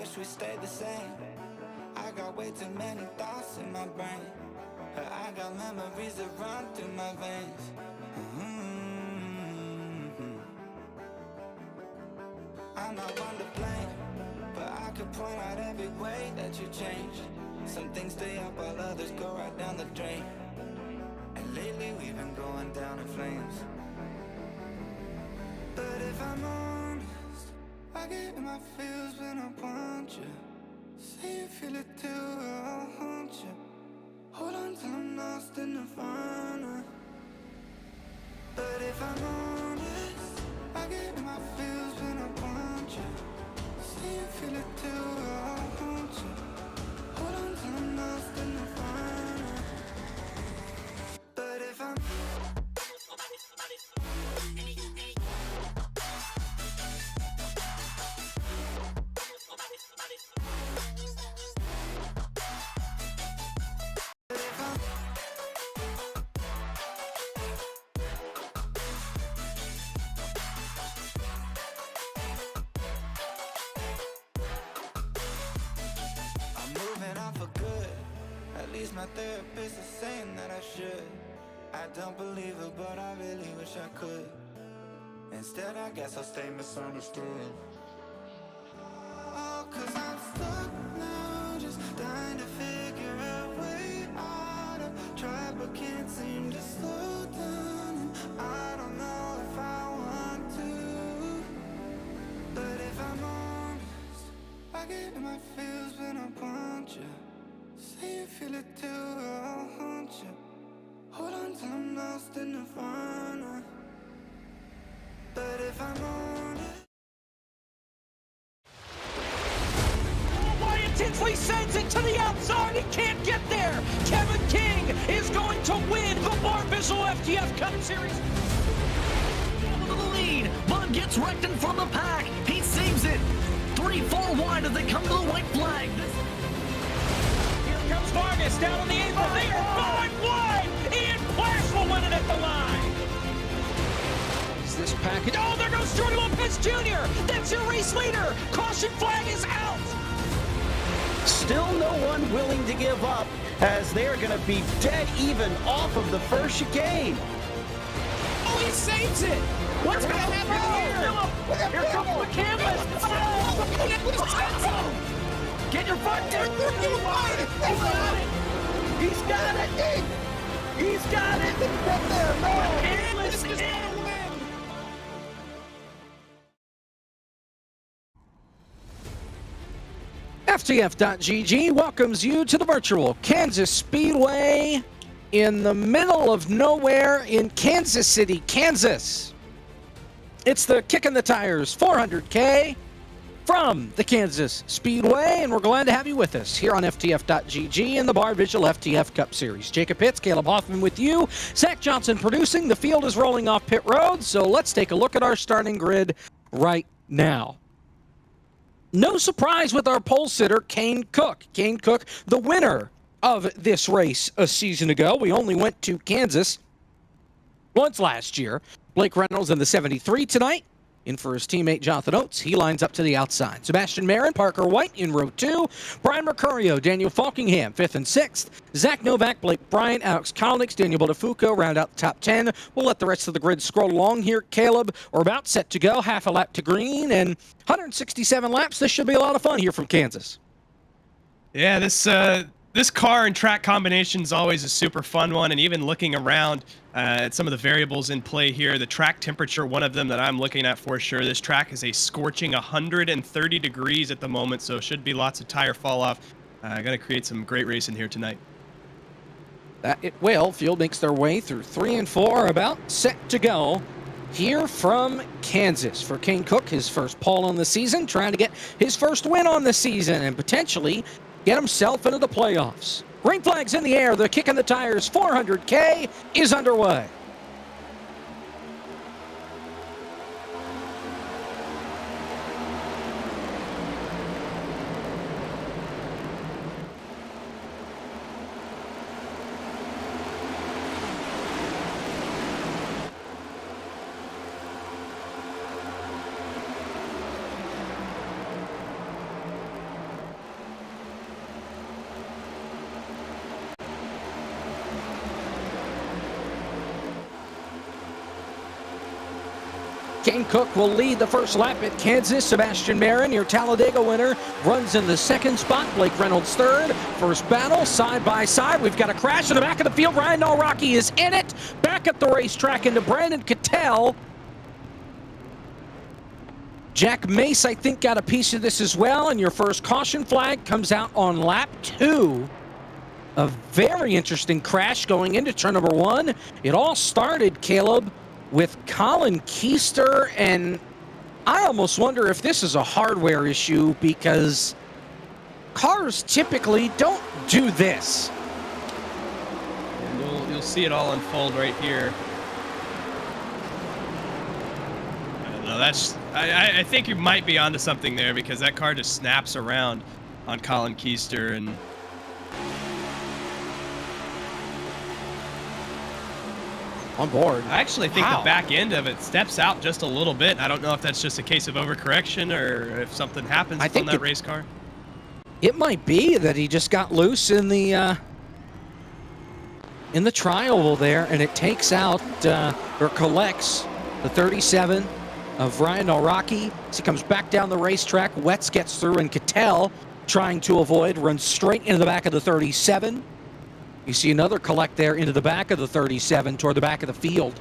wish we stayed the same. I got way too many thoughts in my brain. I got memories that run through my veins. I'm not one to blame, but I could point out every way that you changed. Some things stay up while others go right down the drain. And lately we've been going down in flames. But if I'm honest, I get in my feels when I want you. Say you feel it too, I'll haunt you. Hold on till I'm lost in nirvana. But if I'm honest, I get in my feels when I want you. Say you feel it too, I'll haunt you. Hold on till I'm lost in nirvana. But if I'm moving on for good. At least my therapist is saying that I should. I don't believe it, but I really wish I could. Instead, I guess I'll stay misunderstood. Oh, 'cause I'm stuck now, just trying to figure a way out. I've tried but can't seem to slow down, and I don't know if I want to. But if I'm honest, I get in my feels when I want you. Say you feel it too, I'll haunt you. Hold on till I'm lost in nirvana. But if I'm honest, Wyatt Tinsley sends it to the outside. He can't get there. Kevin King is going to win the Barr FTF Cup Series. To the lead. Bud gets wrecked in front of the pack. He saves it. 3-4 wide as they come to the white flag. Here comes Vargas down on the apron. They are going wide. Ian Plash will win it at the line. Is this package? Oh, there goes Jorge Lopez Jr. That's your race leader. Caution flag is out. Still no one willing to give up as they are going to be dead even off of the first chicane. Oh, he saves it. What's going to happen here? Here comes the canvas. Get your butt down. He's got it. He's got it. Canvas in. FTF.GG welcomes you to the virtual Kansas Speedway in the middle of nowhere in Kansas City, Kansas. It's the Kicking the Tires 400K from the Kansas Speedway, and we're glad to have you with us here on FTF.GG in the Barr Visual FTF Cup Series. Jacob Pitts, Caleb Hoffman with you. Zach Johnson producing. The field is rolling off pit road, so let's take a look at our starting grid right now. No surprise with our pole sitter, Kane Cook. Kane Cook, the winner of this race a season ago. We only went to Kansas once last year. Blake Reynolds in the 73 tonight. In for his teammate Jonathan Oates. He lines up to the outside. Sebastian Marin, Parker White in row 2. Brian Mercurio, Daniel Falkingham, 5th and 6th. Zach Novak, Blake Bryant, Alex Kalnick, Daniel Botafuco round out the top 10. We'll let the rest of the grid scroll along here. Caleb, we're about set to go. Half a lap to green and 167 laps. This should be a lot of fun here from Kansas. Yeah, this car and track combination is always a super fun one, and even looking around at some of the variables in play here, the track temperature, one of them that I'm looking at for sure. This track is a scorching 130 degrees at the moment, so should be lots of tire fall off. Going to create some great racing here tonight. That it will. Field makes their way through 3 and 4, about set to go here from Kansas. For Kane Cook, his first pole on the season, trying to get his first win on the season and potentially get himself into the playoffs. Green flags in the air. The Kicking the Tires 400K is underway. Kane Cook will lead the first lap at Kansas. Sebastian Marin, your Talladega winner, runs in the second spot. Blake Reynolds third. First battle, side by side. We've got a crash in the back of the field. Ryan Nalraki is in it. Back at the racetrack into Brandon Cattell. Jack Mace, I think, got a piece of this as well. And your first caution flag comes out on lap 2. A very interesting crash going into turn number 1. It all started, Caleb, with Colin Keister, and I almost wonder if this is a hardware issue because cars typically don't do this. And you'll see it all unfold right here. I don't know, I think you might be onto something there because that car just snaps around on Colin Keister and on board. I actually think the back end of it steps out just a little bit. I don't know if that's just a case of overcorrection or if something happens on that race car. It might be that he just got loose in the tri-oval there, and it takes out or collects the 37 of Ryan Nalraki. As he comes back down the racetrack, Wetz gets through, and Cattell, trying to avoid, runs straight into the back of the 37. You see another collect there into the back of the 37 toward the back of the field.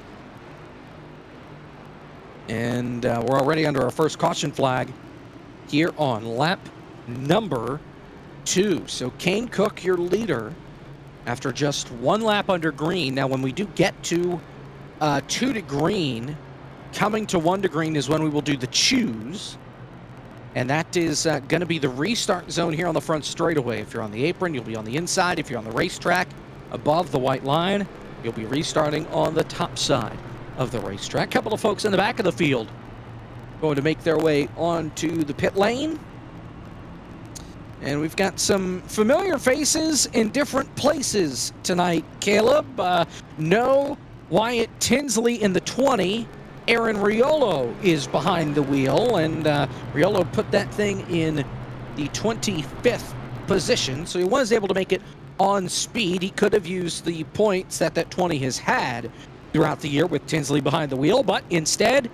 And we're already under our first caution flag here on lap number 2. So Kane Cook, your leader, after just 1 lap under green. Now, when we do get to 2 to green, coming to 1 to green is when we will do the choose. And that is going to be the restart zone here on the front straightaway. If you're on the apron, you'll be on the inside. If you're on the racetrack above the white line, you'll be restarting on the top side of the racetrack. A couple of folks in the back of the field going to make their way onto the pit lane. And we've got some familiar faces in different places tonight, Caleb. No Wyatt Tinsley in the 20. Aaron Riolo is behind the wheel, and Riolo put that thing in the 25th position, so he was able to make it on speed. He could have used the points that 20 has had throughout the year with Tinsley behind the wheel, but instead,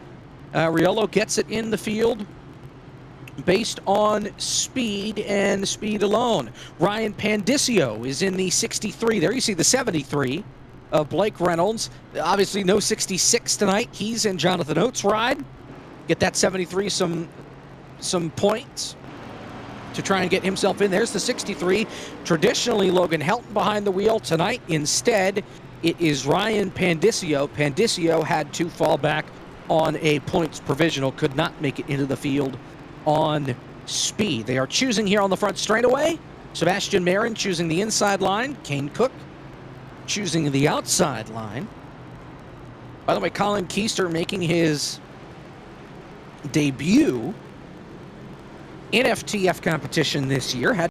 Riolo gets it in the field based on speed and speed alone. Ryan Pandicio is in the 63. There you see the 73 of Blake Reynolds. Obviously no 66 tonight. He's in Jonathan Oates' ride. Get that 73 some points to try and get himself in. There's the 63. Traditionally Logan Helton behind the wheel. Tonight instead it is Ryan Pandicio. Pandicio had to fall back on a points provisional. Could not make it into the field on speed. They are choosing here on the front straightaway. Sebastian Marin choosing the inside line. Kane Cook choosing the outside line. By the way, Colin Keister making his debut in FTF competition this year. Had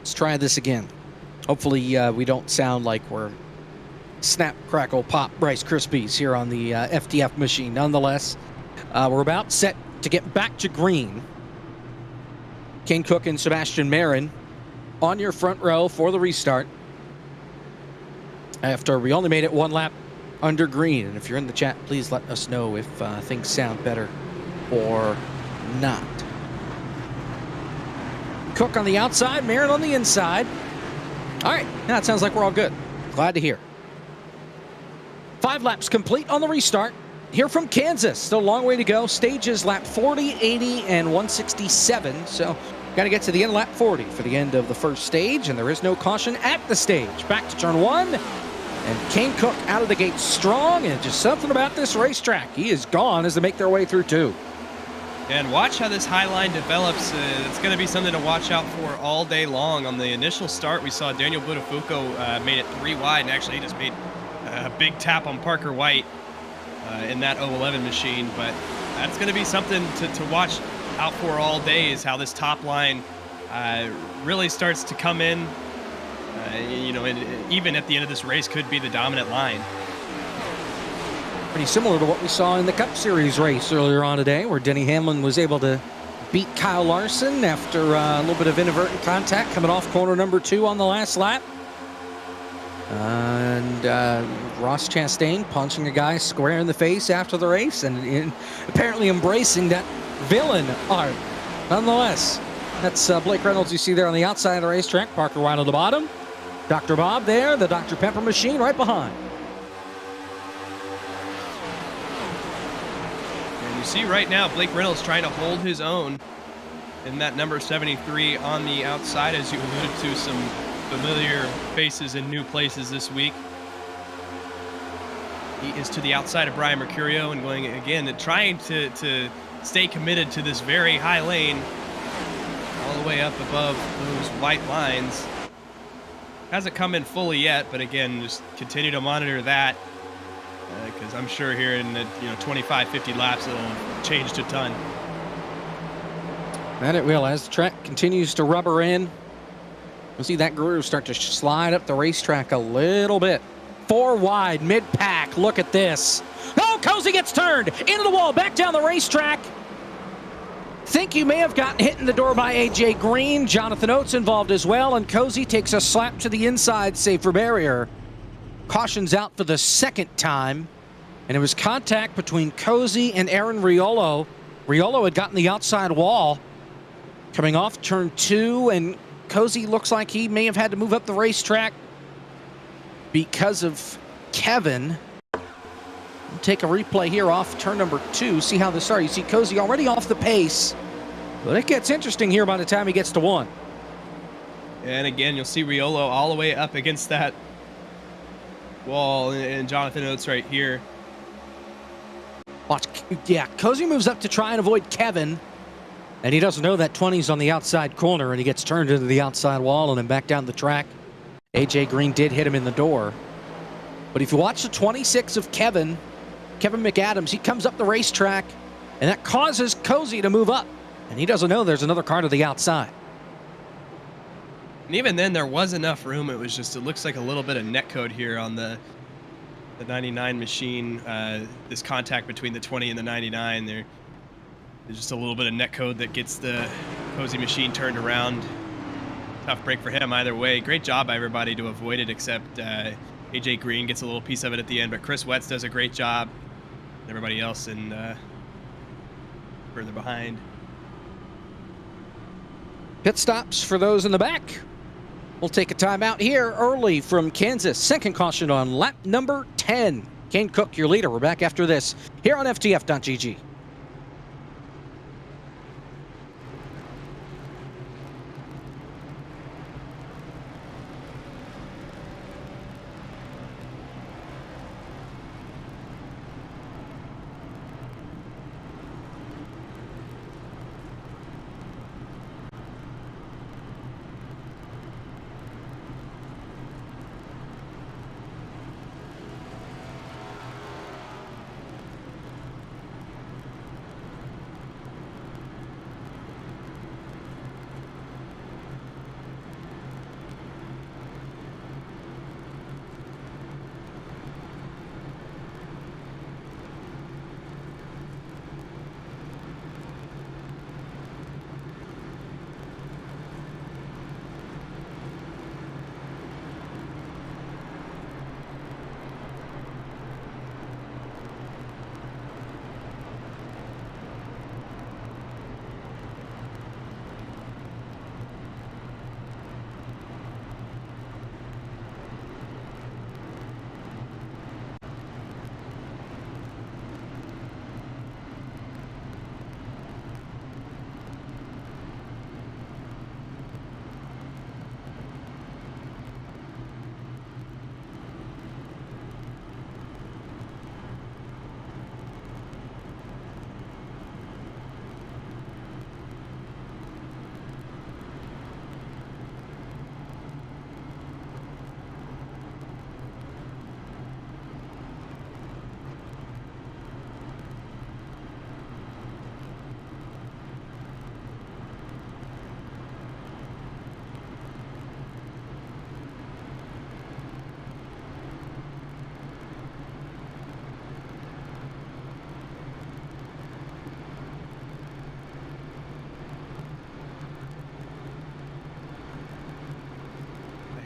Let's try this again. Hopefully we don't sound like we're snap, crackle, pop Rice Krispies here on the FTF machine. Nonetheless, we're about set to get back to green. Kane Cook and Sebastian Marin on your front row for the restart. After we only made it 1 lap under green. And if you're in the chat, please let us know if things sound better or not. Cook on the outside, Marin on the inside. All right, now it sounds like we're all good. Glad to hear. 5 laps complete on the restart. Here from Kansas, still a long way to go. Stages lap 40, 80, and 167. So got to get to the end of lap 40 for the end of the first stage, and there is no caution at the stage. Back to turn 1, and Kane Cook out of the gate strong, and just something about this racetrack. He is gone as they make their way through 2. And watch how this high line develops. It's going to be something to watch out for all day long. On the initial start, we saw Daniel Buttafuoco made it 3 wide, and actually he just made a big tap on Parker White in that 011 machine. But that's going to be something to watch out for all day, is how this top line really starts to come in. And even at the end of this race could be the dominant line. Pretty similar to what we saw in the Cup Series race earlier on today, where Denny Hamlin was able to beat Kyle Larson after a little bit of inadvertent contact coming off corner number 2 on the last lap. And Ross Chastain punching a guy square in the face after the race and apparently embracing that villain art. Nonetheless, that's Blake Reynolds you see there on the outside of the racetrack. Parker White on the bottom. Dr. Bob there, the Dr. Pepper machine right behind. And you see right now Blake Reynolds trying to hold his own in that number 73 on the outside, as you alluded to, some familiar faces in new places this week. He is to the outside of Brian Mercurio and going again and trying to stay committed to this very high lane all the way up above those white lines. Hasn't come in fully yet, but again, just continue to monitor that because I'm sure here in the 25, 50 laps it'll change a ton. And it will, as the track continues to rubber in. We'll see that groove start to slide up the racetrack a little bit. 4 wide, mid-pack. Look at this. Oh, Cozy gets turned into the wall, back down the racetrack. Think you may have gotten hit in the door by AJ Green. Jonathan Oates involved as well, and Cozy takes a slap to the inside, save for barrier. Caution's out for the second time, and it was contact between Cozy and Aaron Riolo. Riolo had gotten the outside wall coming off turn 2, and Cozy looks like he may have had to move up the racetrack because of Kevin. We'll take a replay here off turn number 2. See how this starts. You see Cozy already off the pace, but it gets interesting here by the time he gets to 1. And again, you'll see Riolo all the way up against that wall, and Jonathan Oates right here. Watch, yeah, Cozy moves up to try and avoid Kevin, and he doesn't know that 20's on the outside corner, and he gets turned into the outside wall and then back down the track. AJ Green did hit him in the door. But if you watch the 26 of Kevin McAdams, he comes up the racetrack, and that causes Cozy to move up, and he doesn't know there's another car to the outside. And even then, there was enough room. It looks like a little bit of netcode here on the 99 machine. This contact between the 20 and the 99, there's just a little bit of netcode that gets the Cozy machine turned around. Tough break for him either way. Great job by everybody to avoid it, except AJ Green gets a little piece of it at the end, but Chris Wetz does a great job. Everybody else in further behind. Pit stops for those in the back. We'll take a timeout here early from Kansas. Second caution on lap number 10. Kane Cook, your leader. We're back after this here on FTF.GG.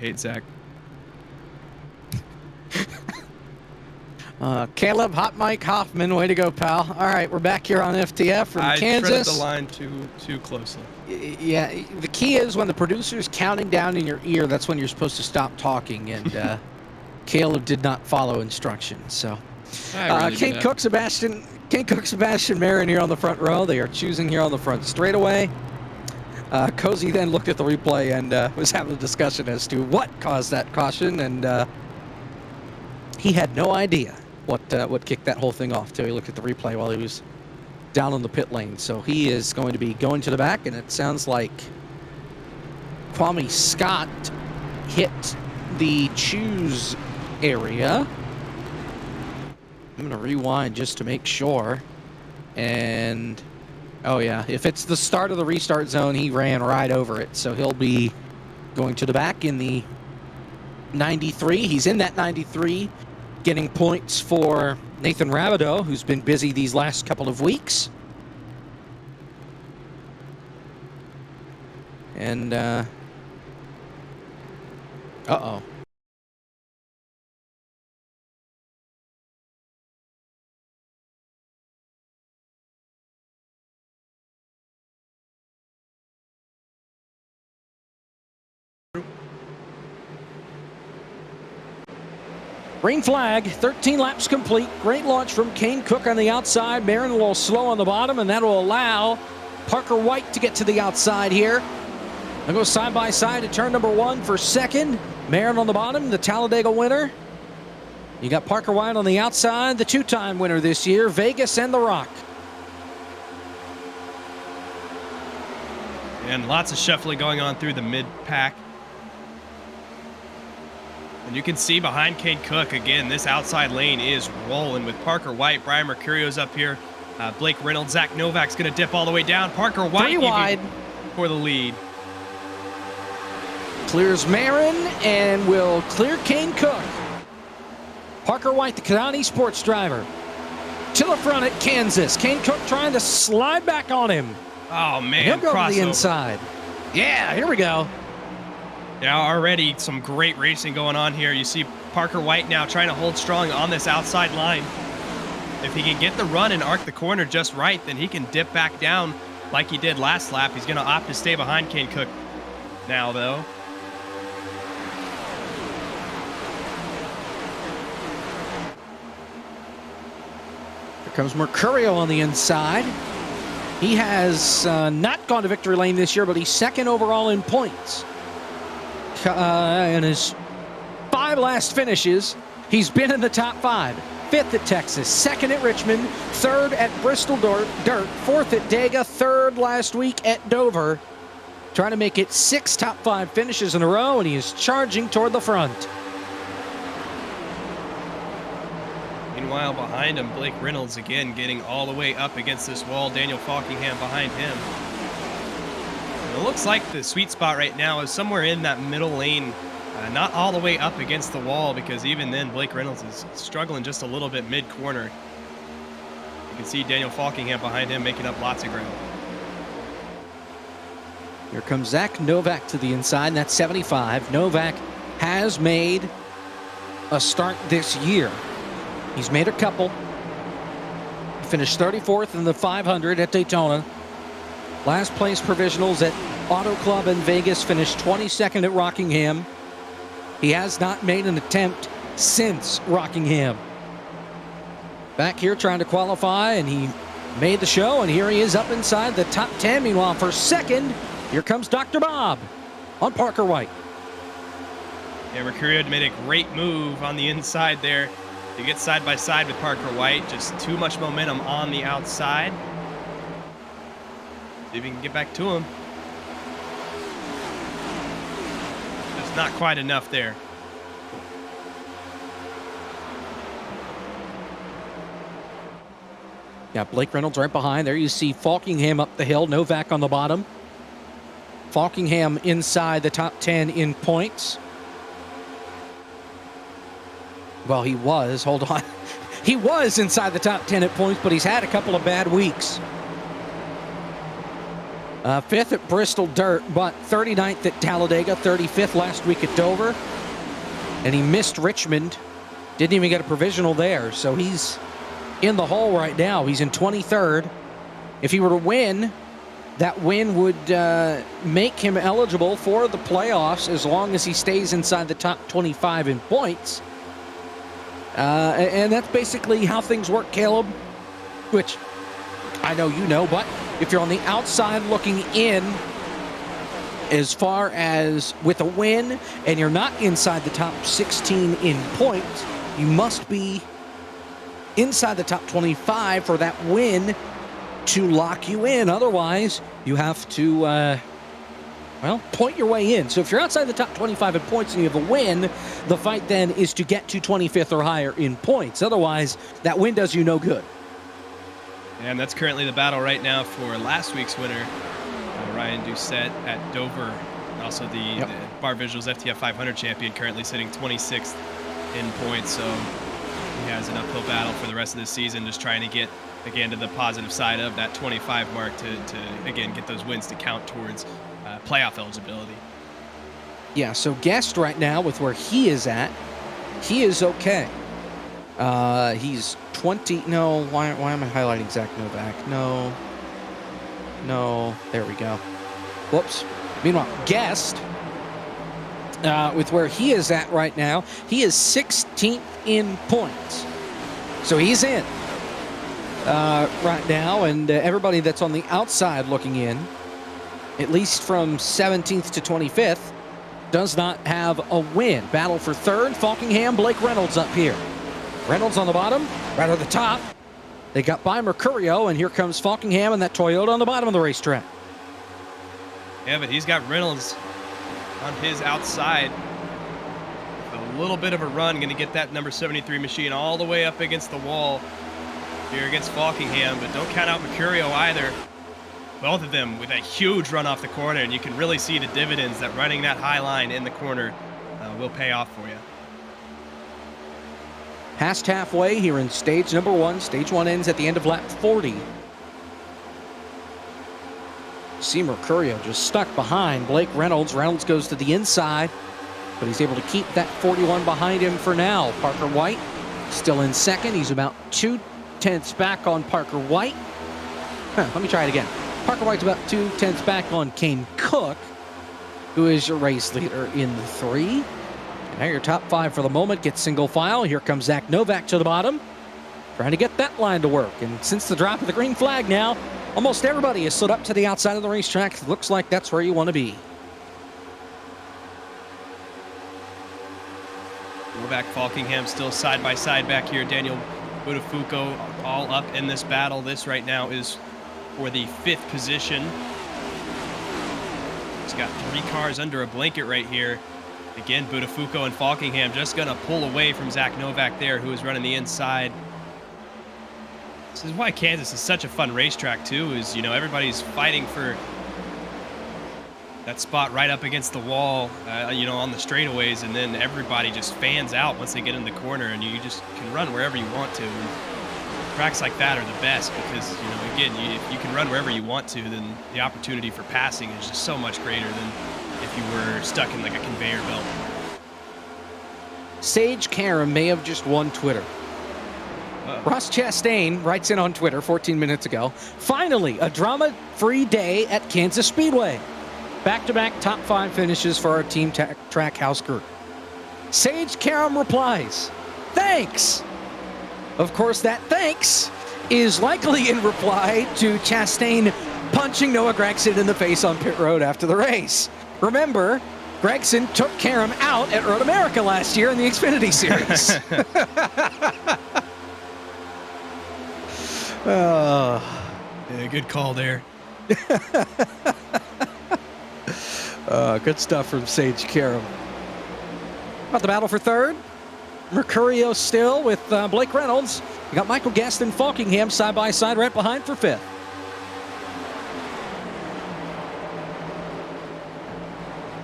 hate Zach. Caleb Hot Mike Hoffman, way to go, pal. All right, we're back here on FTF from Kansas. I treaded the line too closely. Yeah, the key is when the producer's counting down in your ear, that's when you're supposed to stop talking, and Caleb did not follow instructions. So, Kane Cook, Sebastian Marin here on the front row. They are choosing here on the front straightaway. Cozy then looked at the replay and was having a discussion as to what caused that caution, and he had no idea what kicked that whole thing off till he looked at the replay while he was down on the pit lane. So he is going to be going to the back, and it sounds like Kwame Scott hit the choose area. I'm going to rewind just to make sure. And, oh yeah, if it's the start of the restart zone, he ran right over it. So he'll be going to the back in the 93. He's in that 93, getting points for Nathan Rabideau, who's been busy these last couple of weeks. And, uh-oh. Green flag, 13 laps complete. Great launch from Kane Cook on the outside. Marin a little slow on the bottom, and that'll allow Parker White to get to the outside here. They'll go side by side to turn number 1 for second. Marin on the bottom, the Talladega winner. You got Parker White on the outside, the two-time winner this year, Vegas and The Rock. And lots of shuffling going on through the mid-pack. And you can see behind Kane Cook, again, this outside lane is rolling with Parker White. Brian Mercurio's up here. Blake Reynolds, Zach Novak's going to dip all the way down. Parker White 3 wide for the lead. Clears Marin and will clear Kane Cook. Parker White, the Kanani sports driver, to the front at Kansas. Kane Cook trying to slide back on him. Oh, man. He'll go crossover to the inside. Yeah, here we go. Now already some great racing going on here. You see Parker White now trying to hold strong on this outside line. If he can get the run and arc the corner just right, then he can dip back down like he did last lap. He's going to opt to stay behind Kane Cook now, though. Here comes Mercurio on the inside. He has not gone to victory lane this year, but he's second overall in points. In his 5 last finishes, he's been in the top 5. 5th at Texas, 2nd at Richmond, 3rd at Bristol Dirt, 4th at Dega, 3rd last week at Dover. Trying to make it 6 top 5 finishes in a row, and he is charging toward the front. Meanwhile, behind him, Blake Reynolds again getting all the way up against this wall. Daniel Falkingham behind him. It looks like the sweet spot right now is somewhere in that middle lane, not all the way up against the wall, because even then Blake Reynolds is struggling just a little bit mid-corner. You can see Daniel Falkingham behind him making up lots of ground. Here comes Zach Novak to the inside, that's 75. Novak has made a start this year. He's made a couple. He finished 34th in the 500 at Daytona. Last place provisionals at Auto Club in Vegas, finished 22nd at Rockingham. He has not made an attempt since Rockingham. Back here trying to qualify, and he made the show, and here he is up inside the top 10. Meanwhile, for second, here comes Dr. Bob on Parker White. Yeah, Mercurio made a great move on the inside there to get side by side with Parker White. Just too much momentum on the outside. See if we can get back to him. Just not quite enough there. Yeah, Blake Reynolds right behind. There you see Falkingham up the hill, Novak on the bottom. Falkingham inside the top 10 in points. Well, he was. Hold on. He was inside the top 10 at points, but he's had a couple of bad weeks. 5th at Bristol Dirt, but 39th at Talladega, 35th last week at Dover. And he missed Richmond. Didn't even get a provisional there, so he's in the hole right now. He's in 23rd. If he were to win, that win would make him eligible for the playoffs as long as he stays inside the top 25 in points. And that's basically how things work, Caleb, which I know you know, but if you're on the outside looking in, as far as with a win and you're not inside the top 16 in points, you must be inside the top 25 for that win to lock you in. Otherwise, you have to, point your way in. So if you're outside the top 25 in points and you have a win, the fight then is to get to 25th or higher in points. Otherwise, that win does you no good. And that's currently the battle right now for last week's winner, Ryan Doucette at Dover. Also the Barr Visuals FTF 500 champion, currently sitting 26th in points. So he has an uphill battle for the rest of the season, just trying to get, again, to the positive side of that 25 mark to again, get those wins to count towards playoff eligibility. Yeah, so Guest right now with where he is at, he is okay. He's 20. No, why am I highlighting Zach Novak? No, there we go. Whoops. Meanwhile, Guest, with where he is at right now, he is 16th in points. So he's in right now, and everybody that's on the outside looking in, at least from 17th to 25th, does not have a win. Battle for third, Falkingham, Blake Reynolds up here. Reynolds on the bottom, right at the top. They got by Mercurio, and here comes Falkingham and that Toyota on the bottom of the racetrack. Yeah, but he's got Reynolds on his outside. A little bit of a run, going to get that number 73 machine all the way up against the wall here against Falkingham, but don't count out Mercurio either. Both of them with a huge run off the corner, and you can really see the dividends that running that high line in the corner will pay off for you. Past halfway here in stage number 1. Stage 1 ends at the end of lap 40. See Mercurio just stuck behind Blake Reynolds. Reynolds goes to the inside, but he's able to keep that 41 behind him for now. Parker White still in second. He's about 2/10 back on Parker White. Let me try it again. Parker White's about 2/10 back on Kane Cook, who is your race leader in the 3. Now your top 5 for the moment gets single file. Here comes Zach Novak to the bottom, trying to get that line to work. And since the drop of the green flag now, almost everybody is slid up to the outside of the racetrack. Looks like that's where you want to be. Novak, Falkingham still side by side back here. Daniel Buttafuoco all up in this battle. This right now is for the 5th position. He's got 3 cars under a blanket right here. Again, Buttafuoco and Falkingham just going to pull away from Zach Novak there, who is running the inside. This is why Kansas is such a fun racetrack, too, is, everybody's fighting for that spot right up against the wall, on the straightaways, and then everybody just fans out once they get in the corner, and you just can run wherever you want to. And tracks like that are the best because, again, if you can run wherever you want to, then the opportunity for passing is just so much greater than if you were stuck in like a conveyor belt. Sage Karam may have just won Twitter. Ross Chastain writes in on Twitter 14 minutes ago, finally, a drama-free day at Kansas Speedway. Back-to-back top 5 finishes for our Team Trackhouse group. Sage Karam replies, thanks. Of course, that thanks is likely in reply to Chastain punching Noah Gragson in the face on pit road after the race. Remember, Gragson took Karam out at Road America last year in the Xfinity Series. Yeah, good call there. Good stuff from Sage Karam. About the battle for third. Mercurio still with Blake Reynolds. You got Michael Guest and Falkingham side by side right behind for 5th.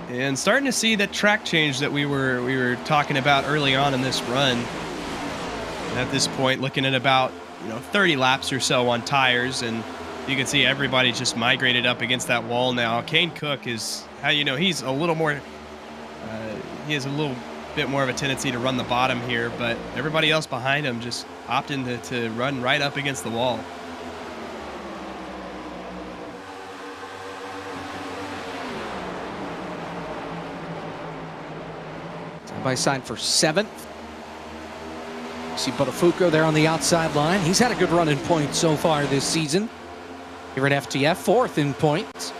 And starting to see that track change that we were talking about early on in this run. And at this point, looking at about 30 laps or so on tires, and You can see everybody just migrated up against that wall now. Kane Cook is, he's a little more, he has a little bit more of a tendency to run the bottom here, but everybody else behind him just opting to run right up against the wall. By side for 7th. See Botafuco there on the outside line. He's had a good run in points so far this season. Here at FTF, 4th in points.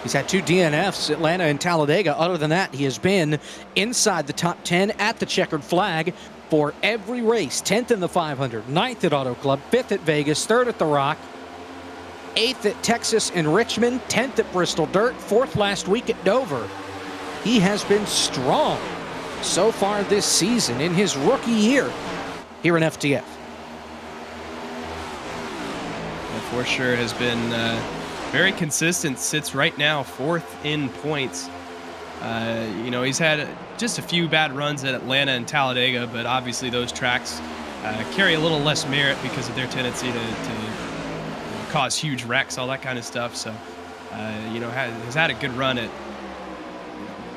He's had 2 DNFs, Atlanta and Talladega. Other than that, he has been inside the top 10 at the checkered flag for every race. 10th in the 500, 9th at Auto Club, 5th at Vegas, 3rd at The Rock, 8th at Texas and Richmond, 10th at Bristol Dirt, 4th last week at Dover. He has been strong so far this season in his rookie year here in FTF. For sure has been very consistent, sits right now 4th in points. He's had just a few bad runs at Atlanta and Talladega, but obviously those tracks carry a little less merit because of their tendency to cause huge wrecks, all that kind of stuff. So, has had a good run at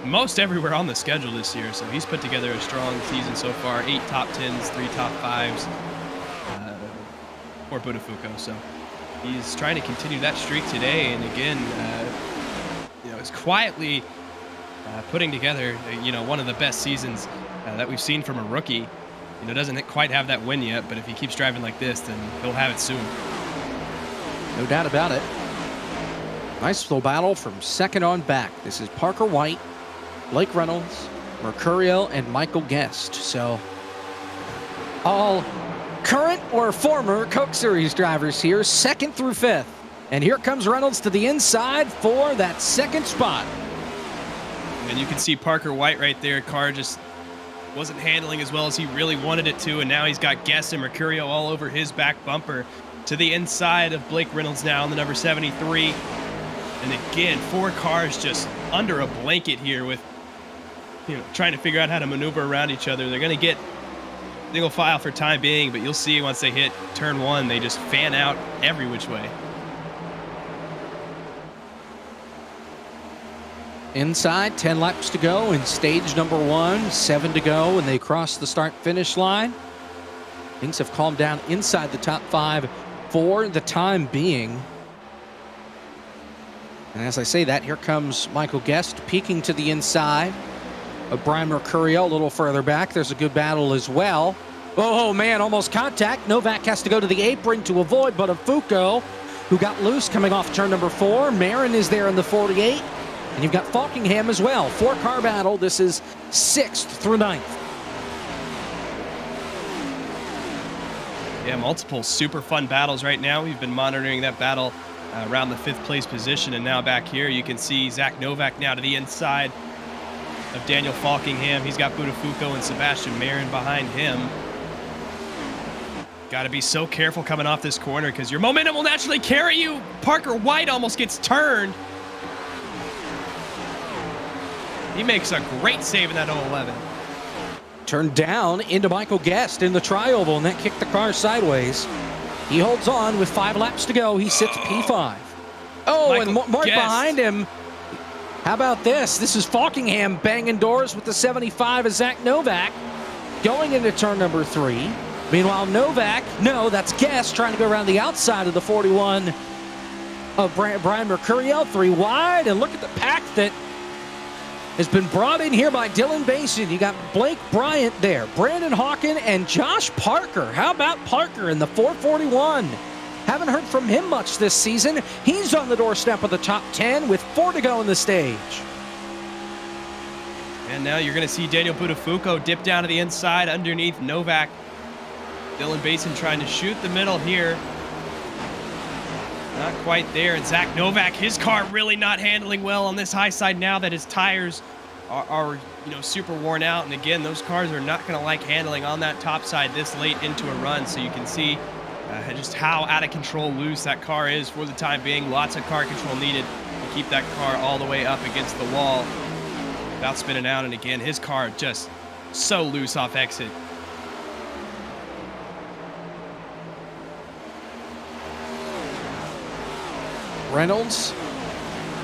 most everywhere on the schedule this year. So he's put together a strong season so far. 8 top 10s, 3 top 5s for Botafuco. So he's trying to continue that streak today. And again, is quietly putting together, one of the best seasons that we've seen from a rookie. Doesn't quite have that win yet, but if he keeps driving like this, then he'll have it soon. No doubt about it. Nice little battle from second on back. This is Parker White, Blake Reynolds, Mercurio, and Michael Guest. So all current or former Coke Series drivers here, 2nd through 5th. And here comes Reynolds to the inside for that 2nd spot. And you can see Parker White right there. Car just wasn't handling as well as he really wanted it to, and now he's got Guest and Mercurio all over his back bumper to the inside of Blake Reynolds now in the number 73. And again, 4 cars just under a blanket here with, trying to figure out how to maneuver around each other. They're going to get single file for time being, but you'll see once they hit turn 1, they just fan out every which way. Inside, 10 laps to go in stage number 1, 7 to go, and they cross the start-finish line. Things have calmed down inside the top 5 for the time being. And as I say that, here comes Michael Guest peeking to the inside of Brian Mercurio a little further back. There's a good battle as well. Oh, man, almost contact. Novak has to go to the apron to avoid Botafuco, who got loose coming off turn number 4. Marin is there in the 48. And you've got Falkingham as well. 4-car battle. This is 6th through 9th. Yeah, multiple super fun battles right now. We've been monitoring that battle around the 5th place position, and now back here you can see Zach Novak now to the inside of Daniel Falkingham. He's got Botafuco and Sebastian Marin behind him. Got to be so careful coming off this corner because your momentum will naturally carry you. Parker White almost gets turned. He makes a great save in that 011. Turned down into Michael Guest in the tri-oval, and that kicked the car sideways. He holds on with 5 laps to go. He sits P5. Oh, Michael and Mark Guest behind him. How about this? This is Falkingham banging doors with the 75 of Zach Novak going into turn number 3. Meanwhile, Novak, no, that's Guest trying to go around the outside of the 41 of Brian Mercurio, 3 wide. And look at the pack that has been brought in here by Dylan Basin. You got Blake Bryant there, Brandon Hawken, and Josh Parker. How about Parker in the 441? Haven't heard from him much this season. He's on the doorstep of the top 10 with 4 to go in the stage. And now you're going to see Daniel Botafuco dip down to the inside underneath Novak. Dylan Basin trying to shoot the middle here. Not quite there. And Zach Novak, his car really not handling well on this high side now that his tires are super worn out. And again, those cars are not going to like handling on that top side this late into a run. So you can see just how out of control loose that car is for the time being. Lots of car control needed to keep that car all the way up against the wall without spinning out. And again, his car just so loose off exit. Reynolds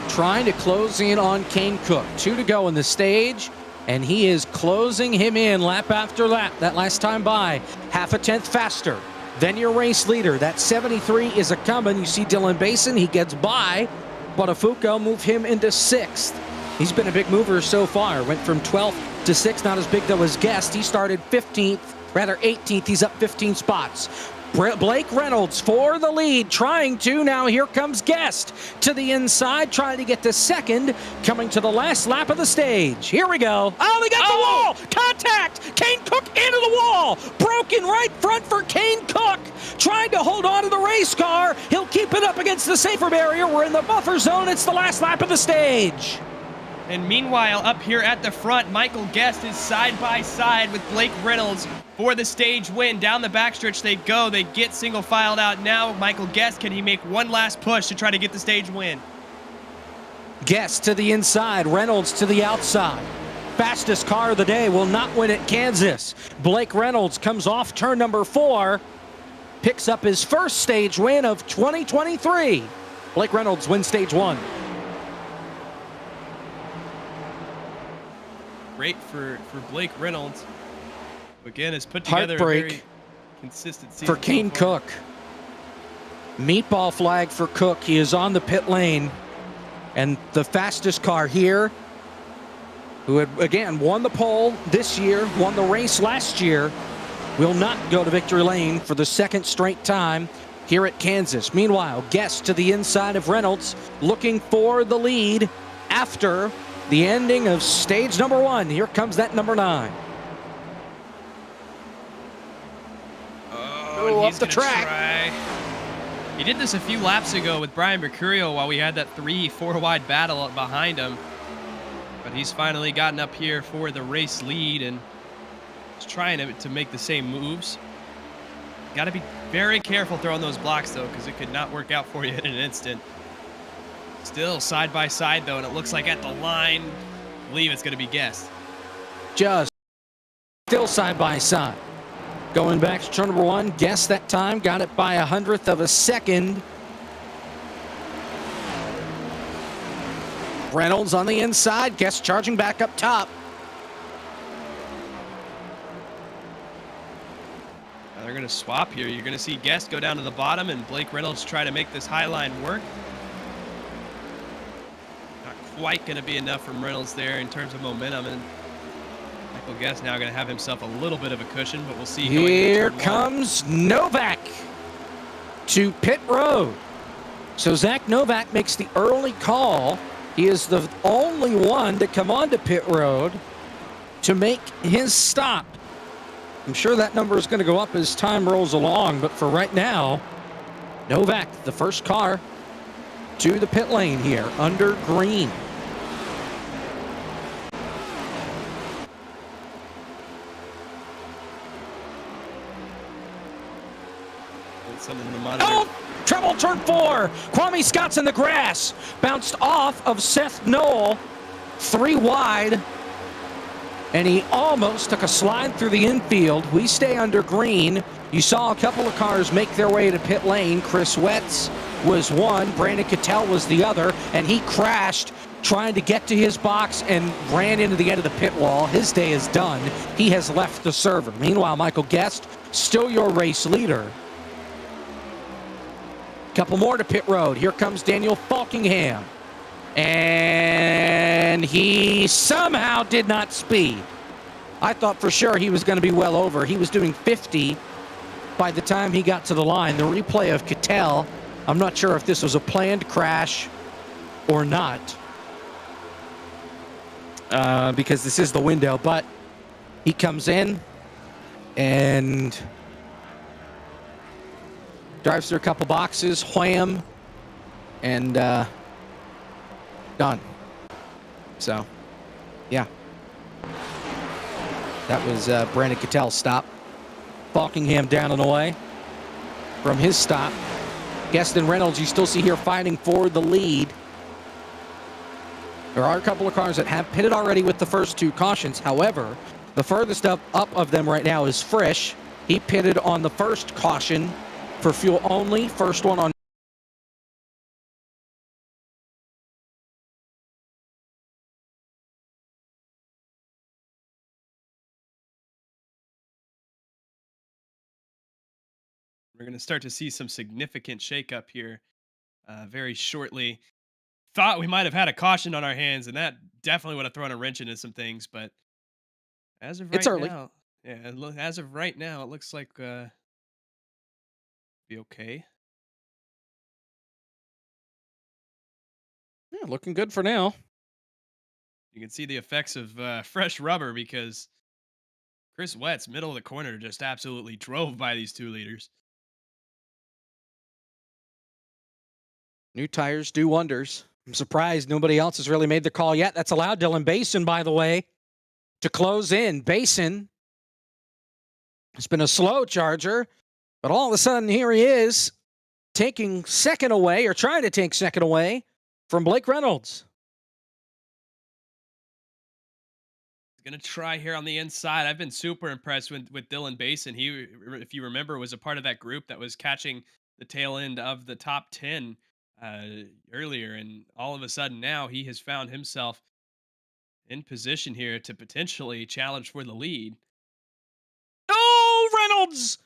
trying to close in on Kane Cook. 2 to go in the stage, and he is closing him in lap after lap. That last time by, half a tenth faster than your race leader. That 73 is a coming. You see Dylan Basin, he gets by. Botafuco move him into 6th. He's been a big mover so far. Went from 12th to 6th, not as big though as Guest. He started 18th. He's up 15 spots. Blake Reynolds for the lead, trying to. Now here comes Guest to the inside, trying to get to 2nd, coming to the last lap of the stage. Here we go. Oh, they got the wall! Contact! Kane Cook into the wall! Broken right front for Kane Cook, trying to hold on to the race car. He'll keep it up against the safer barrier. We're in the buffer zone. It's the last lap of the stage. And meanwhile, up here at the front, Michael Guest is side by side with Blake Reynolds for the stage win. Down the backstretch they go. They get single filed out now. Michael Guest, can he make one last push to try to get the stage win? Guest to the inside, Reynolds to the outside. Fastest car of the day will not win at Kansas. Blake Reynolds comes off turn number 4, picks up his first stage win of 2023. Blake Reynolds wins stage 1. Great for Blake Reynolds. Again, has put together a very consistent season for Kane Cook. Meatball flag for Cook. He is on the pit lane. And the fastest car here, who had, again, won the pole this year, won the race last year, will not go to victory lane for the 2nd straight time here at Kansas. Meanwhile, Guest to the inside of Reynolds, looking for the lead after the ending of stage number 1. Here comes that number 9. Oh, up the track. He did this a few laps ago with Brian Mercurio while we had that 3-4 wide battle behind him. But he's finally gotten up here for the race lead and is trying to make the same moves. Got to be very careful throwing those blocks, though, because it could not work out for you in an instant. Still side by side, though, and it looks like at the line, I believe it's going to be Guest. Just still side by side. Going back to turn number 1, Guest that time got it by 100th of a second. Reynolds on the inside, Guest charging back up top. Now they're going to swap here. You're going to see Guest go down to the bottom and Blake Reynolds try to make this high line work. Quite going to be enough from Reynolds there in terms of momentum, and Michael Guest now going to have himself a little bit of a cushion, but we'll see. Here comes Novak to pit road. So Zach Novak makes the early call. He is the only one to come onto pit road to make his stop. I'm sure that number is going to go up as time rolls along, but for right now, Novak, the first car to the pit lane here under green. Something to monitor. Oh, treble turn 4. Kwame Scott's in the grass. Bounced off of Seth Knoll. 3 wide. And he almost took a slide through the infield. We stay under green. You saw a couple of cars make their way to pit lane. Chris Wetz was one. Brandon Cattell was the other. And he crashed trying to get to his box and ran into the end of the pit wall. His day is done. He has left the server. Meanwhile, Michael Guest, still your race leader. Couple more to pit road. Here comes Daniel Falkingham. And he somehow did not speed. I thought for sure he was going to be well over. He was doing 50 by the time he got to the line. The replay of Cattell, I'm not sure if this was a planned crash or not. Because this is the window, but he comes in and drives through a couple boxes, wham, and done. So, yeah. That was Brandon Cattell's stop. Falkingham down and away from his stop. Guest and Reynolds, you still see here fighting for the lead. There are a couple of cars that have pitted already with the first 2 cautions. However, the furthest up of them right now is Frisch. He pitted on the first caution for fuel only. First one on We're going to start to see some significant shakeup here very shortly. Thought we might have had a caution on our hands, and that definitely would have thrown a wrench into some things. But as of It's right early. now, yeah, as of right now, it looks like be okay. Yeah, looking good for now. You can see the effects of fresh rubber because Chris Wett's middle of the corner just absolutely drove by these 2 leaders. New tires do wonders. I'm surprised nobody else has really made the call yet. That's allowed Dylan Basin, by the way, to close in. Basin has been a slow charger, but all of a sudden here he is taking second away, or trying to take second away from Blake Reynolds. Going to try here on the inside. I've been super impressed with Dylan Basin. He, if you remember, was a part of that group that was catching the tail end of the top 10 earlier. And all of a sudden now he has found himself in position here to potentially challenge for the lead. Oh, Reynolds!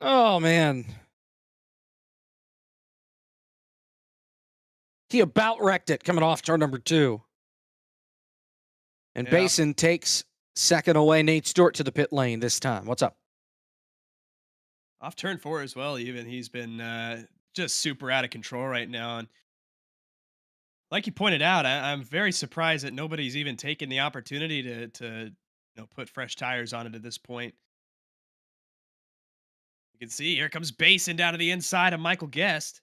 Oh, man. He about wrecked it coming off turn number 2. And Yeah. Basin takes second away. Nate Stewart to the pit lane this time. What's up? Off turn 4 as well, even. He's been just super out of control right now. And like you pointed out, I'm very surprised that nobody's even taken the opportunity to put fresh tires on it at this point. You can see here comes Basin down to the inside of Michael Guest.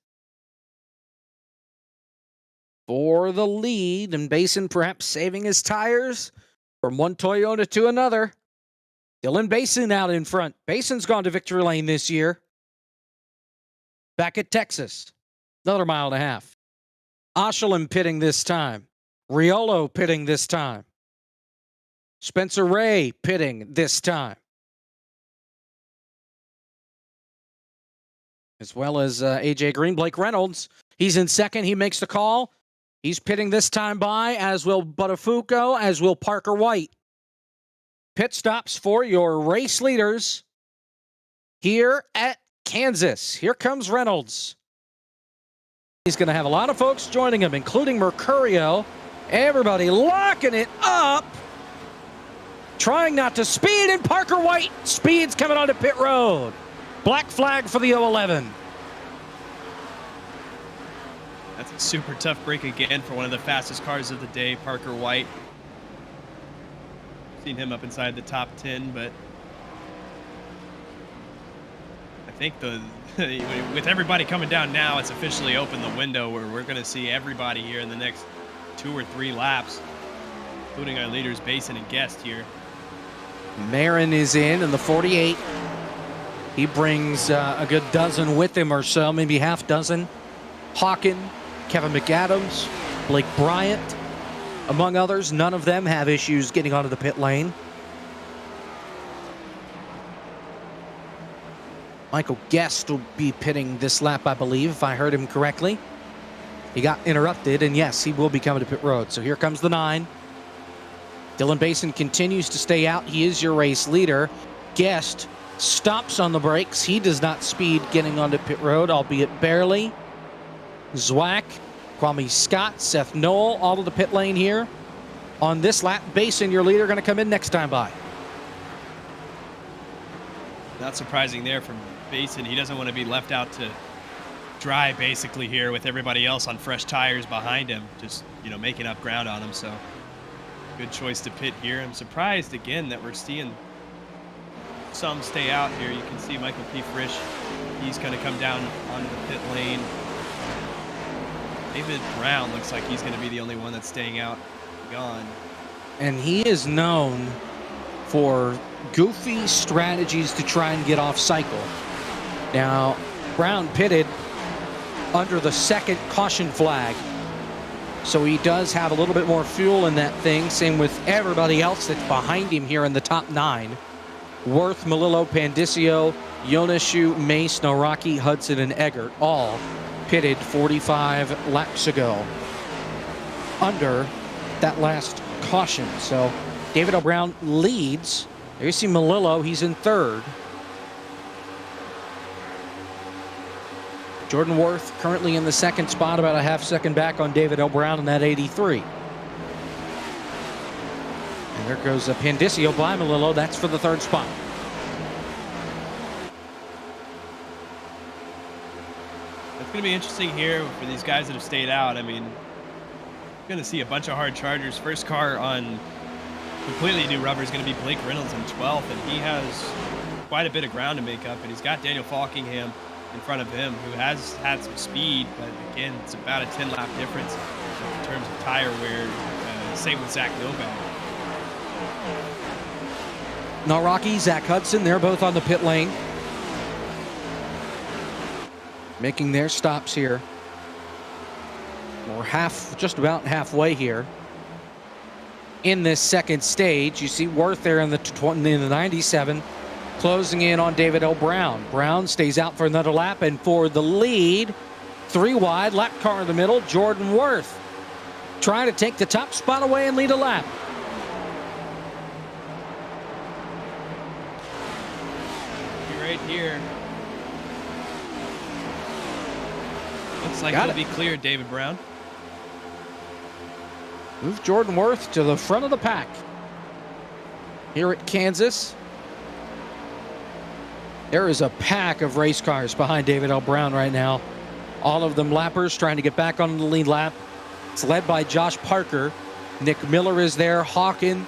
For the lead, and Basin perhaps saving his tires from one Toyota to another. Dylan Basin out in front. Basin's gone to victory lane this year. Back at Texas. Another 1.5 miles. Oshalim pitting this time. Riolo pitting this time. Spencer Ray pitting this time. As well as AJ Green. Blake Reynolds, he's in second. He makes the call. He's pitting this time by, as will Buttafuoco, as will Parker White. Pit stops for your race leaders here at Kansas. Here comes Reynolds. He's going to have a lot of folks joining him, including Mercurio. Everybody locking it up. Trying not to speed, and Parker White speeds coming onto pit road. Black flag for the 011. That's a super tough break again for one of the fastest cars of the day, Parker White. Seen him up inside the top 10, but I think with everybody coming down now, it's officially opened the window where we're going to see everybody here in the next 2 or 3 laps, including our leaders, Basin and Guest here. Marin is in the 48. He brings a good dozen with him or so, maybe half dozen. Hawken, Kevin McAdams, Blake Bryant, among others. None of them have issues getting onto the pit lane. Michael Guest will be pitting this lap, I believe, if I heard him correctly. He got interrupted, and yes, he will be coming to pit road. So here comes the 9. Dylan Basin continues to stay out. He is your race leader. Guest stops on the brakes. He does not speed getting onto pit road, albeit barely. Zwack, Kwame Scott, Seth Knoll, all of the pit lane here. On this lap, Basin, your leader, going to come in next time by. Not surprising there from Basin. He doesn't want to be left out to dry basically here with everybody else on fresh tires behind him, just, making up ground on him. So good choice to pit here. I'm surprised again that we're seeing some stay out here. You can see Michael P. Frisch. He's going to come down onto the pit lane. David Brown looks like he's going to be the only one that's staying out. Gone. And he is known for goofy strategies to try and get off cycle. Now, Brown pitted under the second caution flag, so he does have a little bit more fuel in that thing. Same with everybody else that's behind him here in the top 9. Worth, Melillo, Pandicio, Yoneshu, Mace, Naraki, Hudson, and Eggert all pitted 45 laps ago under that last caution. So David O'Brown leads There you see Melillo, he's in third. Jordan Worth currently in the second spot, about a half second back on David L. Brown in that 83. And there goes Pandisio by Melillo. That's for the third spot. It's going to be interesting here for these guys that have stayed out. I mean, going to see a bunch of hard chargers. First car on completely new rubber is going to be Blake Reynolds in 12th, and he has quite a bit of ground to make up, and he's got Daniel Falkingham in front of him, who has had some speed, but again, it's about a 10-lap difference in terms of tire wear. Same with Zach Novak. Naraki, Zach Hudson, they're both on the pit lane, making their stops here. We're just about halfway here in this second stage. You see Worth there in the 97, closing in on David L. Brown. Brown stays out for another lap, and for the lead, 3 wide, lap car in the middle, Jordan Worth trying to take the top spot away and lead a lap. Right here. Looks like it'll be clear, David Brown. Move Jordan Worth to the front of the pack here at Kansas. There is a pack of race cars behind David L. Brown right now. All of them lappers trying to get back on the lead lap. It's led by Josh Parker. Nick Miller is there, Hawken,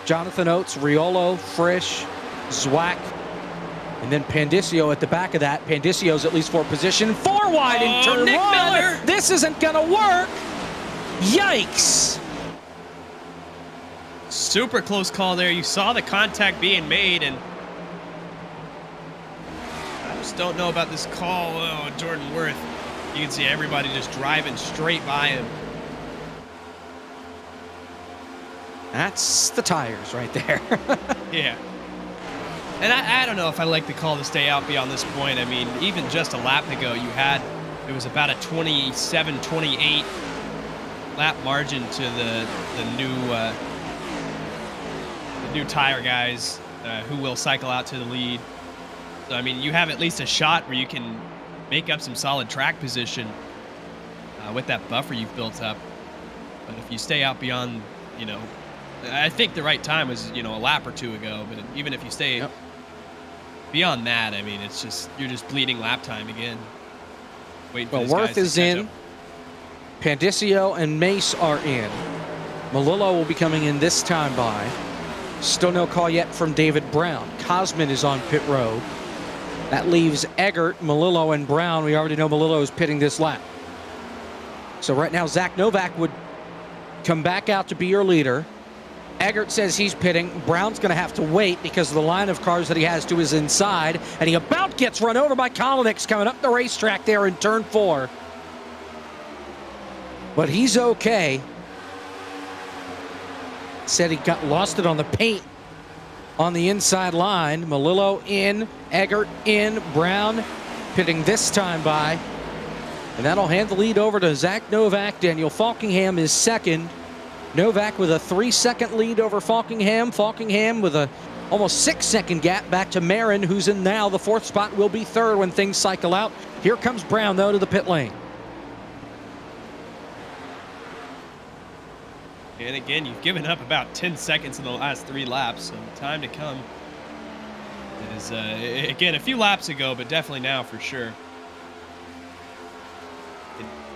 Jonathan Oates, Riolo, Frisch, Zwack, and then Pandisio at the back of that. Pandisio's at least for position 4 wide in turn Nick 1. Miller. This isn't gonna work. Yikes. Super close call there. You saw the contact being made, and I just don't know about this call. Oh, Jordan Worth. You can see everybody just driving straight by him. That's the tires right there. Yeah. And I don't know if I like the call to stay out beyond this point. I mean, even just a lap ago, it was about a 27, 28 lap margin to the new tire guys who will cycle out to the lead. So, I mean, you have at least a shot where you can make up some solid track position with that buffer you've built up. But if you stay out beyond, I think the right time was, a lap or two ago. But even if you stay beyond that, I mean, you're just bleeding lap time again. Waiting for Worth is in. Pandisio and Mace are in. Melillo will be coming in this time by. Still no call yet from David Brown. Cosman is on pit road. That leaves Eggert, Melillo, and Brown. We already know Melillo is pitting this lap. So right now, Zach Novak would come back out to be your leader. Eggert says he's pitting. Brown's going to have to wait because the line of cars that he has to his inside, and he about gets run over by Kolonix coming up the racetrack there in turn 4. But he's okay. Said he got lost it on the paint on the inside line. Melillo in, Eggert in, Brown pitting this time by. And that'll hand the lead over to Zach Novak. Daniel Falkingham is second. Novak with a 3-second lead over Falkingham. Falkingham with a almost 6-second gap back to Marin, who's in now. The 4th spot will be 3rd when things cycle out. Here comes Brown, though, to the pit lane. And again, you've given up about 10 seconds in the last 3 laps, so time to come is, again, a few laps ago, but definitely now for sure.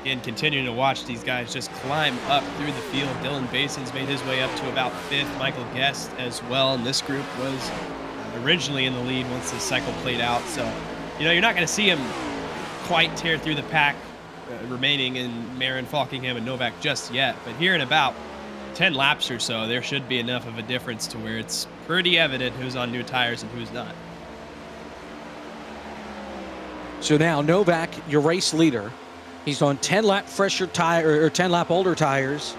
Again, continuing to watch these guys just climb up through the field. Dylan Bason's made his way up to about 5th. Michael Guest as well, and this group was originally in the lead once the cycle played out. So, you're not going to see him quite tear through the pack remaining in Marin, Falkingham, and Novak just yet, but here in about 10 laps or so, there should be enough of a difference to where it's pretty evident who's on new tires and who's not. So now Novak, your race leader, he's on 10-lap fresher tire or 10-lap older tires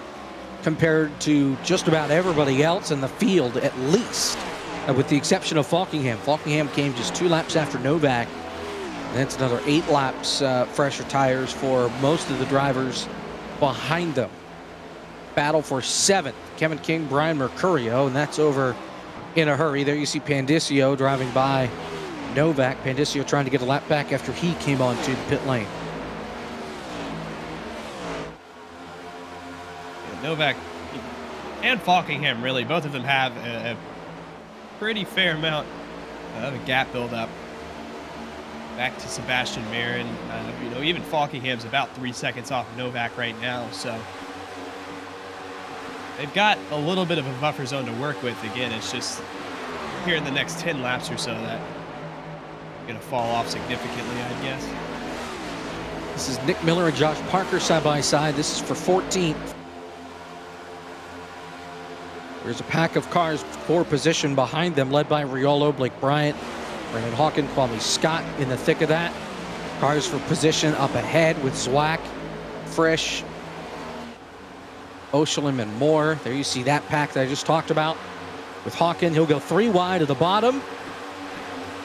compared to just about everybody else in the field, at least, with the exception of Falkingham. Falkingham came just 2 laps after Novak. And that's another 8 laps fresher tires for most of the drivers behind them. Battle for 7th, Kevin King, Brian Mercurio, and that's over in a hurry. There you see Pandisio driving by Novak. Pandisio trying to get a lap back after he came onto the pit lane. Yeah, Novak and Falkingham, really, both of them have a pretty fair amount of a gap buildup. Back to Sebastian Marin. You know, even Falkingham's about 3 seconds off Novak right now, so they've got a little bit of a buffer zone to work with. Again, it's just here in the next 10 laps or so that going to fall off significantly, I guess. This is Nick Miller and Josh Parker side by side. This is for 14th. There's a pack of cars for position behind them, led by Riolo, Blake Bryant, Brandon Hawkin, Kwame Scott in the thick of that. Cars for position up ahead with Zwack, Frisch, Oshalim, and more. There you see that pack that I just talked about. With Hawkin, he'll go 3 wide at the bottom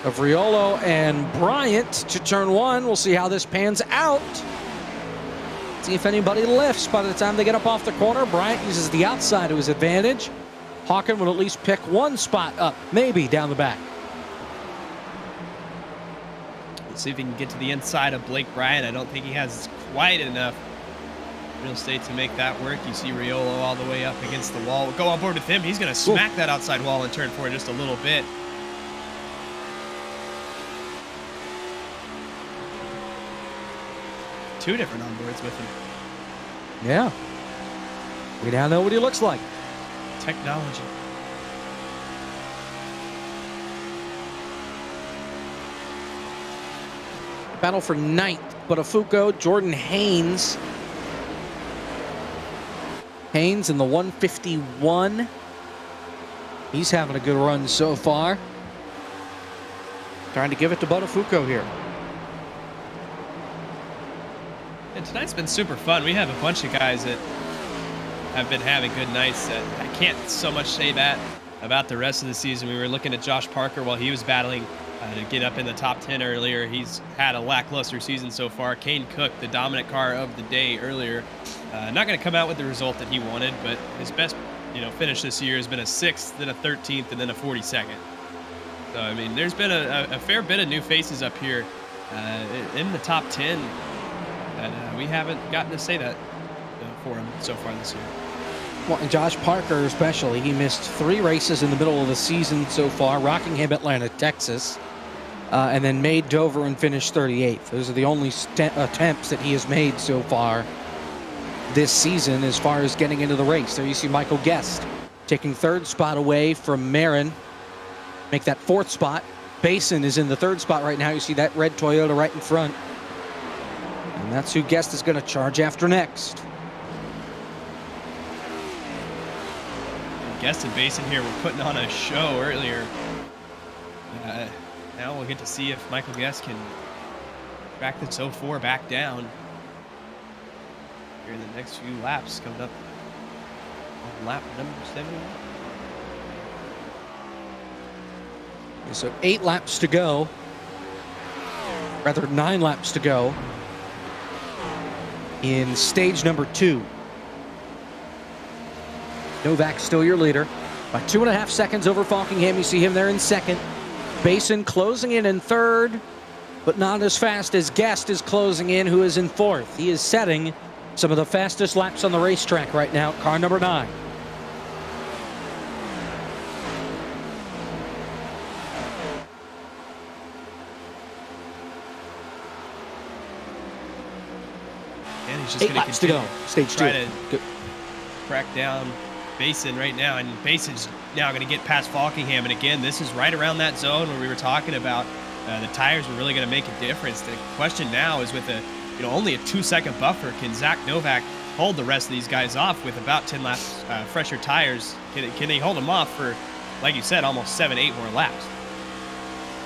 of Riolo and Bryant to turn 1. We'll see how this pans out. See if anybody lifts by the time they get up off the corner. Bryant uses the outside to his advantage. Hawkin will at least pick 1 spot up, maybe down the back. Let's see if he can get to the inside of Blake Bryant. I don't think he has quite enough real estate to make that work. You see Riolo all the way up against the wall. Go on board with him. He's going to smack that outside wall in turn 4 just a little bit. Two different onboards with him. Yeah. We now know what he looks like. Technology. Battle for 9th. Botafuco, Jordan Haynes. Haynes in the 151. He's having a good run so far. Trying to give it to Botafuco here. And tonight's been super fun. We have a bunch of guys that have been having good nights. I can't so much say that about the rest of the season. We were looking at Josh Parker while he was battling to get up in the top 10 earlier. He's had a lackluster season so far. Kane Cook, the dominant car of the day earlier, not going to come out with the result that he wanted, but his best, finish this year has been a 6th, then a 13th, and then a 42nd. So I mean, there's been a fair bit of new faces up here in the top 10. And we haven't gotten to say that for him so far this year. Well, and Josh Parker especially, he missed 3 races in the middle of the season so far. Rockingham, Atlanta, Texas, and then made Dover and finished 38th. Those are the only attempts that he has made so far this season as far as getting into the race. There you see Michael Guest taking 3rd spot away from Marin. Make that 4th spot. Basin is in the 3rd spot right now. You see that red Toyota right in front. And that's who Guest is going to charge after next. Guest and Basin here were putting on a show earlier. Now we'll get to see if Michael Guest can track this 04 back down here in the next few laps coming up on lap number 71. So 8 laps to go. Rather 9 laps to go in stage number 2. Novak still your leader by 2.5 seconds over Falkingham. You see him there in 2nd. Basin closing in 3rd, but not as fast as Guest is closing in, who is in 4th. He is setting some of the fastest laps on the racetrack right now. Car number 9. And he's just 8 laps to go. Stage 2. Try to crack down Basin right now, and Bason's now going to get past Falkingham. And again, this is right around that zone where we were talking about the tires were really going to make a difference. The question now is, with only a 2-second buffer, can Zach Novak hold the rest of these guys off with about 10 laps fresher tires? Can they hold them off for, like you said, almost 7-8 more laps?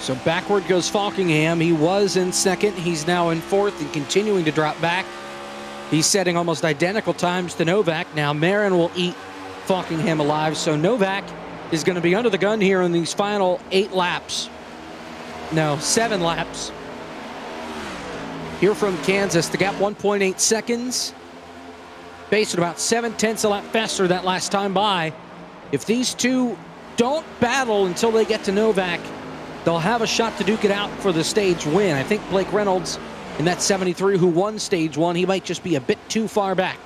So backward goes Falkingham. He was in 2nd. He's now in 4th and continuing to drop back. He's setting almost identical times to Novak. Now Marin will eat Falkingham alive, so Novak is going to be under the gun here in these final 8 laps. No, 7 laps. Here from Kansas, the gap 1.8 seconds. Basin about 7/10 a lap faster that last time by. If these two don't battle until they get to Novak. They'll have a shot to duke it out for the stage win. I think Blake Reynolds in that 73 who won stage 1, he might just be a bit too far back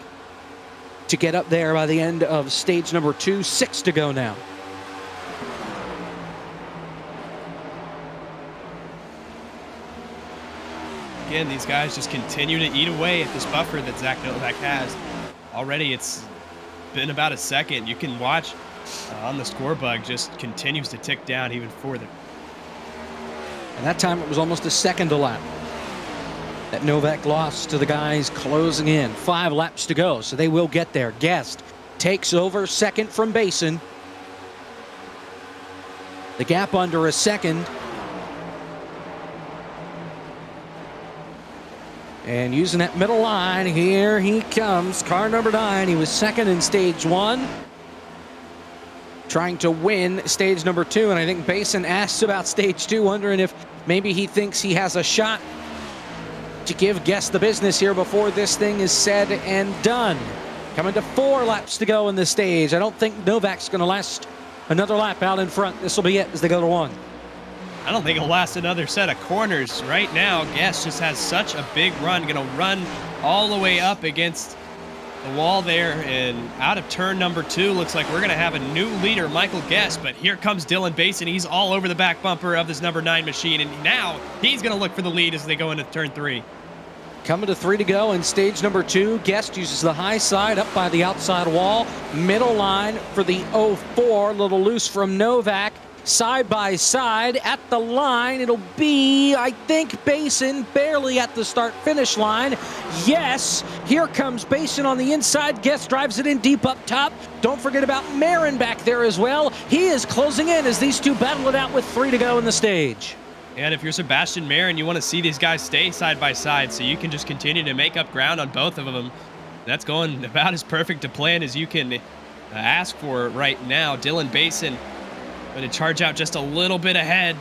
to get up there by the end of stage number 2. 6 to go now. Again, these guys just continue to eat away at this buffer that Zach Novak has. Already it's been about a second. You can watch on the score bug just continues to tick down even further. And that time it was almost a second a lap that Novak lost to the guys closing in. 5 laps to go, so they will get there. Guest takes over second from Basin. The gap under a second. And using that middle line, here he comes. Car number 9, he was second in stage 1. Trying to win stage number 2, and I think Basin asks about stage 2, wondering if maybe he thinks he has a shot to give Guest the business here before this thing is said and done. Coming to 4 laps to go in the stage. I don't think Novak's going to last another lap out in front. This will be it as they go to 1. I don't think it'll last another set of corners. Right now, Guest just has such a big run. Going to run all the way up against the wall there and out of turn number 2. Looks like we're going to have a new leader, Michael Guest. But here comes Dylan Basin. He's all over the back bumper of this number 9 machine. And now he's going to look for the lead as they go into turn 3. Coming to 3 to go in stage number 2. Guest uses the high side up by the outside wall. Middle line for the 04. Little loose from Novak. Side by side at the line. It'll be, I think, Basin barely at the start-finish line. Yes, here comes Basin on the inside. Guest drives it in deep up top. Don't forget about Marin back there as well. He is closing in as these two battle it out with 3 to go in the stage. And if you're Sebastian Marin, you want to see these guys stay side by side so you can just continue to make up ground on both of them. That's going about as perfect a plan as you can ask for right now. Dylan Basin going to charge out just a little bit ahead.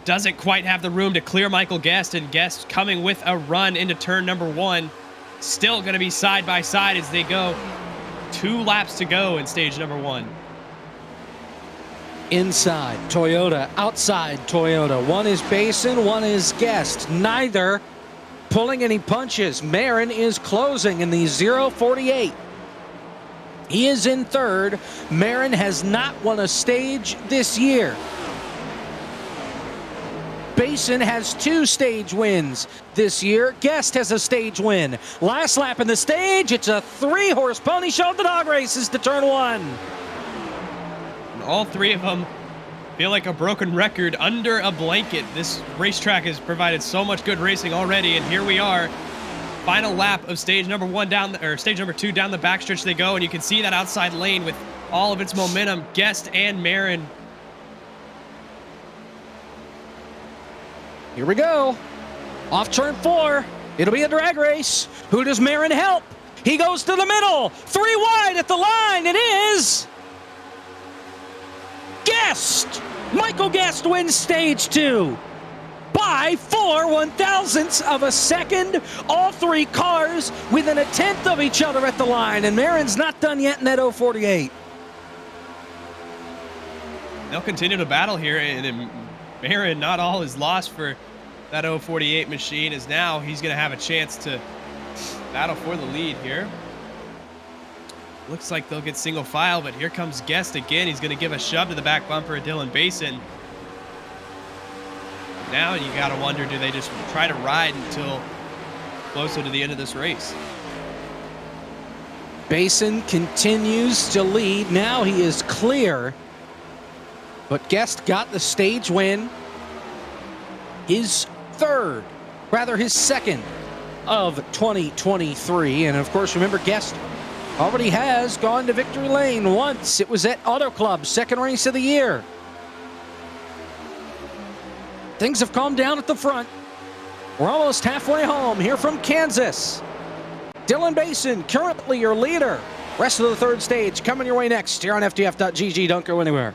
Doesn't quite have the room to clear Michael Guest, and Guest coming with a run into turn number 1. Still going to be side by side as they go. 2 laps to go in stage number 1. Inside Toyota, outside Toyota. One is Basin, one is Guest. Neither pulling any punches. Marin is closing in the 048. He is in third. Marin has not won a stage this year. Basin has 2 stage wins this year. Guest has a stage win. Last lap in the stage, it's a 3-horse pony show. The dog races to turn 1. And all 3 of them feel like a broken record under a blanket. This racetrack has provided so much good racing already, and here we are. Final lap of stage number 1 stage number 2 down the backstretch they go, and you can see that outside lane with all of its momentum. Guest and Marin. Here we go. Off turn 4. It'll be a drag race. Who does Marin help? He goes to the middle. 3 wide at the line. It is Guest. Michael Guest wins stage 2. By 4 1/1000ths of a second. All 3 cars within a tenth of each other at the line, and Marin's not done yet in that 048. They'll continue to battle here, and Marin, not all is lost for that 048 machine, as now he's going to have a chance to battle for the lead here. Looks like they'll get single file, but here comes Guest again. He's going to give a shove to the back bumper of Dylan Basin. Now you got to wonder, do they just try to ride until closer to the end of this race? Basin continues to lead. Now he is clear. But Guest got the stage win. His second of 2023. And of course, remember, Guest already has gone to victory lane once. It was at Auto Club, second race of the year. Things have calmed down at the front. We're almost halfway home here from Kansas. Dylan Basin, currently your leader. Rest of the third stage coming your way next here on FTF.GG. Don't go anywhere.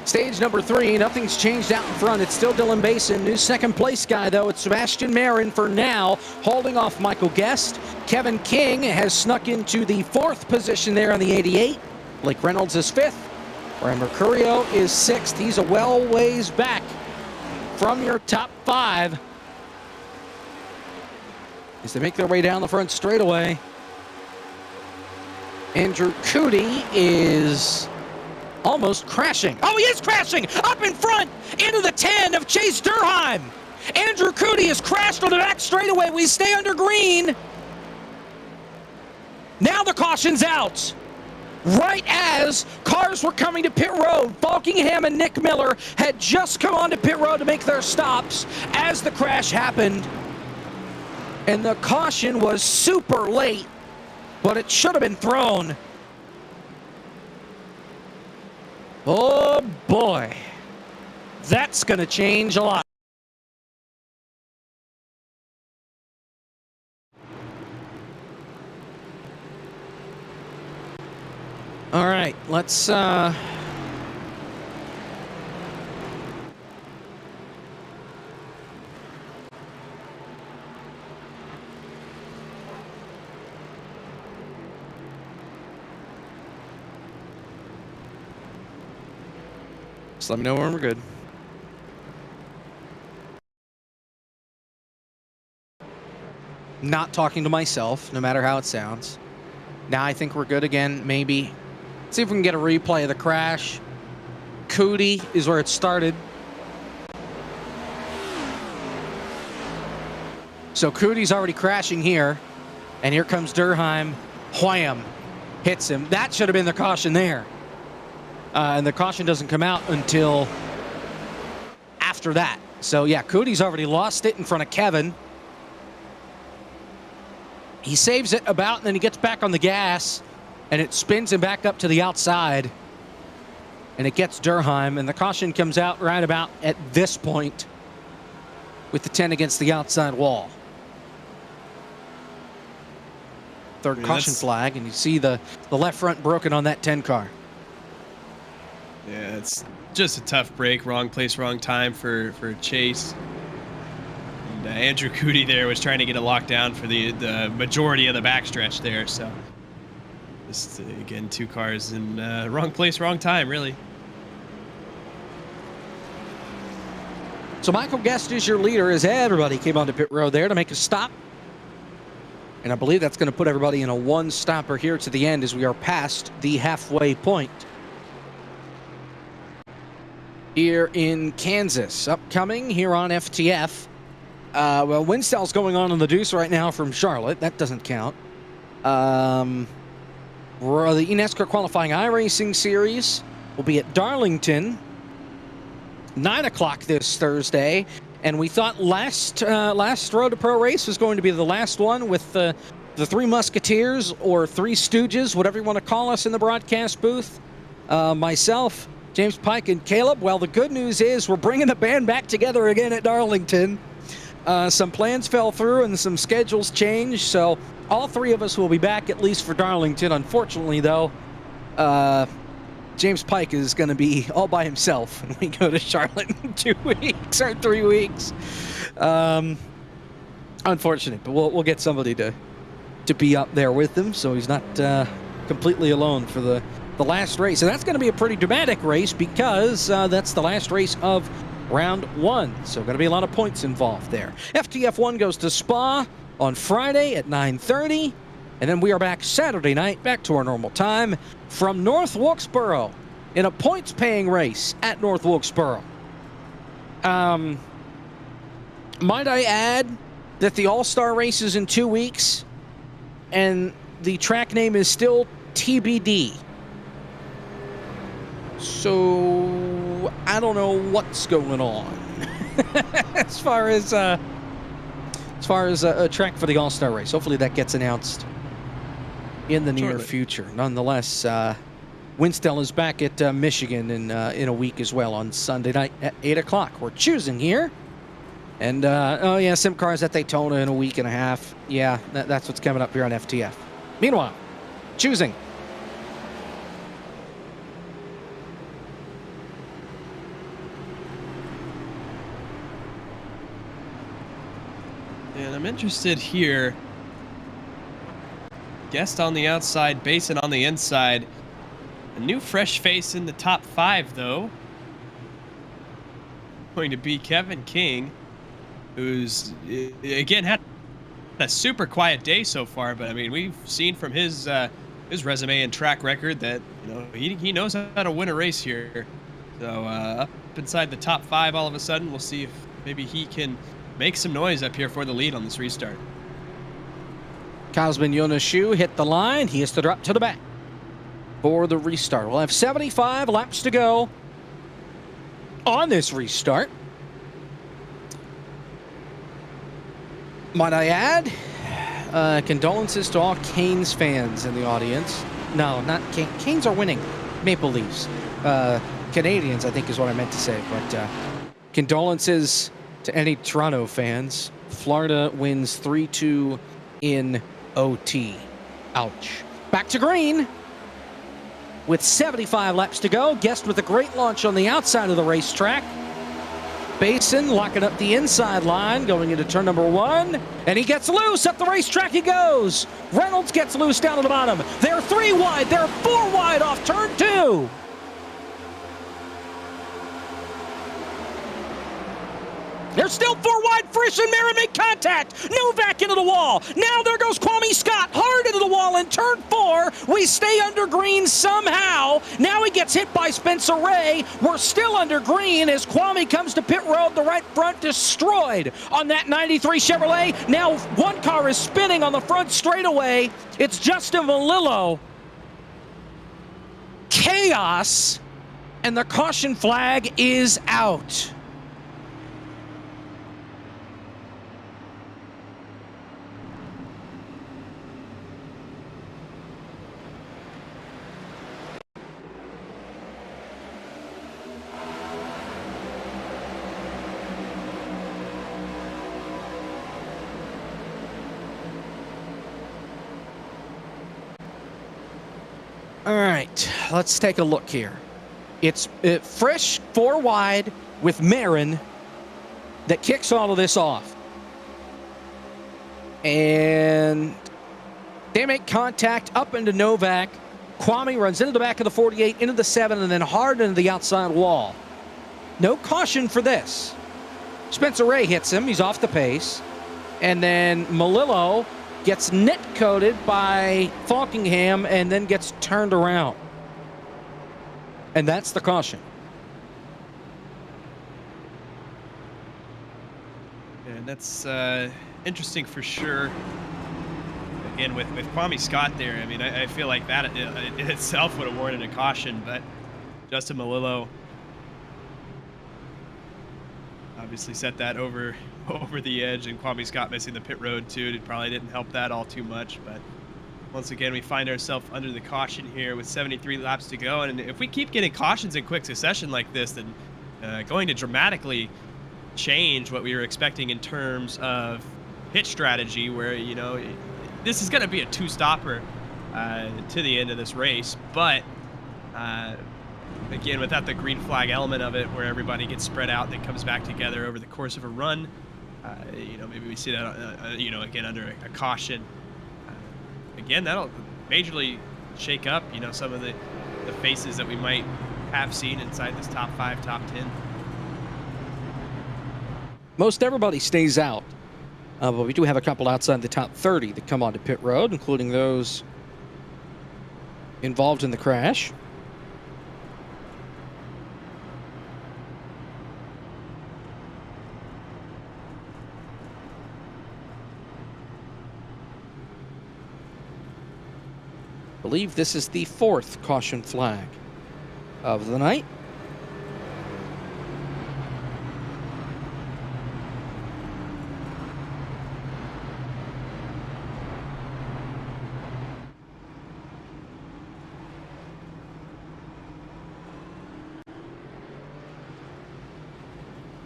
Stage number 3, nothing's changed out in front. It's still Dylan Basin. New second place guy, though, it's Sebastian Marin for now, holding off Michael Guest. Kevin King has snuck into the 4th position there on the 88. Blake Reynolds is 5th. Brian Mercurio is 6th. He's a well ways back from your top 5 as they make their way down the front straightaway. Andrew Cootie is almost crashing. Oh, he is crashing! Up in front! Into the 10 of Chase Durheim! Andrew Cootie has crashed on the back straightaway. We stay under green. Now the caution's out. Right as cars were coming to pit road, Falkingham and Nick Miller had just come onto pit road to make their stops as the crash happened. And the caution was super late, but it should have been thrown. Oh boy, that's going to change a lot. All right, let's just let me know when we're good. Not talking to myself, no matter how it sounds. Now I think we're good again, maybe. See if we can get a replay of the crash. Cootie is where it started. So Cootie's already crashing here. And here comes Durheim. Wham! Hits him. That should have been the caution there. And the caution doesn't come out until after that. So yeah, Cootie's already lost it in front of Kevin. He saves it about, and then he gets back on the gas, and it spins him back up to the outside. And it gets Durheim, and the caution comes out right about at this point with the 10 against the outside wall. Third caution flag, and you see the left front broken on that 10 car. Yeah, it's just a tough break. Wrong place, wrong time for Chase. And Andrew Cootie there was trying to get it locked down for the majority of the backstretch there. So just, again, 2 cars in wrong place, wrong time, really. So Michael Guest is your leader as everybody came onto pit road there to make a stop. And I believe that's going to put everybody in a one-stopper here to the end as we are past the halfway point. Here in Kansas, upcoming here on FTF. Well, Winstell's going on the deuce right now from Charlotte. That doesn't count. The eNASCAR qualifying iRacing series will be at Darlington, 9 o'clock this Thursday. And we thought last Road to Pro race was going to be the last one with the Three Musketeers or Three Stooges, whatever you want to call us in the broadcast booth. Myself, James Pike, and Caleb. Well, the good news is we're bringing the band back together again at Darlington. Some plans fell through and some schedules changed, so all 3 of us will be back at least for Darlington. Unfortunately, though, James Pike is going to be all by himself when we go to Charlotte in 2 weeks or 3 weeks. Unfortunate, but we'll get somebody to be up there with him, so he's not completely alone for the last race. And that's going to be a pretty dramatic race because that's the last race of round 1. So going to be a lot of points involved there. FTF 1 goes to Spa on Friday at 9:30. And then we are back Saturday night, back to our normal time, from North Wilkesboro in a points-paying race at North Wilkesboro. Might I add that the All-Star race is in 2 weeks, and the track name is still TBD. So I don't know what's going on as far as a track for the All-Star race. Hopefully that gets announced in the near future. Nonetheless, Winstell is back at Michigan in a week as well on Sunday night at 8 o'clock. We're choosing here. And, oh yeah, SimCars at Daytona in a week and a half. Yeah, that's what's coming up here on FTF. Meanwhile, choosing. I'm interested here. Guest on the outside, Basin on the inside. A new fresh face in the top 5, though. Going to be Kevin King, who's, again, had a super quiet day so far, but I mean, we've seen from his resume and track record that, you know, he knows how to win a race here. So up inside the top 5 all of a sudden. We'll see if maybe he can make some noise up here for the lead on this restart. Kazman Yonashu hit the line. He has to drop to the back for the restart. We'll have 75 laps to go on this restart. Might I add, condolences to all Canes fans in the audience. No, not Canes. Canes are winning. Maple Leafs. Canadians, I think is what I meant to say. But condolences to any Toronto fans. Florida wins 3-2 in OT. Ouch. Back to green with 75 laps to go. Guest with a great launch on the outside of the racetrack. Basin locking up the inside line going into turn number 1. And he gets loose. Up the racetrack he goes. Reynolds gets loose down to the bottom. They're 3 wide. They're 4 wide off turn 2. They're still 4 wide. Frisch and Marin make contact. Novak into the wall. Now there goes Kwame Scott. Hard into the wall in turn 4. We stay under green somehow. Now he gets hit by Spencer Ray. We're still under green as Kwame comes to pit road. The right front destroyed on that 93 Chevrolet. Now one car is spinning on the front straightaway. It's Justin Malillo. Chaos. And the caution flag is out. All right, let's take a look here. It's Frisch 4 wide with Marin that kicks all of this off. And they make contact up into Novak. Kwame runs into the back of the 48, into the 7, and then hard into the outside wall. No caution for this. Spencer Ray hits him. He's off the pace. And then Malillo gets net-coated by Falkingham and then gets turned around. And that's the caution. And that's interesting for sure. Again, with Kwame Scott there, I mean, I feel like that in itself would have warranted a caution, but Justin Malillo obviously set that over the edge, and Kwame Scott missing the pit road too. It probably didn't help that all too much, but once again, we find ourselves under the caution here with 73 laps to go. And if we keep getting cautions in quick succession like this, then going to dramatically change what we were expecting in terms of pit strategy, where, you know, this is going to be a 2-stopper to the end of this race. But again, without the green flag element of it, where everybody gets spread out and then comes back together over the course of a run, you know, maybe we see that, you know, again, under a caution. Again, that'll majorly shake up, you know, some of the faces that we might have seen inside this top 5, top 10. Most everybody stays out, but we do have a couple outside the top 30 that come onto pit road, including those involved in the crash. I believe this is the 4th caution flag of the night.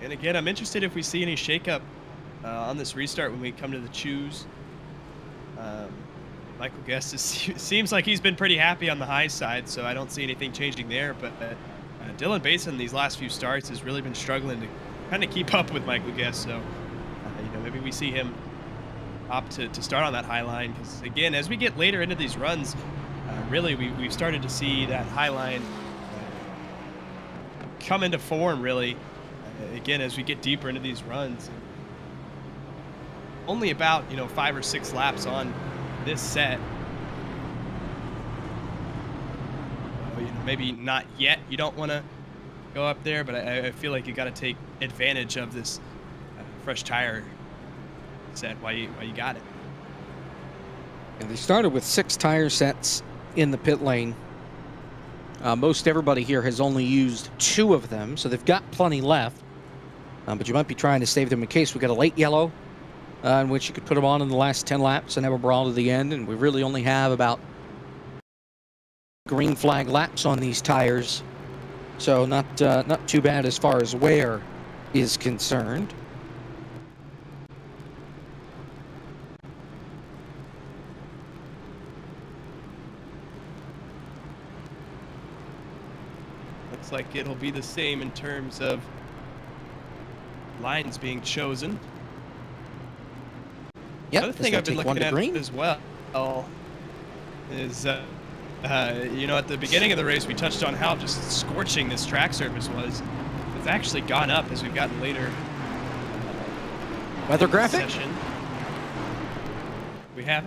And again, I'm interested if we see any shakeup on this restart when we come to the choose. Michael Guest seems like he's been pretty happy on the high side, so I don't see anything changing there. But Dylan Basin these last few starts has really been struggling to kind of keep up with Michael Guest. So you know, maybe we see him opt to start on that high line because, again, as we get later into these runs, really we've started to see that high line come into form, really, again, as we get deeper into these runs. Only about, 5 or 6 laps on this set. Maybe not yet. You don't want to go up there, but I feel like you got to take advantage of this fresh tire set while you got it. And they started with 6 tire sets in the pit lane. Most everybody here has only used 2 of them, so they've got plenty left. But you might be trying to save them in case we got a late yellow, in which you could put them on in the last 10 laps and have a brawl to the end. And we really only have about green flag laps on these tires, so not too bad as far as wear is concerned. Looks like it'll be the same in terms of lines being chosen. Yep, Another thing I've been looking at as well is, at the beginning of the race, we touched on how just scorching this track surface was. It's actually gone up as we've gotten later. Weather graphic? Session. We have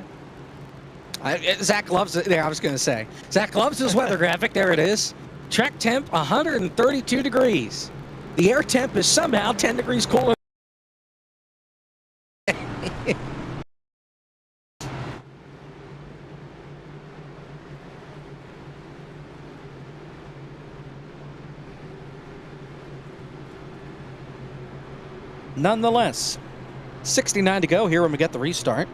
it. Zach loves it. There, I was going to say. Zach loves his weather graphic. There it is. Track temp, 132 degrees. The air temp is somehow 10 degrees cooler. Nonetheless, 69 to go here when we get the restart.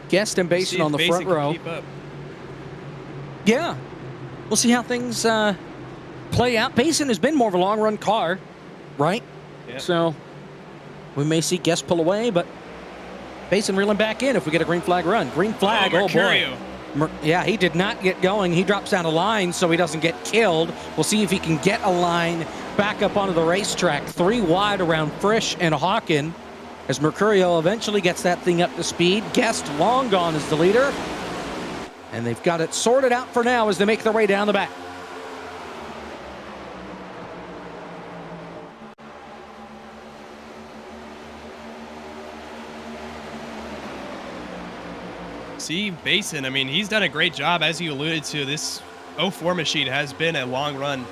Guest and Basin on the front row. Yeah, we'll see how things play out. Basin has been more of a long-run car, right? Yep. So we may see Guest pull away, but Basin reeling back in if we get a green flag run. Green flag, oh boy. Yeah, he did not get going. He drops down a line so he doesn't get killed. We'll see if he can get a line back up onto the racetrack. 3 wide around Frisch and Hawken as Mercurio eventually gets that thing up to speed. Guest long gone is the leader. And they've got it sorted out for now as they make their way down the back. See, Basin, I mean, he's done a great job. As you alluded to, this 04 machine has been a long-run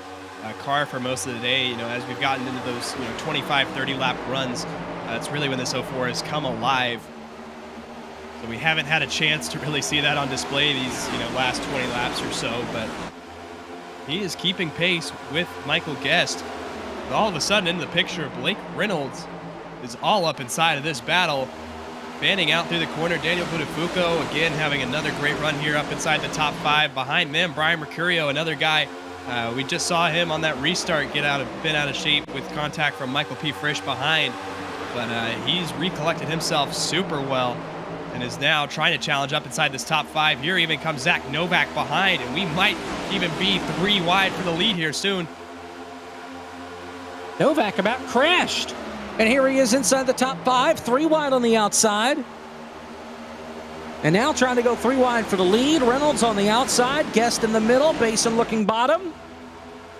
car for most of the day. As we've gotten into those 25, 30-lap runs, that's really when this 04 has come alive. So we haven't had a chance to really see that on display these last 20 laps or so, but he is keeping pace with Michael Guest. But all of a sudden, in the picture, Blake Reynolds is all up inside of this battle. Fanning out through the corner, Daniel Buttafuoco, again, having another great run here up inside the top 5. Behind them, Brian Mercurio, another guy. We just saw him on that restart been out of shape with contact from Michael P. Frisch behind. But he's recollected himself super well and is now trying to challenge up inside this top 5. Here even comes Zach Novak behind, and we might even be 3 wide for the lead here soon. Novak about crashed. And here he is inside the top 5, 3 wide on the outside. And now trying to go 3 wide for the lead. Reynolds on the outside, Guest in the middle, Basin looking bottom.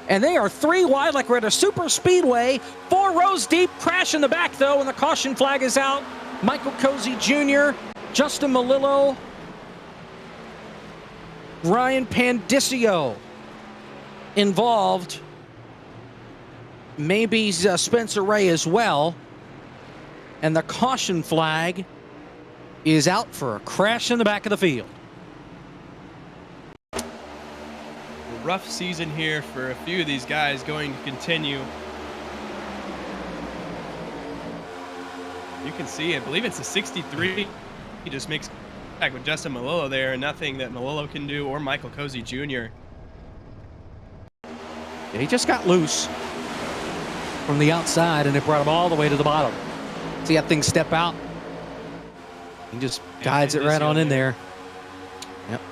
And they are 3 wide like we're at a super speedway. 4 rows deep, crash in the back though, and the caution flag is out. Michael Cozy Jr., Justin Malillo, Ryan Pandicio involved. Maybe Spencer Ray as well. And the caution flag is out for a crash in the back of the field. A rough season here for a few of these guys going to continue. You can see, I believe it's a 63. He just makes back with Justin Malillo there, and nothing that Malillo can do or Michael Cozy Jr. Yeah, he just got loose from the outside, and it brought him all the way to the bottom. See how things step out. He just guides it right on in there. Yep.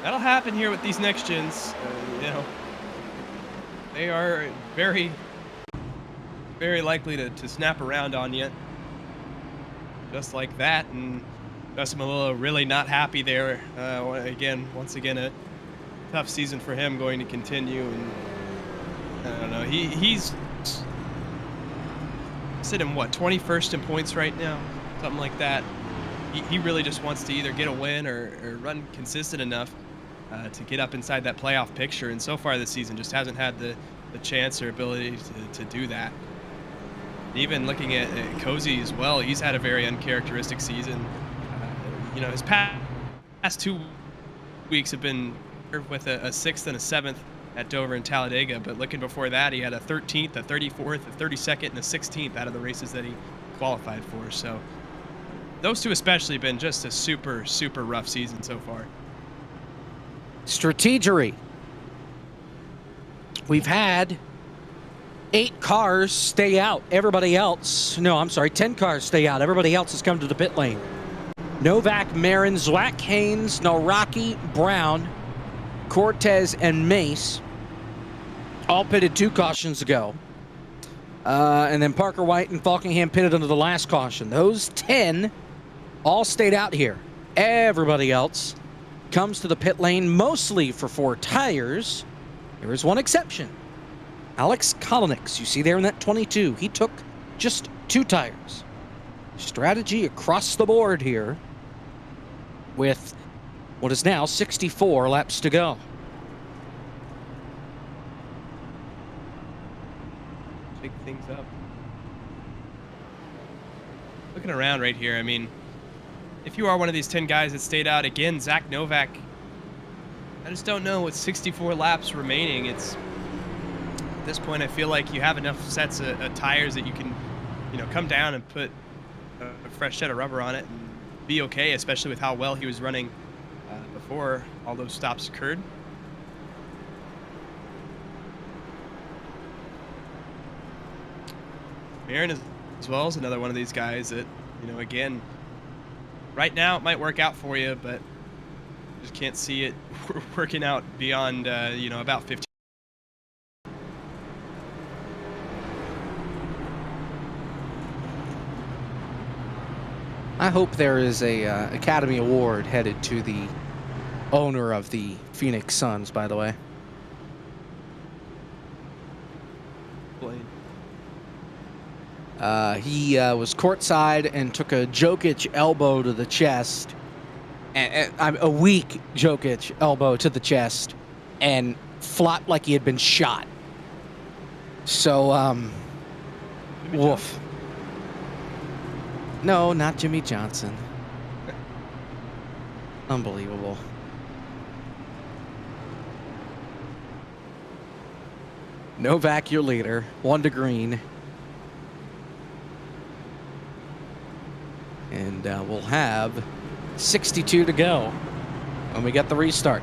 That'll happen here with these next gens. You know, they are very, very likely to snap around on you. Just like that, and Justin Malillo really not happy there. Once again, a tough season for him going to continue, and I don't know. He's sitting what 21st in points right now, something like that. He really just wants to either get a win or run consistent ennugh to get up inside that playoff picture, and so far this season just hasn't had the chance or ability to do that. Even looking at Cozy as well, he's had a very uncharacteristic season. You know, his past 2 weeks have been with a 6th and a 7th at Dover and Talladega, but looking before that, he had a 13th, a 34th, a 32nd, and a 16th out of the races that he qualified for. So those two especially been just a super, super rough season so far. Strategery. We've had 8 cars stay out. Everybody else, no, I'm sorry, 10 cars stay out. Everybody else has come to the pit lane. Novak, Marin, Zwack, Haynes, Naraki, Brown, Cortez, and Mace all pitted 2 cautions ago. And then Parker White and Falkingham pitted under the last caution. Those 10 all stayed out here. Everybody else comes to the pit lane mostly for 4 tires. There is one exception. Alex Kolinix, you see there in that 22. He took just 2 tires. Strategy across the board here with what is now 64 laps to go. Shake things up. Looking around right here, I mean, if you are one of these 10 guys that stayed out, again, Zach Novak, I just don't know with 64 laps remaining. At this point, I feel like you have enough sets of tires that you can, you know, come down and put a fresh set of rubber on it and be okay, especially with how well he was running before all those stops occurred. Marin as well is another one of these guys that, you know, again, right now it might work out for you, but just can't see it working out beyond, you know, about 15. I hope there is a Academy Award headed to the owner of the Phoenix Suns, by the way. He was courtside and took a Jokic elbow to the chest, a weak Jokic elbow to the chest, and flopped like he had been shot. So, woof. No, not Jimmy Johnson. Unbelievable. Novak, your leader. 1 to green. And we'll have 62 to go when we get the restart.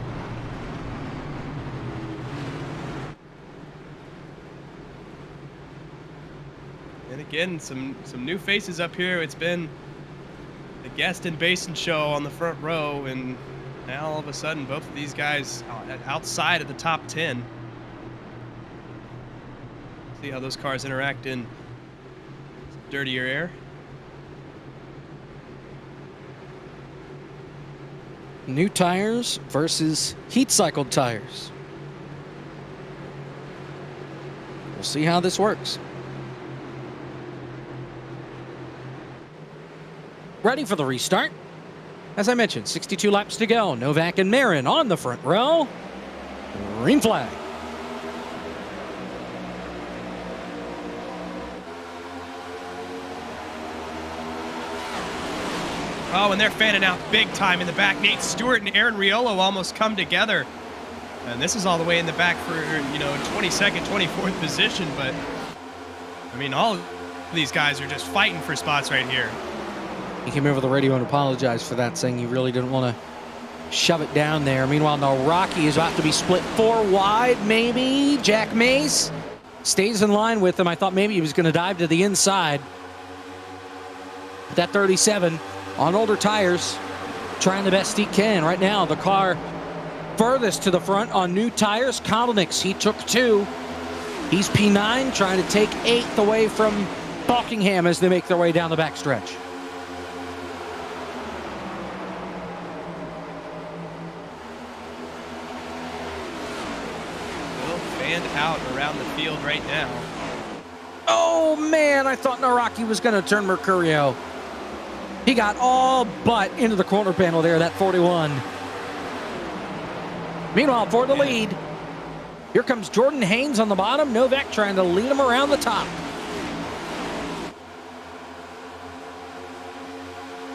And again, some new faces up here. It's been the guest and Basin show on the front row, and now all of a sudden both of these guys outside of the top 10. See how those cars interact in dirtier air. New tires versus heat-cycled tires. We'll see how this works. Ready for the restart. As I mentioned, 62 laps to go. Novak and Marin on the front row. Green flag. Oh, and they're fanning out big time in the back. Nate Stewart and Aaron Riolo almost come together. And this is all the way in the back for, you know, 22nd, 24th position. But, I mean, all of these guys are just fighting for spots right here. He came over the radio and apologized for that, saying he really didn't want to shove it down there. Meanwhile, Naraki is about to be split 4 wide, maybe. Jack Mace stays in line with him. I thought maybe he was going to dive to the inside. But that 37 on older tires, trying the best he can. Right now, the car furthest to the front on new tires, Kolonix, he took 2. He's P9, trying to take 8th away from Buckingham as they make their way down the backstretch. Fanned out around the field right now. Oh man, I thought Naraki was going to turn Mercurio. He got all but into the corner panel there, that 41. Meanwhile, for the lead, here comes Jordan Haynes on the bottom. Novak trying to lead him around the top.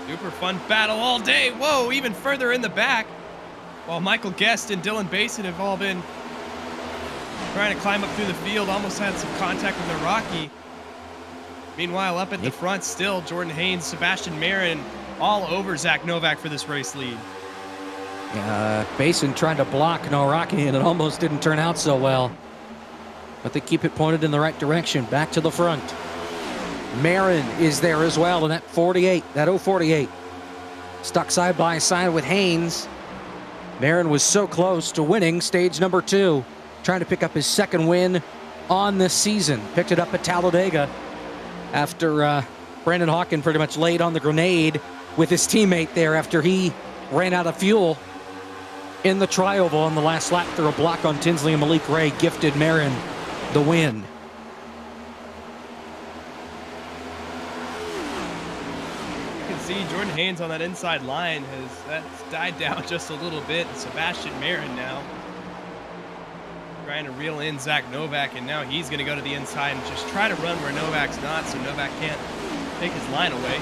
Super fun battle all day. Whoa, even further in the back. While Michael Guest and Dylan Basin have all been trying to climb up through the field, almost had some contact with Naraki. Meanwhile, up at the front still, Jordan Haynes, Sebastian Marin, all over Zach Novak for this race lead. Basin trying to block Naraki, and it almost didn't turn out so well. But they keep it pointed in the right direction, back to the front. Marin is there as well in that 48, that 048. Stuck side by side with Haynes. Marin was so close to winning stage number 2. Trying to pick up his 2nd win on this season. Picked it up at Talladega after Brandon Hawken pretty much laid on the grenade with his teammate there after he ran out of fuel in the tri-oval on the last lap through a block on Tinsley, and Malik Ray gifted Marin the win. You can see Jordan Haynes on that inside line that's died down just a little bit. Sebastian Marin now trying to reel in Zach Novak, and now he's going to go to the inside and just try to run where Novak's not, so Novak can't take his line away.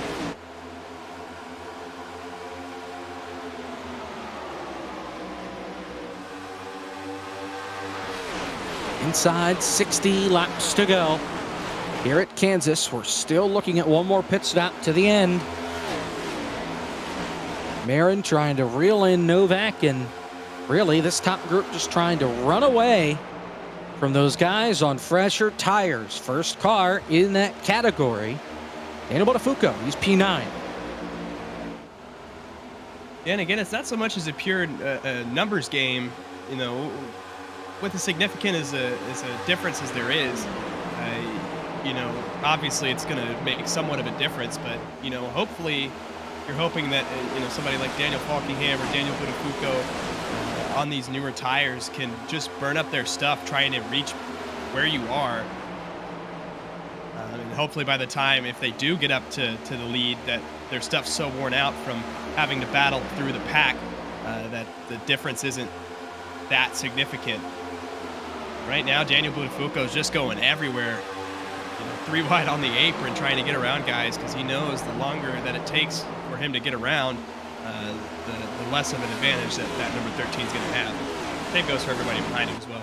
Inside 60 laps to go. Here at Kansas, we're still looking at one more pit stop to the end. Marin trying to reel in Novak, and really this top group just trying to run away from those guys on fresher tires. First car in that category, Daniel Botafuco, he's P9. And again, it's not so much as a pure numbers game, you know, with as significant as a difference as there is. You know, obviously it's going to make somewhat of a difference, but, you know, hopefully you're hoping that, you know, somebody like Daniel Falkingham or Daniel Botafuco on these newer tires can just burn up their stuff trying to reach where you are. And hopefully by the time, if they do get up to the lead, that their stuff's so worn out from having to battle through the pack that the difference isn't that significant. Right now, Daniel Botafuco is just going everywhere. You know, 3 wide on the apron trying to get around guys, because he knows the longer that it takes for him to get around, the less of an advantage that number 13 is going to have. Same goes for everybody behind him as well.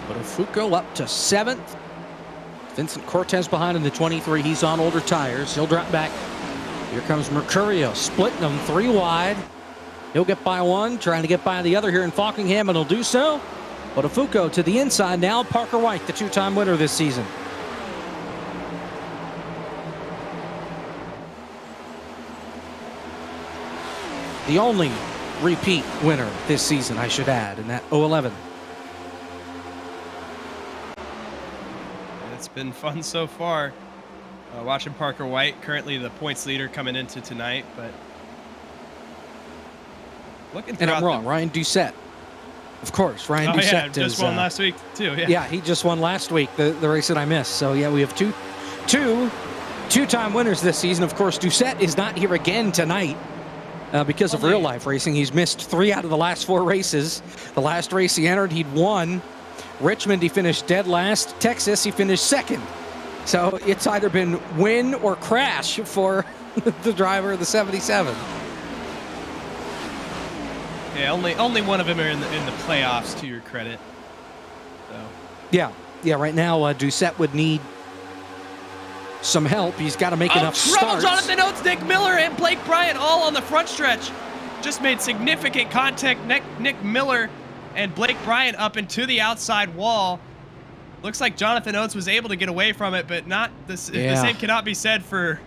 Botafuco up to 7th. Vincent Cortez behind in the 23. He's on older tires. He'll drop back. Here comes Mercurio, splitting them 3 wide. He'll get by one, trying to get by the other here in Falkingham, and he'll do so. Botafuco to the inside now. Parker White, the 2-time winner this season. The only repeat winner this season, I should add, in that 011. It's been fun so far. Watching Parker White, currently the points leader coming into tonight, but looking and I'm wrong, the... Ryan Doucette. Of course, Ryan Doucette yeah, just won last week too. Yeah, he just won last week, the race that I missed. So yeah, we have two-time winners this season. Of course, Doucette is not here again tonight because of real life racing. He's missed 3 out of the last 4 races. The last race he entered, he'd won. Richmond, he finished dead last. Texas, he finished 2nd. So it's either been win or crash for the driver of the 77. Yeah, only one of them are in the playoffs, to your credit. So. Yeah. Right now, Doucette would need some help. He's got to make enough starts. Jonathan Oates, Nick Miller, and Blake Bryant all on the front stretch. Just made significant contact. Nick Miller and Blake Bryant up into the outside wall. Looks like Jonathan Oates was able to get away from it, but not this. Yeah. The same cannot be said for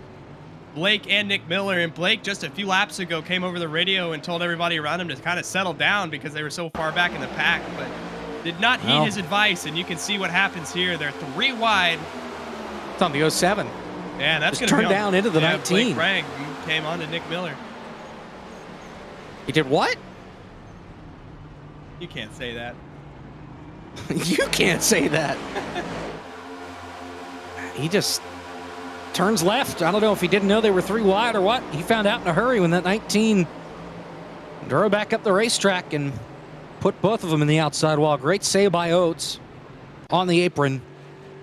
Blake and Nick Miller. And Blake just a few laps ago came over the radio and told everybody around him to kind of settle down because they were so far back in the pack, but did not heed his advice. And you can see what happens here. They're 3 wide. It's on the 07. Yeah, that's Just going to turned down into the 19. Blake Frank came on to Nick Miller. He did what? You can't say that. You can't say that. He just turns left. I don't know if he didn't know they were 3 wide or what. He found out in a hurry when that 19 drove back up the racetrack and put both of them in the outside wall. Great save by Oates on the apron.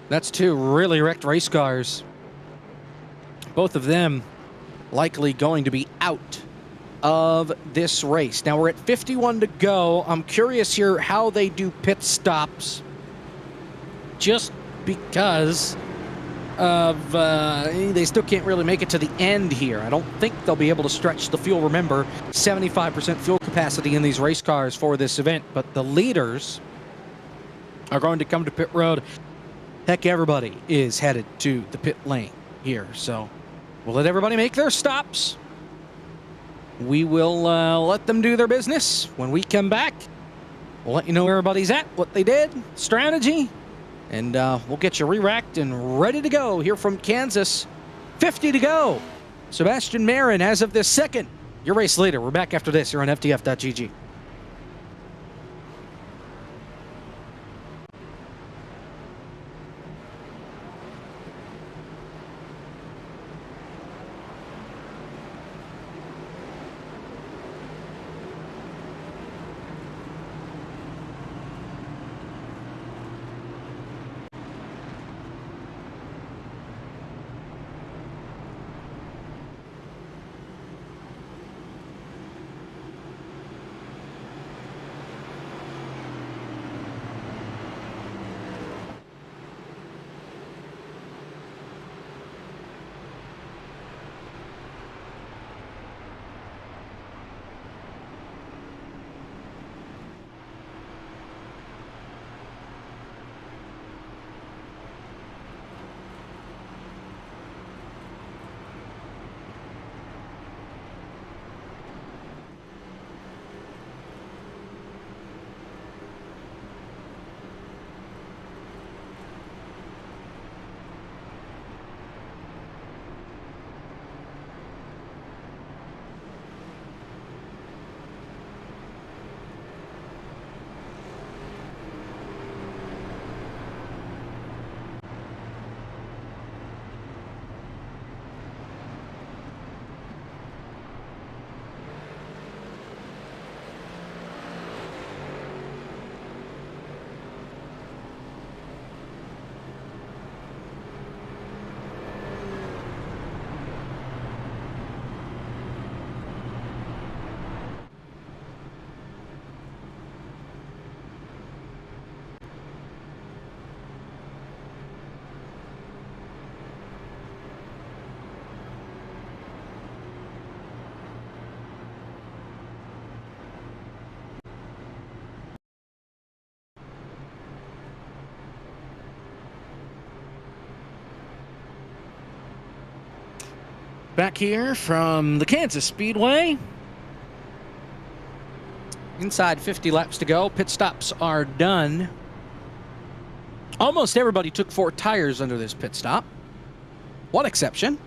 That's 2 really wrecked race cars. Both of them likely going to be out of this race. Now we're at 51 to go. I'm curious here how they do pit stops, just because of they still can't really make it to the end here. I don't think they'll be able to stretch the fuel. Remember, 75% fuel capacity in these race cars for this event, but the leaders are going to come to pit road. Heck, everybody is headed to the pit lane here, so we'll let everybody make their stops. We will let them do their business. When we come back, we'll let you know where everybody's at, what they did, strategy, and we'll get you re-racked and ready to go here from Kansas. 50 to go. Sebastian Marin, as of this second, your race leader. We're back after this here on FTF.GG. Back here from the Kansas Speedway. Inside 50 laps to go. Pit stops are done. Almost everybody took 4 tires under this pit stop. One exception.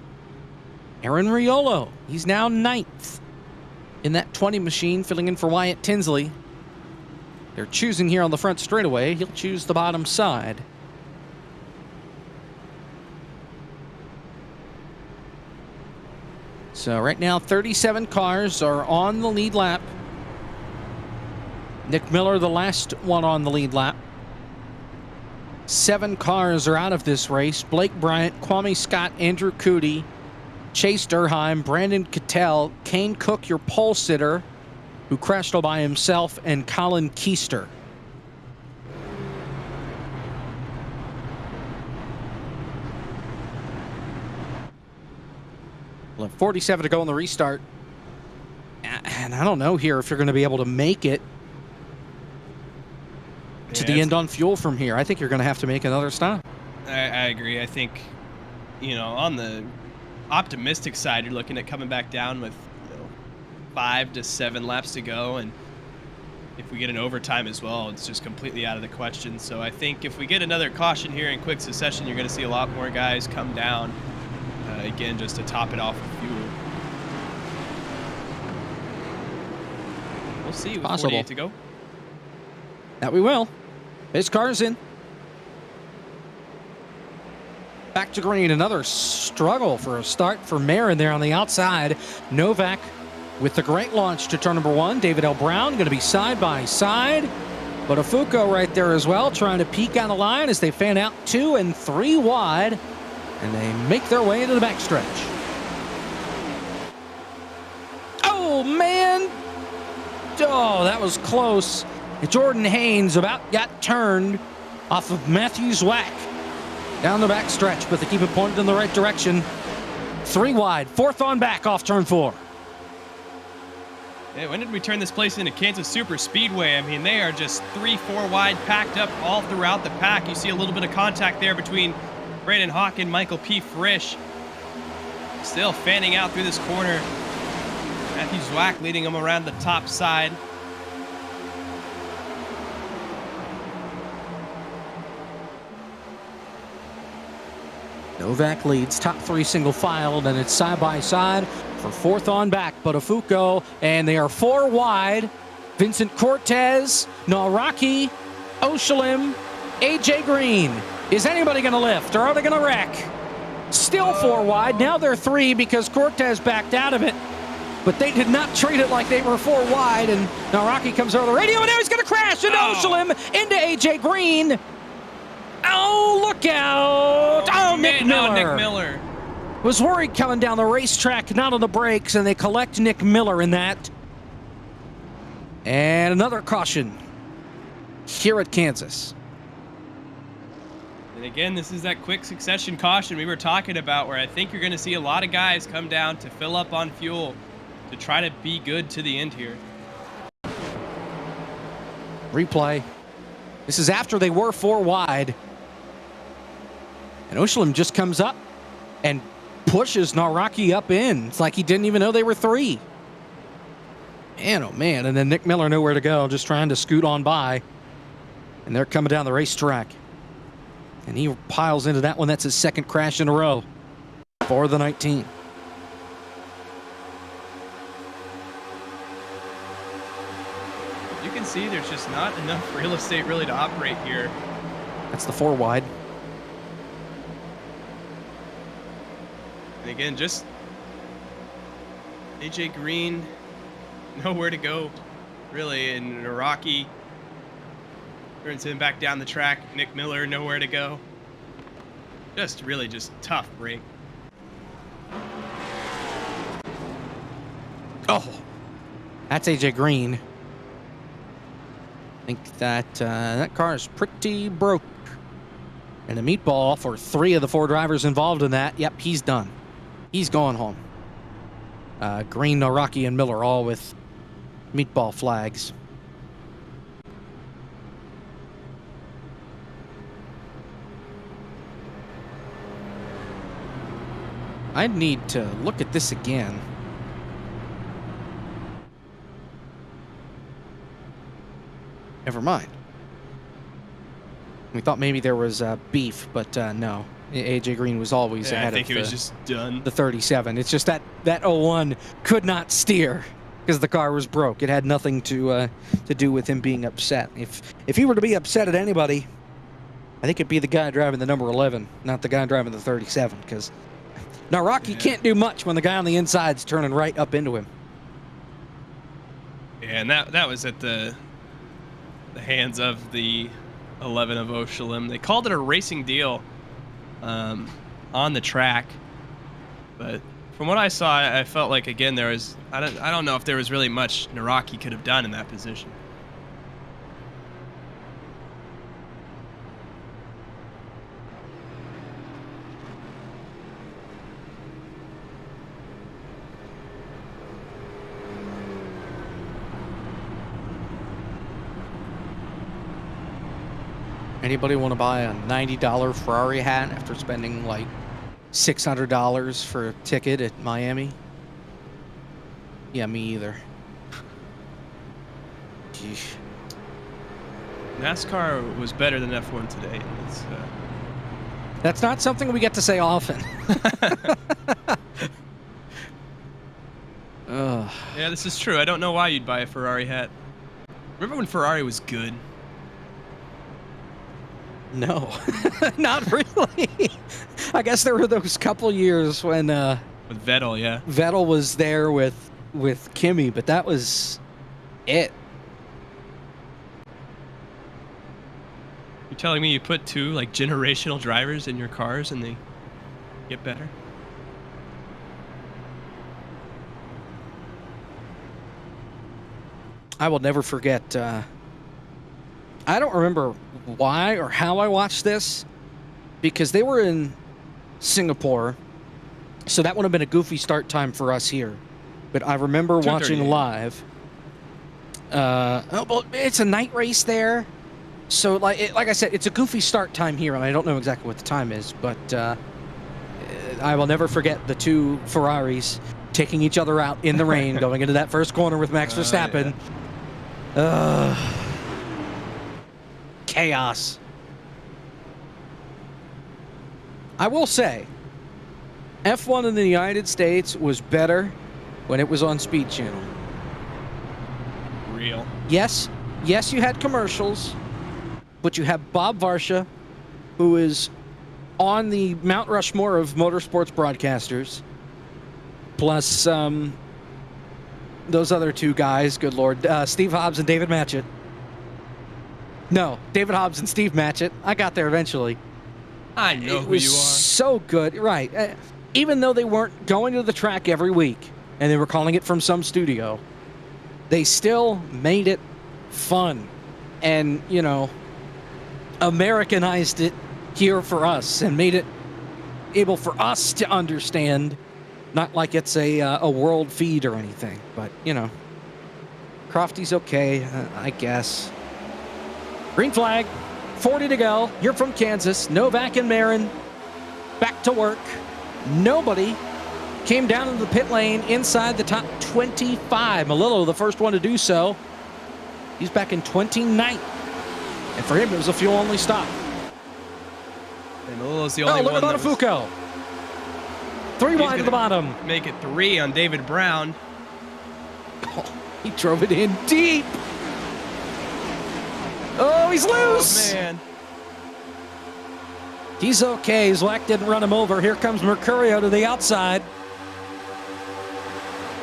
Aaron Riolo. He's now 9th in that 20 machine, filling in for Wyatt Tinsley. They're choosing here on the front straightaway. He'll choose the bottom side. So right now, 37 cars are on the lead lap. Nick Miller, the last one on the lead lap. 7 cars are out of this race. Blake Bryant, Kwame Scott, Andrew Cootie, Chase Durheim, Brandon Cattell, Kane Cook, your pole sitter, who crashed all by himself, and Colin Keister. Well, 47 to go on the restart. And I don't know here if you're going to be able to make it to the end on fuel from here. I think you're going to have to make another stop. I agree. I think, on the optimistic side, you're looking at coming back down with 5 to 7 laps to go, and if we get an overtime as well, it's just completely out of the question. So I think if we get another caution here in quick succession, you're going to see a lot more guys come down again just to top it off with fuel. We'll see with Possible. 48 to go. That we will. His car's in. Back to green. Another struggle for a start for Marin there on the outside. Novak with the great launch to turn number 1. David L. Brown going to be side by side. But Afuko right there as well, trying to peek on the line as they fan out 2 and 3 wide. And they make their way into the backstretch. Oh, man. Oh, that was close. Jordan Haynes about got turned off of Matthew's whack down the backstretch, but they keep it pointed in the right direction. 3 wide, 4th on back off turn 4. Yeah, when did we turn this place into Kansas Super Speedway? I mean, they are just 3-4 wide, packed up all throughout the pack. You see a little bit of contact there between Brandon Hawk and Michael P. Frisch. Still fanning out through this corner. Matthew Zwack leading him around the top side. Novak leads top 3 single file, then it's side by side for 4th on back. But Afuko, and they are 4 wide. Vincent Cortez, Nawrocki, Oshalim, AJ Green. Is anybody going to lift, or are they going to wreck? Still 4 wide. Now they're 3 because Cortez backed out of it. But they did not treat it like they were 4 wide. And Nawrocki comes over the radio, and now he's going to crash into Oshalim, into AJ Green. Oh, look out! Oh, Nick Miller. Nick Miller. Was worried coming down the racetrack, not on the brakes, and they collect Nick Miller in that. And another caution here at Kansas. And again, this is that quick succession caution we were talking about, where I think you're going to see a lot of guys come down to fill up on fuel to try to be good to the end here. Replay. This is after they were 4 wide. And Oshalim just comes up and pushes Nawrocki up in. It's like he didn't even know they were 3. Man, oh man. And then Nick Miller nowhere to go, just trying to scoot on by. And they're coming down the racetrack. And he piles into that one. That's his 2nd crash in a row for the 19. You can see there's just not enough real estate really to operate here. That's the 4 wide. And again, just AJ Green, nowhere to go, really, and Nawrocki turns him back down the track. Nick Miller, nowhere to go. Just really just tough break. Oh, that's AJ Green. I think that that car is pretty broke. And a meatball for 3 of the 4 drivers involved in that. Yep, he's done. He's going home. Green, Nawrocki, and Miller all with meatball flags. I need to look at this again. Never mind. We thought maybe there was beef, but no. AJ Green was always ahead I think of it was just done. the 37. It's just that 01 could not steer because the car was broke. It had nothing to do with him being upset. If he were to be upset at anybody, I think it'd be the guy driving the number 11, not the guy driving the 37, because Nawrocki can't do much when the guy on the inside's turning right up into him. Yeah, and that was at the hands of the 11 of Oshalim. They called it a racing deal on the track, but from what I saw, I felt like, again, there was I don't know if there was really much Nawrocki could have done in that position. Anybody want to buy a $90 Ferrari hat after spending like $600 for a ticket at Miami? Yeah, me either. Yeesh. NASCAR was better than F1 today. That's not something we get to say often. Ugh. Yeah, this is true. I don't know why you'd buy a Ferrari hat. Remember when Ferrari was good? No, not really. I guess there were those couple years when With Vettel, yeah. Vettel was there with Kimi, but that was it. You're telling me you put two like generational drivers in your cars and they get better? I will never forget. I don't remember why or how I watched this, because they were in Singapore, so that would have been a goofy start time for us here. But I remember watching live. Well, it's a night race there, so like I said, it's a goofy start time here, and I don't know exactly what the time is, but I will never forget the two Ferraris taking each other out in the rain, going into that first corner with Max Verstappen. Yeah. Chaos. I will say, F1 in the United States was better when it was on Speed Channel. Real. Yes, you had commercials, but you have Bob Varsha, who is on the Mount Rushmore of motorsports broadcasters, plus those other two guys, good Lord, Steve Hobbs and David Matchett. No, David Hobbs and Steve Matchett. I got there eventually. I know It who was you are. so good, right? Even though they weren't going to the track every week and they were calling it from some studio, they still made it fun and, you know, Americanized it here for us and made it able for us to understand, not like it's a world feed or anything. But, you know, Crofty's okay, I guess. Green flag, 40 to go. You're from Kansas. Novak and Marin back to work. Nobody came down into the pit lane inside the top 25. Malillo, the first one to do so. He's back in 29th. And for him, it was a fuel-only stop. And Malillo's the only look one at that was... Botafuco. 3 He's wide at the bottom. Make it 3 on David Brown. Oh, he drove it in deep. Oh, he's loose. Oh, man. He's okay. Zlak didn't run him over. Here comes Mercurio to the outside.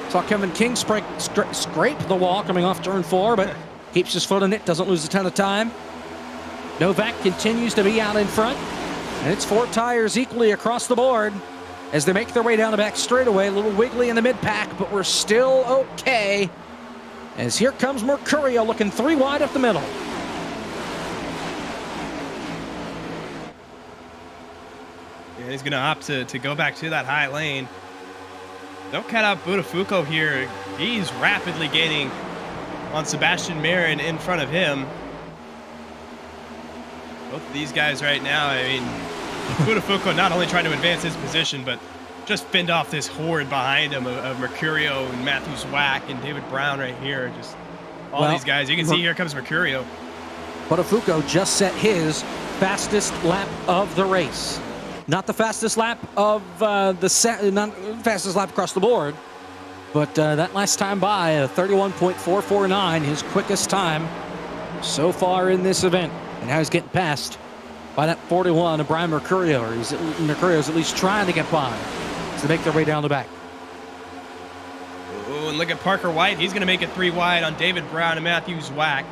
Saw Kevin King scrape the wall coming off turn 4, but keeps his foot in it, doesn't lose a ton of time. Novak continues to be out in front, and it's 4 tires equally across the board as they make their way down the back straightaway. A little wiggly in the mid-pack, but we're still okay. As here comes Mercurio looking 3 wide up the middle. Yeah, he's going to opt to go back to that high lane. Don't cut out Botafuco here. He's rapidly gaining on Sebastian Marin in front of him. Both of these guys right now, I mean, Botafuco not only trying to advance his position, but just fend off this horde behind him of Mercurio and Matthew Zwack and David Brown right here. Just all these guys. You can see here comes Mercurio. Botafuco just set his fastest lap of the race. Not the fastest lap of not fastest lap across the board, but that last time by, a 31.449, his quickest time so far in this event. And now he's getting passed by that 41 of Brian Mercurio. Mercurio's at least trying to get by to make their way down the back. Oh, and look at Parker White. He's going to make it 3 wide on David Brown and Matthew Zwack.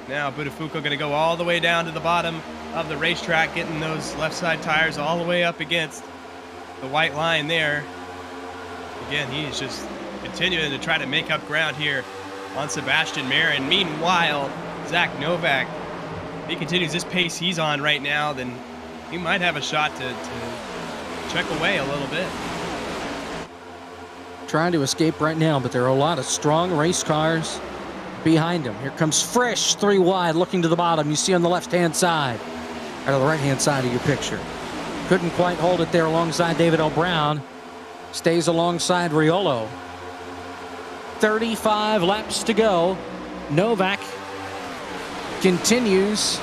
Now Botafuco going to go all the way down to the bottom of the racetrack, getting those left side tires all the way up against the white line there. Again, he's just continuing to try to make up ground here on Sebastian Marin. Meanwhile, Zach Novak, if he continues this pace he's on right now, then he might have a shot to check away a little bit. Trying to escape right now, but there are a lot of strong race cars behind him. Here comes Frisch, 3 wide, looking to the bottom. You see on the left-hand side, or the right-hand side of your picture. Couldn't quite hold it there alongside David L. Brown. Stays alongside Riolo. 35 laps to go. Novak continues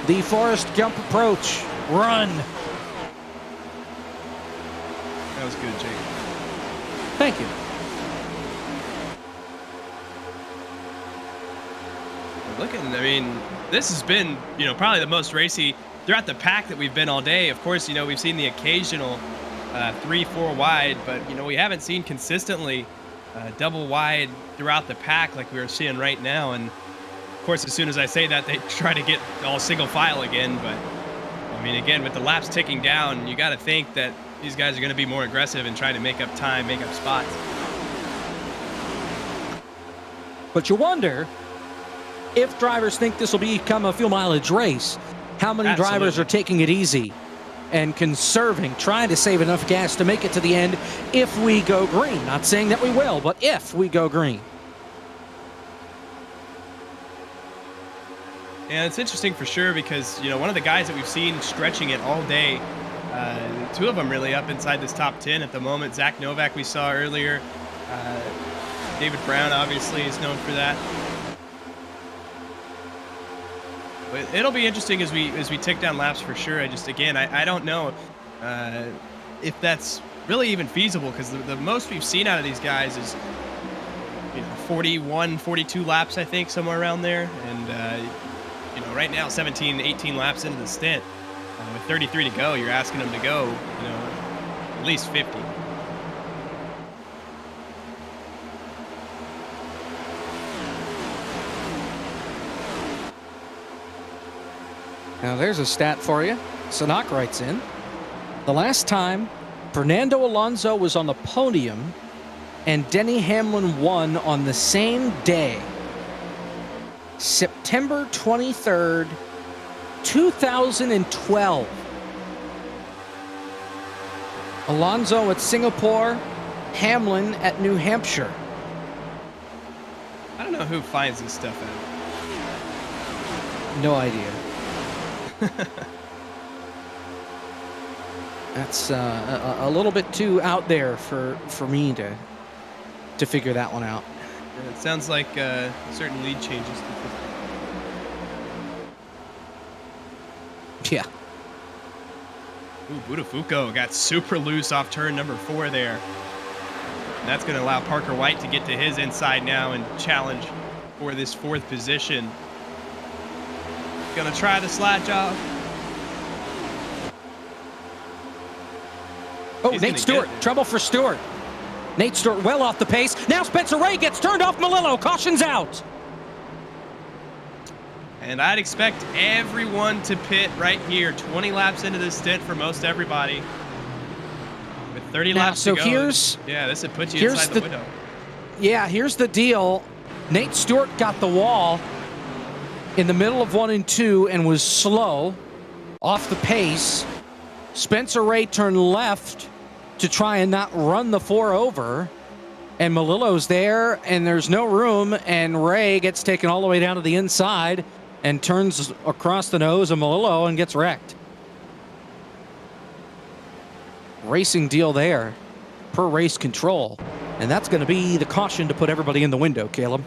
the Forrest Gump approach. Run. That was good, Jake. Thank you. I mean, this has been, probably the most racy throughout the pack that we've been all day. Of course, we've seen the occasional 3-4 wide, but, we haven't seen consistently double wide throughout the pack like we are seeing right now. And, of course, as soon as I say that, they try to get all single file again. But, I mean, again, with the laps ticking down, you got to think that these guys are going to be more aggressive and try to make up time, make up spots. But you wonder if drivers think this will become a fuel mileage race. How many drivers are taking it easy and conserving, trying to save enough gas to make it to the end if we go green? Not saying that we will, but if we go green. And it's interesting for sure because, one of the guys that we've seen stretching it all day, 2 of them really up inside this top 10 at the moment. Zach Novak we saw earlier. David Brown obviously is known for that. But it'll be interesting as we tick down laps for sure. I don't know if that's really even feasible because the most we've seen out of these guys is 41, 42 laps, I think, somewhere around there. And right now 17, 18 laps into the stint. With 33 to go, you're asking them to go, at least 50. Now there's a stat for you. Sanak writes in, the last time Fernando Alonso was on the podium and Denny Hamlin won on the same day, September 23rd, 2012. Alonso at Singapore, Hamlin at New Hampshire. I don't know who finds this stuff out. No idea. That's a little bit too out there for me to figure that one out. Yeah, it sounds like certain lead changes. Yeah. Ooh, Budafuco got super loose off turn number 4 there. And that's going to allow Parker White to get to his inside now and challenge for this 4th position. Gonna try the slide job. Oh, Nate Stewart. Trouble for Stewart. Nate Stewart well off the pace. Now Spencer Ray gets turned off Melillo. Caution's out. And I'd expect everyone to pit right here. 20 laps into this stint for most everybody. With 30 laps to go. This would put you inside the window. Yeah, here's the deal. Nate Stewart got the wall in the middle of 1 and 2 and was slow off the pace. Spencer Ray turned left to try and not run the 4 over. And Melillo's there, and there's no room, and Ray gets taken all the way down to the inside and turns across the nose of Melillo and gets wrecked. Racing deal there per race control. And that's going to be the caution to put everybody in the window, Caleb.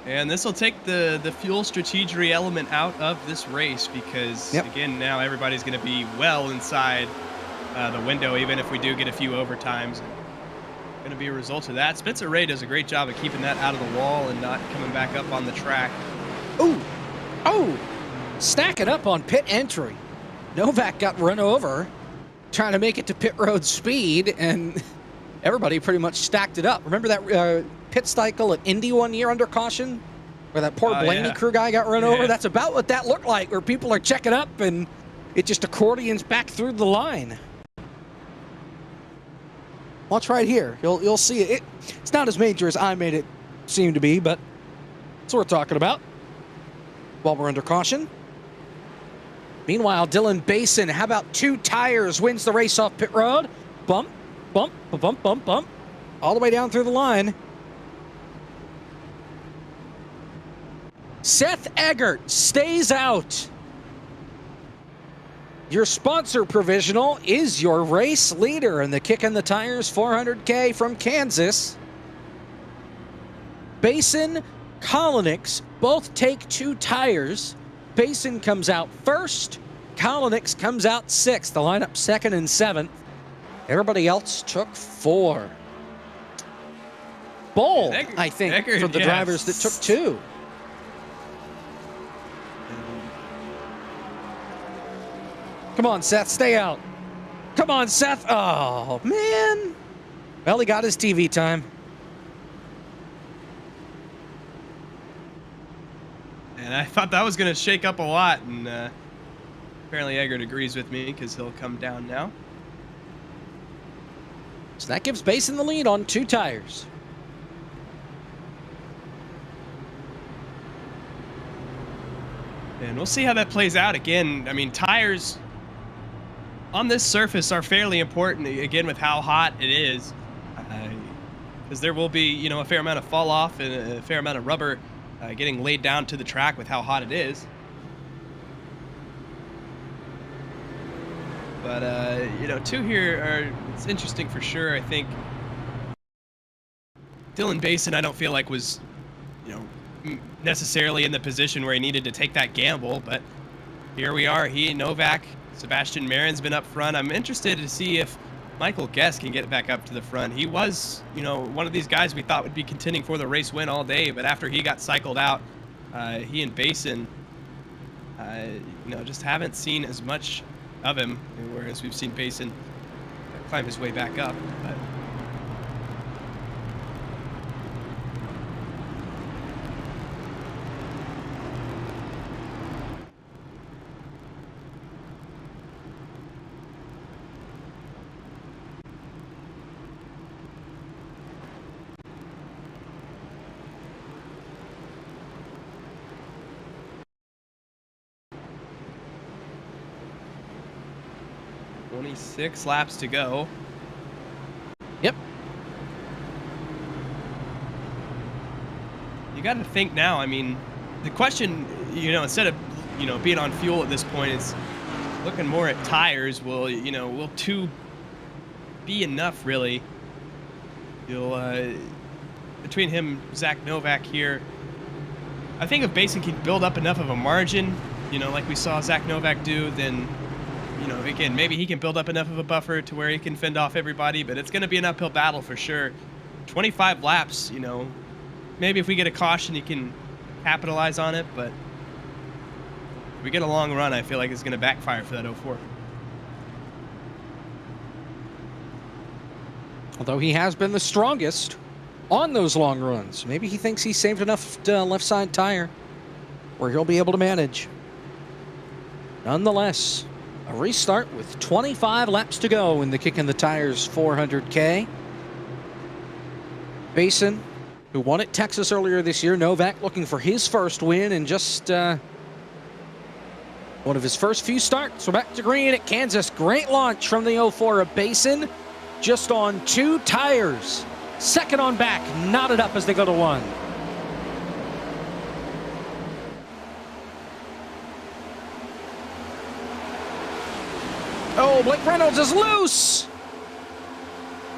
And this will take the fuel strategery element out of this race because, again, now everybody's going to be well inside the window, even if we do get a few overtimes. Going to be a result of that. Spencer Ray does a great job of keeping that out of the wall and not coming back up on the track. Oh, stacking up on pit entry. Novak got run over trying to make it to pit road speed, and everybody pretty much stacked it up. Remember that pit cycle at Indy one year under caution where that poor Blaney crew guy got run over? That's about what that looked like, where people are checking up and it just accordions back through the line. Watch right here. You'll see it. It's not as major as I made it seem to be, but that's what we're talking about while we're under caution. Meanwhile, Dylan Basin, how about 2 tires, wins the race off pit road. Bump, bump, bump, bump, bump, all the way down through the line. Seth Eggert stays out. Your sponsor provisional is your race leader in the Kicking the Tires 400K from Kansas. Basin, Kolonix both take 2 tires. Basin comes out first. Kolonix comes out 6th. The lineup 2nd and 7th. Everybody else took 4. Bold, I think, Eggert, for the yes. drivers that took 2. Come on, Seth, stay out. Come on, Seth. Oh, man. Well, he got his TV time. And I thought that was going to shake up a lot, and apparently Eggert agrees with me because he'll come down now. So that gives Basin the lead on 2 tires. And we'll see how that plays out. Again, I mean, tires on this surface are fairly important, again, with how hot it is. Because there will be, you know, a fair amount of fall off and a fair amount of rubber getting laid down to the track with how hot it is. But, you know, 2 here are, it's interesting for sure. I think Dylan Basin, I don't feel like was, you know, necessarily in the position where he needed to take that gamble, but here we are. He, Novak, Sebastian Marin's been up front. I'm interested to see if Michael Guest can get back up to the front. He was, you know, one of these guys we thought would be contending for the race win all day, but after he got cycled out, he and Basin, you know, just haven't seen as much of him, whereas we've seen Basin climb his way back up. But 26 laps to go. Yep. You got to think now. I mean, the question, you know, instead of, you know, being on fuel at this point, is looking more at tires. Will, you know, will 2 be enough, really? You'll, between him, Zach Novak here, I think if Basin can build up enough of a margin, you know, like we saw Zach Novak do, then, you know, again, maybe he can build up enough of a buffer to where he can fend off everybody, but it's going to be an uphill battle for sure. 25 laps, you know, maybe if we get a caution, he can capitalize on it, but if we get a long run, I feel like it's going to backfire for that 04. Although he has been the strongest on those long runs. Maybe he thinks he saved enough left side tire where he'll be able to manage. Nonetheless, a restart with 25 laps to go in the Kicking the Tires 400K. Basin, who won at Texas earlier this year, Novak looking for his first win in just one of his first few starts. We're back to green at Kansas. Great launch from the 04 of Basin, just on 2 tires. Second on back, knotted up as they go to 1. Oh, Blake Reynolds is loose.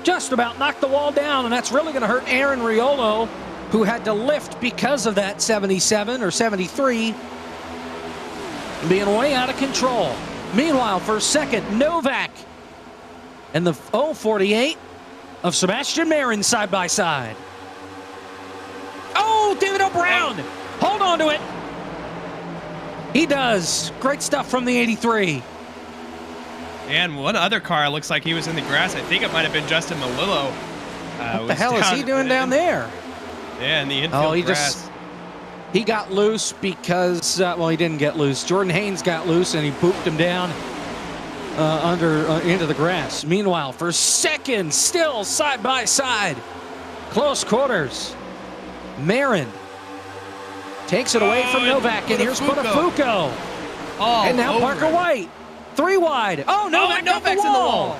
Just about knocked the wall down, and that's really going to hurt Aaron Riolo, who had to lift because of that 77 or 73 being way out of control. Meanwhile, for second, Novak and the 048 of Sebastian Marin side by side. Oh, David O'Brown! Hold on to it. He does. Great stuff from the 83. And one other car looks like he was in the grass. I think it might have been Justin Malillo. What the hell is he doing down there? Yeah, in the infield grass. He got loose because, well, he didn't get loose. Jordan Haynes got loose and he booped him down into the grass. Meanwhile, for second, still side by side, close quarters. Marin takes it away from Novak, and here's Buttafuoco. And now Parker White. 3 wide. Oh, Novak's in the wall.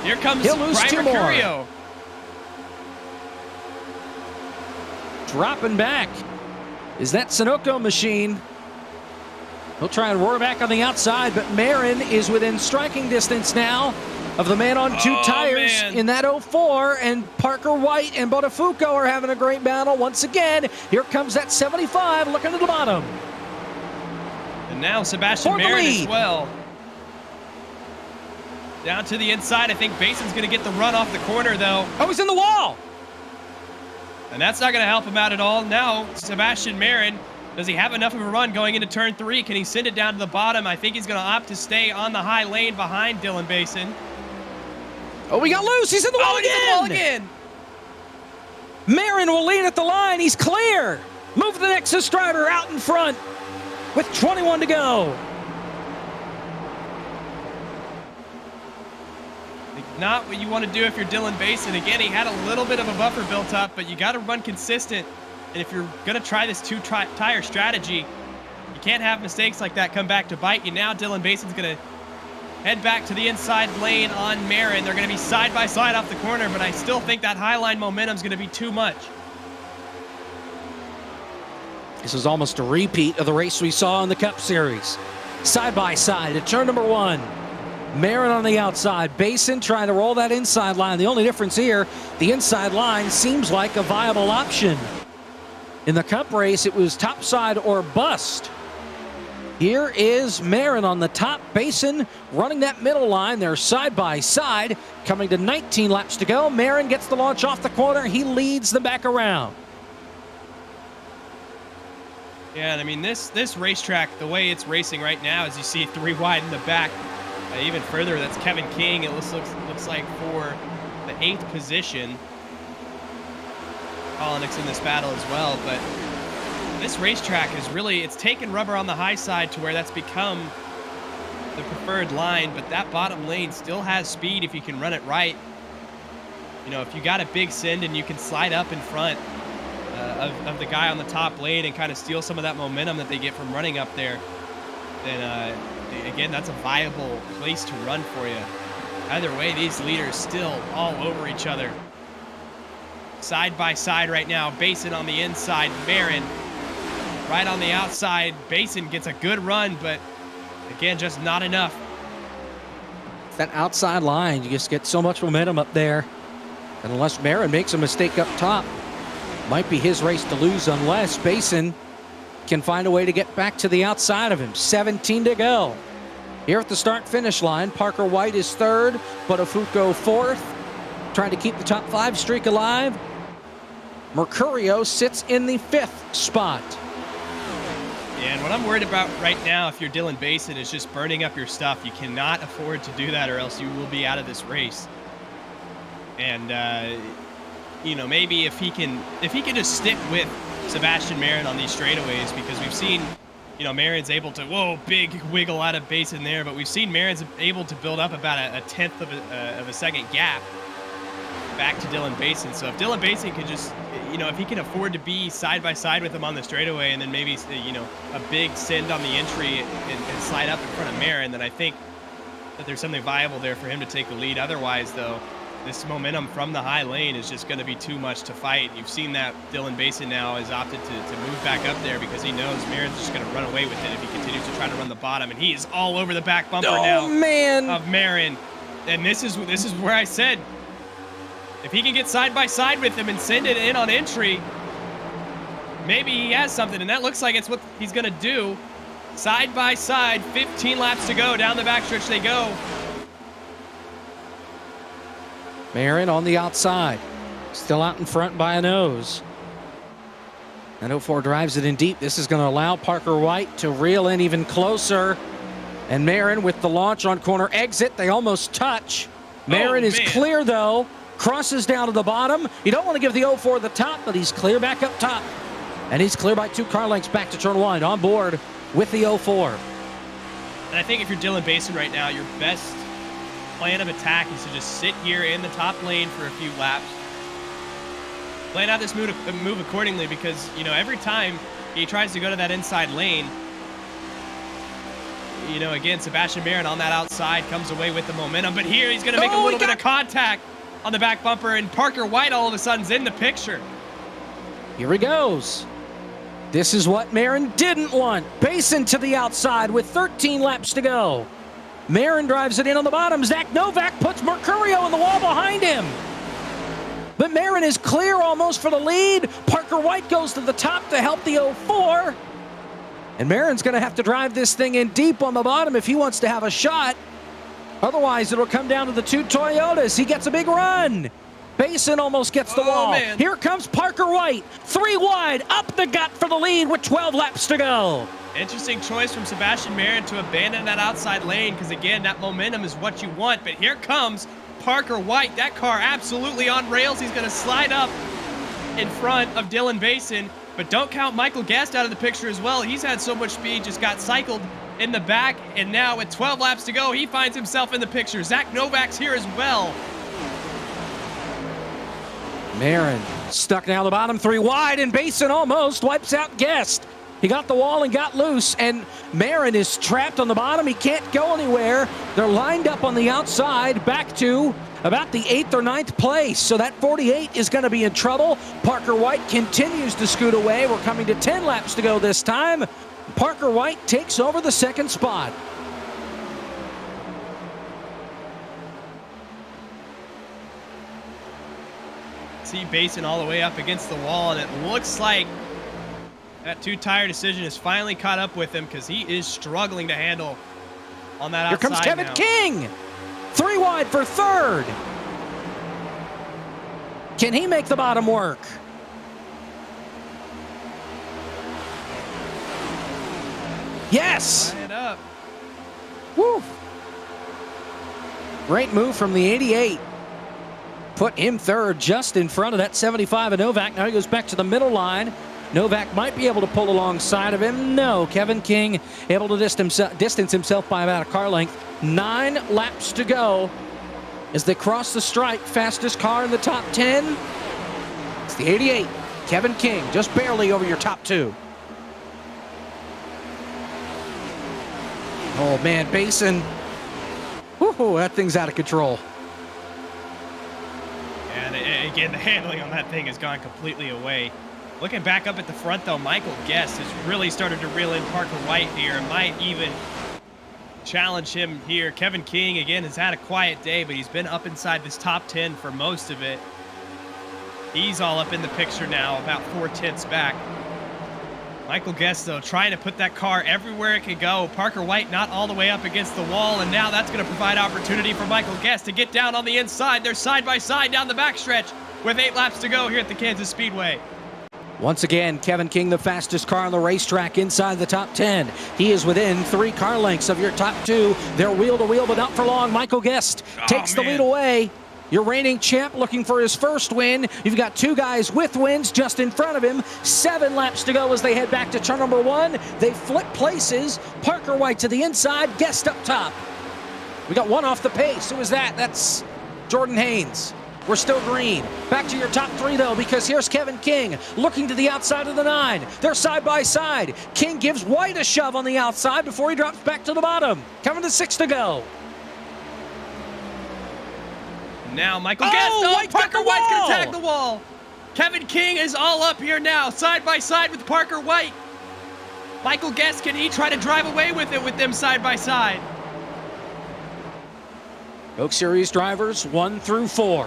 Here comes He'll lose 2 more. Mercurio. Dropping back. is that Sunoco machine. He'll try and roar back on the outside, but Marin is within striking distance now of the man on two tires in that 04, and Parker White and Botafuco are having a great battle once again. Here comes that 75 looking at the bottom. And now Sebastian Marin as well. Down to the inside. I think Bason's going to get the run off the corner, though. Oh, he's in the wall. And that's not going to help him out at all. Now, Sebastian Marin, does he have enough of a run going into turn 3? Can he send it down to the bottom? I think he's going to opt to stay on the high lane behind Dylan Bason. Oh, we got loose. He's in the wall again. He's in the wall again. Marin will lead at the line. He's clear. Move the Nexus driver out in front with 21 to go. Not what you want to do if you're Dylan Bason. Again, he had a little bit of a buffer built up, but you got to run consistent. And if you're going to try this two-tire strategy, you can't have mistakes like that come back to bite you. Now Dylan Bason's going to head back to the inside lane on Marin. They're going to be side by side off the corner, but I still think that highline momentum is going to be too much. This is almost a repeat of the race we saw in the Cup Series. Side by side at turn number 1. Marin on the outside. Bason trying to roll that inside line. The only difference here, the inside line seems like a viable option. In the Cup race, it was topside or bust. Here is Marin on the top. Bason running that middle line. They're side by side. Coming to 19 laps to go. Marin gets the launch off the corner. He leads them back around. Yeah, I mean, this racetrack, the way it's racing right now, as you see 3 wide in the back, even further, that's Kevin King. It looks like for the 8th position. Kolinick's in this battle as well, but this racetrack is really, it's taken rubber on the high side to where that's become the preferred line, but that bottom lane still has speed if you can run it right. You know, if you got a big send and you can slide up in front of the guy on the top lane and kind of steal some of that momentum that they get from running up there, then again, that's a viable place to run for you. Either way, these leaders still all over each other. Side by side right now. Bason on the inside. Marin right on the outside. Bason gets a good run, but again, just not enough. That outside line, you just get so much momentum up there. And unless Marin makes a mistake up top, might be his race to lose unless Bason can find a way to get back to the outside of him. 17 to go. Here at the start-finish line, Parker White is 3rd, Botafuco 4th, trying to keep the top 5 streak alive. Mercurio sits in the 5th spot. Yeah, and what I'm worried about right now, if you're Dylan Bason, is just burning up your stuff. You cannot afford to do that, or else you will be out of this race. And you know, maybe if he can just stick with Sebastian Marin on these straightaways, because we've seen, you know, Marin's able to, whoa, big wiggle out of Bason there, but we've seen Marin's able to build up about a 1/10 of a second gap back to Dylan Bason. So if Dylan Bason could just, you know, if he can afford to be side by side with him on the straightaway, and then maybe, you know, a big send on the entry and slide up in front of Marin, then I think that there's something viable there for him to take the lead. Otherwise, though, this momentum from the high lane is just going to be too much to fight. You've seen that Dylan Bason now has opted to move back up there because he knows Marin's just going to run away with it if he continues to try to run the bottom, and he is all over the back bumper now of Marin. And this is where I said, if he can get side by side with him and send it in on entry, maybe he has something, and that looks like it's what he's going to do. Side by side, 15 laps to go. Down the backstretch they go. Marin on the outside, still out in front by a nose. And 04 drives it in deep. This is going to allow Parker White to reel in even closer. And Marin with the launch on corner exit. They almost touch. Marin is clear, though. Crosses down to the bottom. You don't want to give the 04 the top, but he's clear back up top. And he's clear by 2 car lengths back to turn 1, on board with the 04. And I think if you're Dylan Bason right now, your best plan of attack is to just sit here in the top lane for a few laps. Plan out this move accordingly, because, you know, every time he tries to go to that inside lane, you know, again, Sebastian Marin on that outside comes away with the momentum. But here he's going to make a little bit of contact on the back bumper, and Parker White all of a sudden is in the picture. Here he goes. This is what Marin didn't want. Basin to the outside with 13 laps to go. Marin drives it in on the bottom. Zach Novak puts Mercurio in the wall behind him. But Marin is clear almost for the lead. Parker White goes to the top to help the 04. And Marin's going to have to drive this thing in deep on the bottom if he wants to have a shot. Otherwise, it'll come down to the two Toyotas. He gets a big run. Basin almost gets the wall. Man. Here comes Parker White. 3 wide, up the gut for the lead with 12 laps to go. Interesting choice from Sebastian Marin to abandon that outside lane because, again, that momentum is what you want. But here comes Parker White. That car absolutely on rails. He's going to slide up in front of Dylan Basin. But don't count Michael Guest out of the picture as well. He's had so much speed, just got cycled in the back. And now with 12 laps to go, he finds himself in the picture. Zach Novak's here as well. Marin stuck down the bottom, 3 wide, and Basin almost wipes out Guest. He got the wall and got loose, and Marin is trapped on the bottom. He can't go anywhere. They're lined up on the outside, back to about the 8th or 9th place. So that 48 is going to be in trouble. Parker White continues to scoot away. We're coming to 10 laps to go this time. Parker White takes over the 2nd spot. See Basin all the way up against the wall, and it looks like that 2-tire decision has finally caught up with him because he is struggling to handle on that outside. Here comes Kevin now. King. 3 wide for 3rd. Can he make the bottom work? Yes. Line it up. Woo. Great move from the 88. Put him 3rd, just in front of that 75 of Novak. Now he goes back to the middle line. Novak might be able to pull alongside of him. No, Kevin King able to distance himself by about a car length. 9 laps to go as they cross the stripe. Fastest car in the top 10. It's the 88. Kevin King, just barely over your top 2. Oh man, Basin. Woo, that thing's out of control. And again, the handling on that thing has gone completely away. Looking back up at the front, though, Michael Guest has really started to reel in Parker White here and might even challenge him here. Kevin King, again, has had a quiet day, but he's been up inside this top 10 for most of it. He's all up in the picture now, about 4/10 back. Michael Guest, though, trying to put that car everywhere it could go. Parker White not all the way up against the wall, and now that's going to provide opportunity for Michael Guest to get down on the inside. They're side by side down the backstretch with 8 laps to go here at the Kansas Speedway. Once again, Kevin King, the fastest car on the racetrack inside the top 10. He is within 3 car lengths of your top 2. They're wheel to wheel, but not for long. Michael Guest takes the lead away. Your reigning champ looking for his first win. You've got 2 guys with wins just in front of him. 7 laps to go as they head back to turn number 1. They flip places. Parker White to the inside, Guest up top. We got 1 off the pace. Who is that? That's Jordan Haynes. We're still green. Back to your top 3, though, because here's Kevin King looking to the outside of the 9. They're side by side. King gives White a shove on the outside before he drops back to the bottom. Coming to 6 to go. Now Michael Guest, Parker the White's going wall. to tag the wall. Kevin King is all up here now, side by side with Parker White. Michael Guest, can he try to drive away with it with them side by side? Oak Series drivers 1 through 4.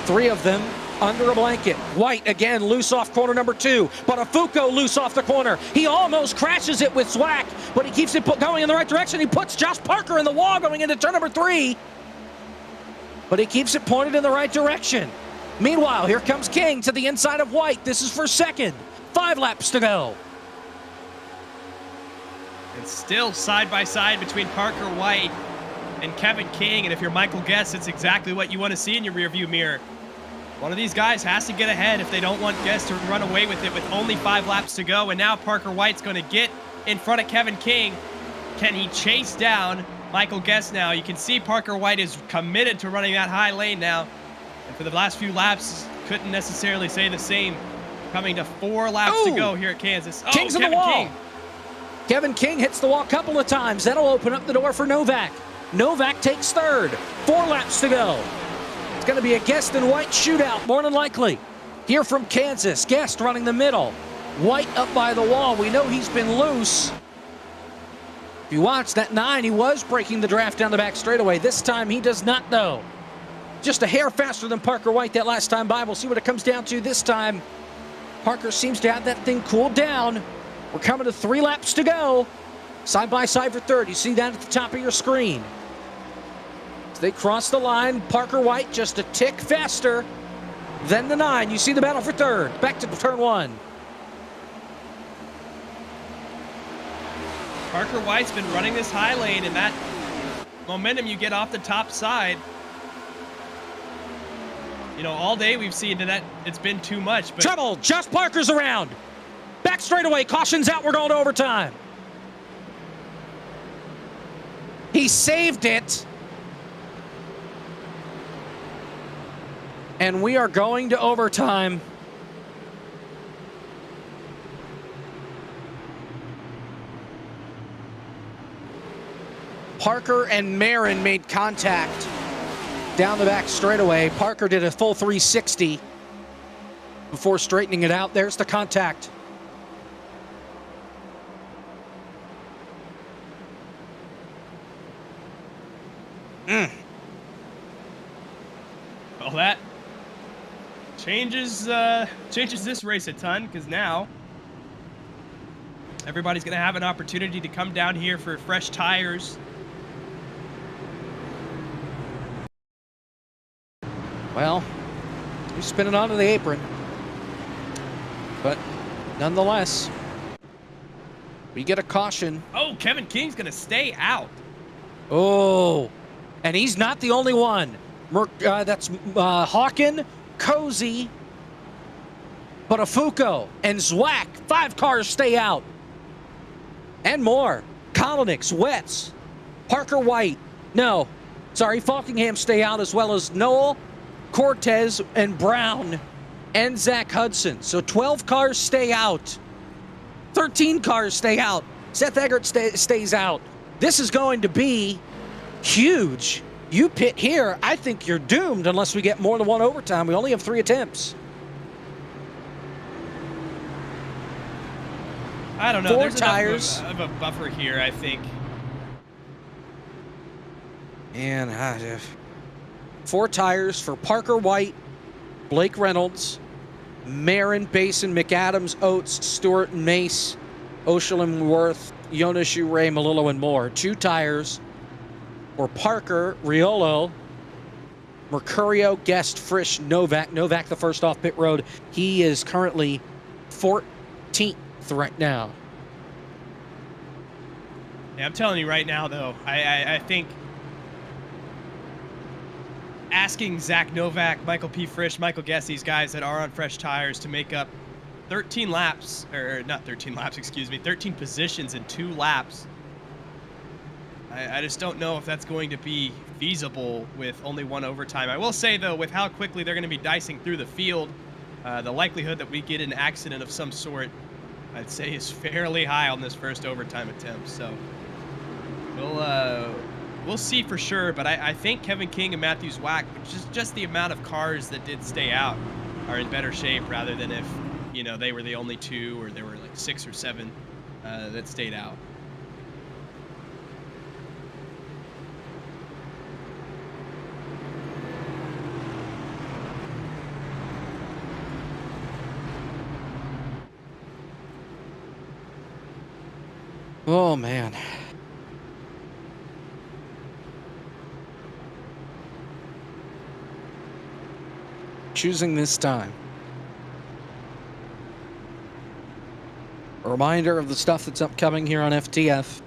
3 of them under a blanket. White again loose off corner number 2. Botafuco loose off the corner. He almost crashes it with Swack, but he keeps it going in the right direction. He puts Josh Parker in the wall going into turn number 3. But he keeps it pointed in the right direction. Meanwhile, here comes King to the inside of White. This is for 2nd. 5 laps to go. And still side by side between Parker White and Kevin King. And if you're Michael Guest, it's exactly what you want to see in your rearview mirror. One of these guys has to get ahead if they don't want Guest to run away with it with only 5 laps to go. And now Parker White's going to get in front of Kevin King. Can he chase down Michael Guest now? You can see Parker White is committed to running that high lane now. And for the last few laps, couldn't necessarily say the same. Coming to 4 laps to go here at Kansas. King's on the wall. Kevin King hits the wall a couple of times. That'll open up the door for Novak. Novak takes 3rd. 4 laps to go. It's going to be a Guest and White shootout, more than likely. Here from Kansas, Guest running the middle. White up by the wall. We know he's been loose. If you watch that 9, he was breaking the draft down the back straightaway. This time he does not, though. Just a hair faster than Parker White that last time by. We'll see what it comes down to this time. Parker seems to have that thing cooled down. We're coming to 3 laps to go. Side by side for third. You see that at the top of your screen. As they cross the line, Parker White just a tick faster than the 9. You see the battle for third. Back to turn 1. Parker White's been running this high lane, and that momentum you get off the top side, you know, all day we've seen that it's been too much. But Trouble, just Parker's around. Back straightaway, caution's out, we're going to overtime. He saved it. And we are going to overtime. Parker and Marin made contact down the back straightaway. Parker did a full 360 before straightening it out. There's the contact. Well, that changes this race a ton, because now everybody's going to have an opportunity to come down here for fresh tires. Well, he's spinning onto the apron. But nonetheless, we get a caution. Oh, Kevin King's going to stay out. Oh, and he's not the only one. That's Hawken, Cozy, Botafuco, and Zwack. 5 cars stay out. And more. Kolonix, Wetz, Parker White. No, sorry, Falkingham stay out, as well as Noel, Cortez, and Brown, and Zach Hudson. So 12 cars stay out. 13 cars stay out. Seth Eggert stays out. This is going to be huge. You pit here, I think you're doomed unless we get more than 1 overtime. We only have 3 attempts. I don't know. 4 There's tires. Enough of a buffer here, I think. And 4 tires for Parker White, Blake Reynolds, Marin, Basin, McAdams, Oates, Stewart, and Mace, Oshalem, Worth, Jonas, Ray, Malillo, and more. 2 tires for Parker, Riolo, Mercurio, Guest, Frisch, Novak. Novak, the first off pit road. He is currently 14th right now. Yeah, I'm telling you right now, though, I think asking Zach Novak, Michael P. Frisch, Michael Guess, these guys that are on fresh tires to make up 13 laps, or not 13 laps, excuse me, 13 positions in 2 laps. I just don't know if that's going to be feasible with only 1 overtime. I will say, though, with how quickly they're going to be dicing through the field, the likelihood that we get an accident of some sort, I'd say, is fairly high on this first overtime attempt. So we'll see for sure. But I think Kevin King and Matthew Zwack, just the amount of cars that did stay out, are in better shape rather than if, you know, they were the only 2 or there were like 6 or 7 that stayed out. Oh, man. Choosing this time. A reminder of the stuff that's upcoming here on FTF.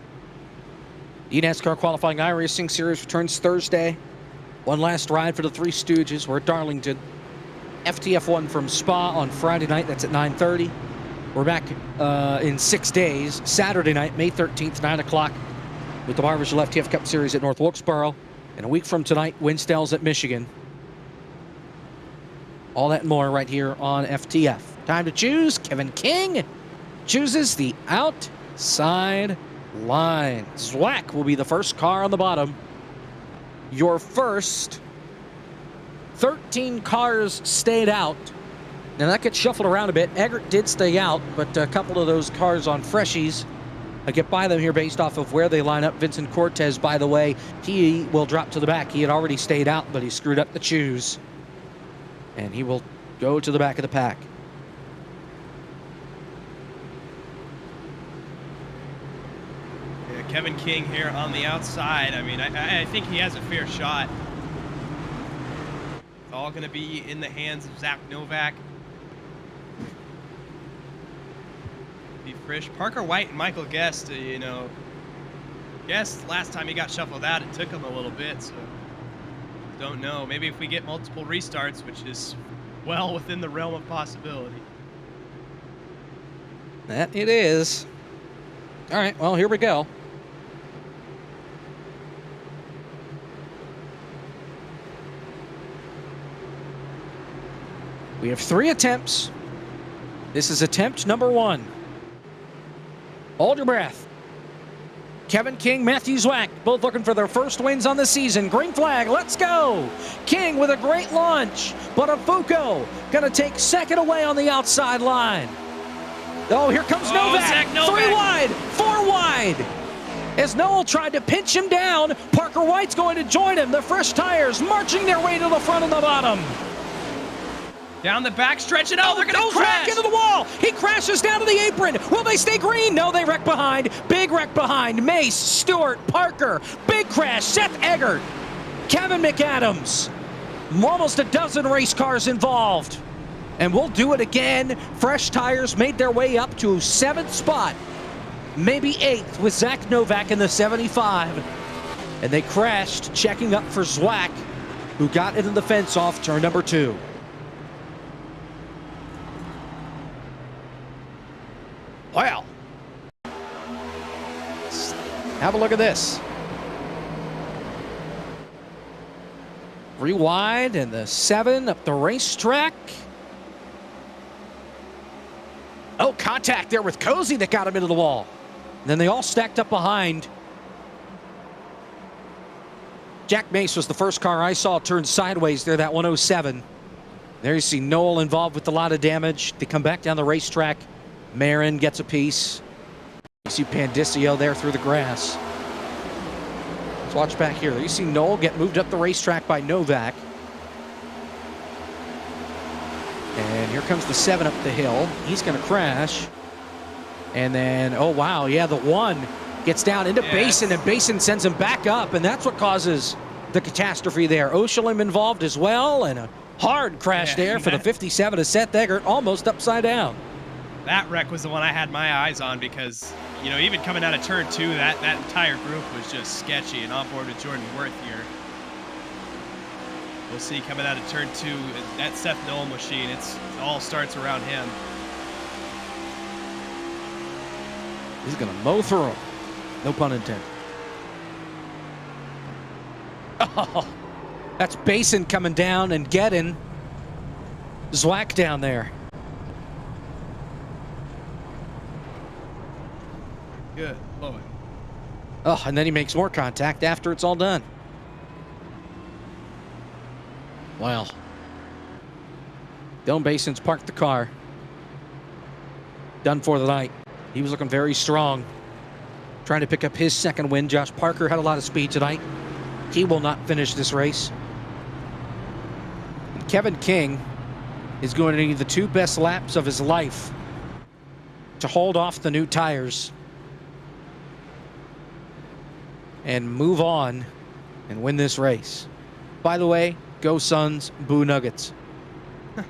eNASCAR Qualifying iRacing Series returns Thursday. One last ride for the Three Stooges. We're at Darlington. FTF1 from Spa on Friday night. That's at 9:30. We're back in 6 days. Saturday night, May 13th, 9 o'clock, with the Barbershop FTF Cup Series at North Wilkesboro. And a week from tonight, Winstell's at Michigan. All that and more right here on FTF. Time to choose. Kevin King chooses the outside line. Zwack will be the first car on the bottom. Your first 13 cars stayed out. Now that gets shuffled around a bit. Eggert did stay out, but a couple of those cars on freshies get by them here based off of where they line up. Vincent Cortez, by the way, he will drop to the back. He had already stayed out, but he screwed up the choose. And he will go to the back of the pack. Yeah, Kevin King here on the outside. I mean, I think he has a fair shot. It's all going to be in the hands of Zach Novak. Be Frisch, Parker White, and Michael Guest. You know, Guest last time he got shuffled out, it took him a little bit. So don't know. Maybe if we get multiple restarts, which is well within the realm of possibility. That it is. All right, well, here we go. We have 3 attempts. This is attempt number 1. Hold your breath. Kevin King, Matthew Zwack, both looking for their first wins on the season. Green flag, let's go. King with a great launch, but Afuco gonna take second away on the outside line. Oh, here comes Novak. Zach Novak. 3 wide, 4 wide. As Noel tried to pinch him down, Parker White's going to join him. The Fresh Tires marching their way to the front and the bottom. Down the back stretch, and they're going to Goes crash. back into the wall. He crashes down to the apron. Will they stay green? No, they wreck behind. Big wreck behind. Mace, Stewart, Parker. Big crash. Seth Eggert. Kevin McAdams. Almost a dozen race cars involved. And we'll do it again. Fresh Tires made their way up to 7th spot. Maybe 8th with Zach Novak in the 75. And they crashed, checking up for Zwack, who got into the fence off turn number 2. Wow. Have a look at this. 3 wide and the 7 up the racetrack. Oh, contact there with Cozy that got him into the wall. And then they all stacked up behind. Jack Mace was the first car I saw turn sideways there, that 107. There you see Noel involved with a lot of damage. They come back down the racetrack. Marin gets a piece. You see Pandicio there through the grass. Let's watch back here. You see Noel get moved up the racetrack by Novak. And here comes the 7 up the hill. He's going to crash. And then, oh wow, yeah, the 1 gets down into Basin, and Basin sends him back up, and that's what causes the catastrophe there. Oshalim involved as well, and a hard crash there for the 57 of Seth Eggert, almost upside down. That wreck was the one I had my eyes on because, you know, even coming out of turn 2, that entire group was just sketchy, and on board with Jordan Worth here. We'll see coming out of turn 2, that Seth Noel machine, it all starts around him. He's going to mow through him. No pun intended. Oh, that's Basin coming down and getting Zwack down there. Good Lord. Oh, and then he makes more contact after it's all done. Wow. Dylan Basin's parked the car. Done for the night. He was looking very strong. Trying to pick up his 2nd win. Josh Parker had a lot of speed tonight. He will not finish this race. And Kevin King is going to need the 2 best laps of his life to hold off the new tires and move on and win this race. By the way, go Suns, boo Nuggets. I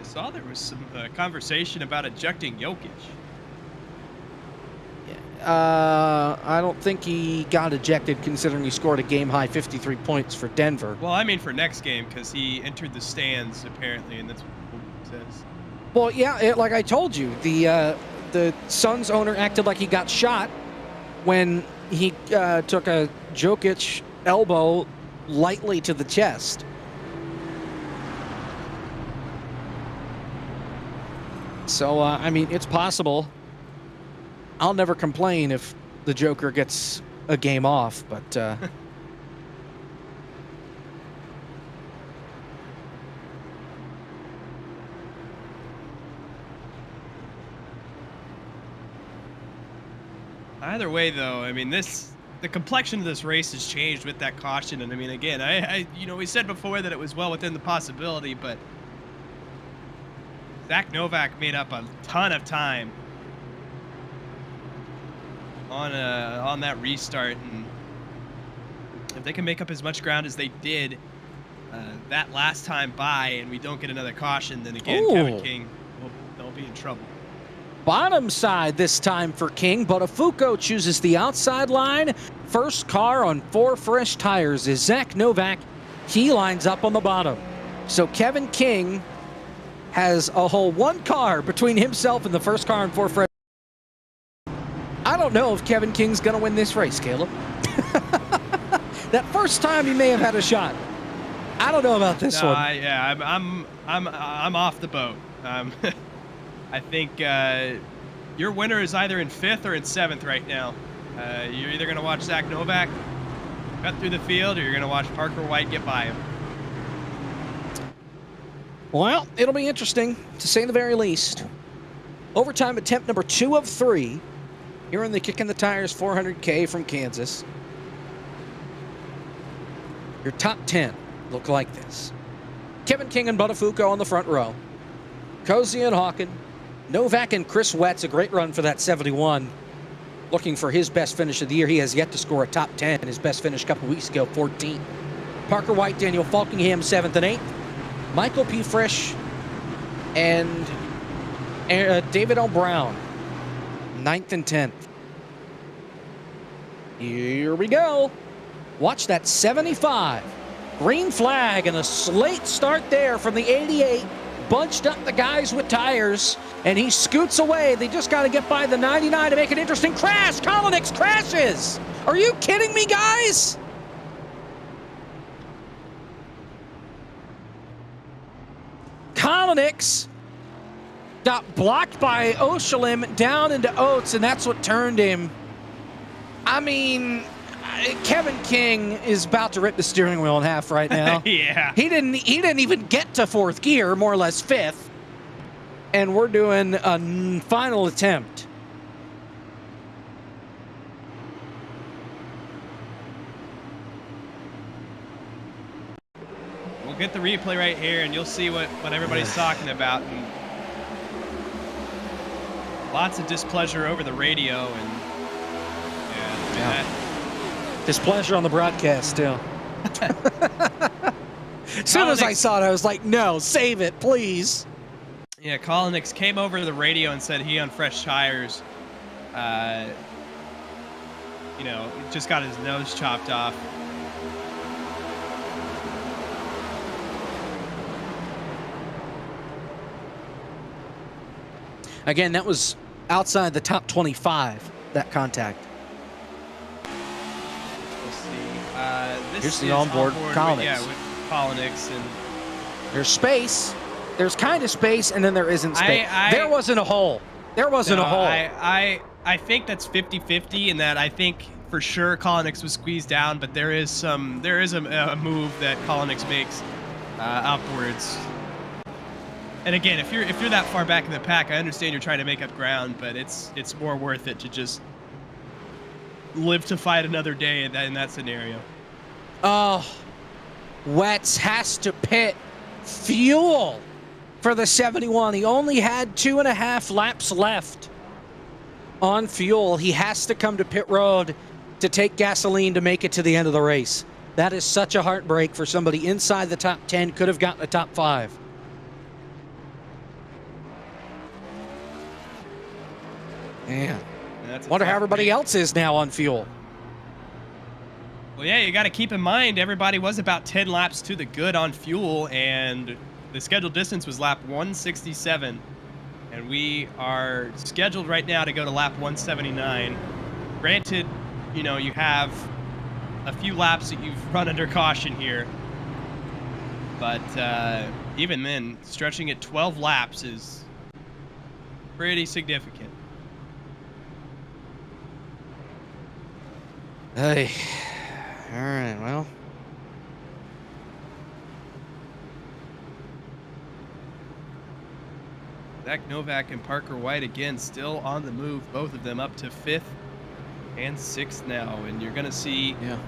saw there was some conversation about ejecting Jokic. I don't think he got ejected considering he scored a game-high 53 points for Denver. Well, I mean for next game because he entered the stands apparently, and that's what it says. Well, yeah, like I told you, the Suns owner acted like he got shot when he took a Jokic elbow lightly to the chest. So, I mean, it's possible. I'll never complain if the Joker gets a game off, but Either way, though, I mean, the complexion of this race has changed with that caution. And I mean, again, we said before that it was well within the possibility, but Zach Novak made up a ton of time on that restart, and if they can make up as much ground as they did that last time by, and we don't get another caution, then again, Ooh. Kevin King they'll be in trouble. Bottom side this time for King. Botafuco chooses the outside line. First car on 4 fresh tires is Zach Novak. He lines up on the bottom. So Kevin King has a whole 1 car between himself and the first car on 4 fresh. I don't know if Kevin King's going to win this race, Caleb. That first time he may have had a shot. I don't know about this one. I'm off the boat. I think your winner is either in 5th or in 7th right now. You're either going to watch Zach Novak cut through the field, or you're going to watch Parker White get by him. Well, it'll be interesting, to say the very least. Overtime attempt number 2 of 3. Here in the Kicking the Tires 400K from Kansas. Your top 10 look like this. Kevin King and Botafuco on the front row. Cozy and Hawken. Novak and Chris Wett's a great run for that 71. Looking for his best finish of the year. He has yet to score a top 10. His best finish a couple weeks ago, 14th. Parker White, Daniel Falkingham, 7th and 8th. Michael P. Frisch and David L. Brown, 9th and 10th. Here we go. Watch that 75. Green flag and a slate start there from the 88. Bunched up the guys with tires, and he scoots away. They just got to get by the 99 to make an interesting crash. Kolonix crashes. Are you kidding me, guys? Kolonix got blocked by Oshalim down into Oates, and that's what turned him. I mean, Kevin King is about to rip the steering wheel in half right now. Yeah. He didn't even get to 4th gear, more or less 5th. And we're doing a final attempt. We'll get the replay right here, and you'll see what everybody's talking about. And lots of displeasure over the radio, and Displeasure on the broadcast, too. As soon as I saw it, I was like, no, save it, please. Yeah, Kolonix came over to the radio and said he on fresh tires, just got his nose chopped off. Again, that was outside the top 25, that contact. This Here's the is onboard Kolonix. with Kolonix, and There's space. There's kind of space, and then there isn't space. There wasn't a hole. There wasn't a hole. I think that's 50-50 in that I think for sure Kolonix was squeezed down, but there is a move that Kolonix makes upwards. And again, if you're that far back in the pack, I understand you're trying to make up ground, but it's more worth it to just live to fight another day in that scenario. Oh, Wetz has to pit fuel for the 71. He only had 2.5 laps left on fuel. He has to come to pit road to take gasoline to make it to the end of the race. That is such a heartbreak for somebody inside the top 10, could have gotten a top 5. Man, wonder how everybody else is now on fuel. Well, yeah, you got to keep in mind everybody was about 10 laps to the good on fuel, and the scheduled distance was lap 167, and we are scheduled right now to go to lap 179. Granted, you have a few laps that you've run under caution here, but even then, stretching it 12 laps is pretty significant. Hey. All right, well. Zach Novak and Parker White again still on the move, both of them up to 5th And 6th now, and you're going to see, Yeah.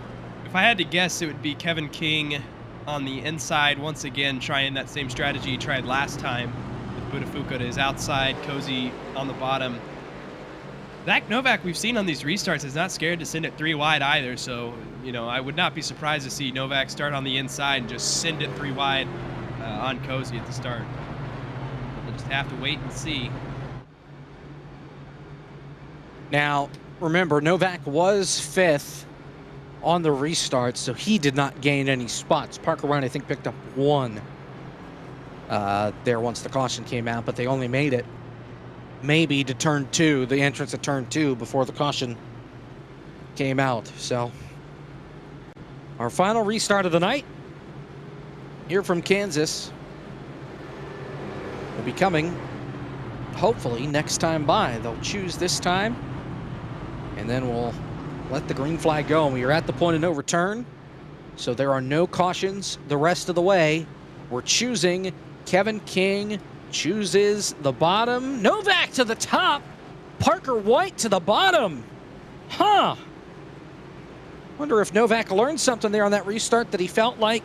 if I had to guess, it would be Kevin King on the inside once again, trying that same strategy he tried last time with Budafuka to his outside, Cozy on the bottom. Zach Novak, we've seen on these restarts, is not scared to send it 3 wide either, so, you know, I would not be surprised to see Novak start on the inside and just send it 3 wide on Cozy at the start. We'll just have to wait and see. Now, remember, Novak was 5th on the restart, so he did not gain any spots. Parker White, I think, picked up 1 there once the caution came out, but they only made it maybe to turn 2, the entrance at turn 2 before the caution came out. So our final restart of the night here from Kansas will be coming hopefully next time by. They'll choose this time, and then we'll let the green flag go, and we are at the point of no return. So there are no cautions the rest of the way. We're choosing. Kevin King chooses the bottom. Novak to the top. Parker White to the bottom. Huh. Wonder if Novak learned something there on that restart, that he felt like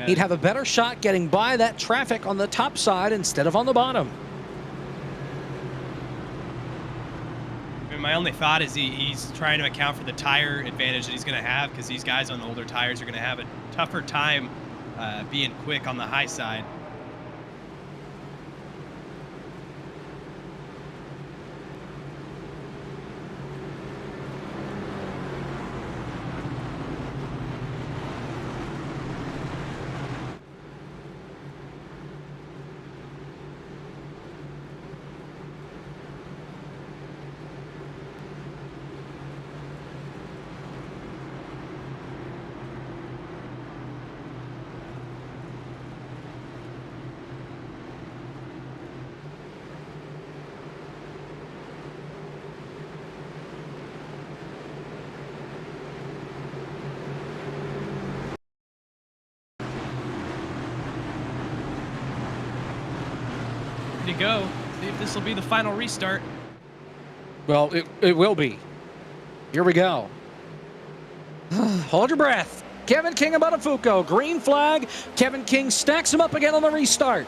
he'd have a better shot getting by that traffic on the top side instead of on the bottom. My only thought is he's trying to account for the tire advantage that he's going to have, because these guys on the older tires are going to have a tougher time being quick on the high side. To go. See if this will be the final restart. Well, it will be. Here we go. Hold your breath. Kevin King and Budafuka. Green flag. Kevin King stacks him up again on the restart,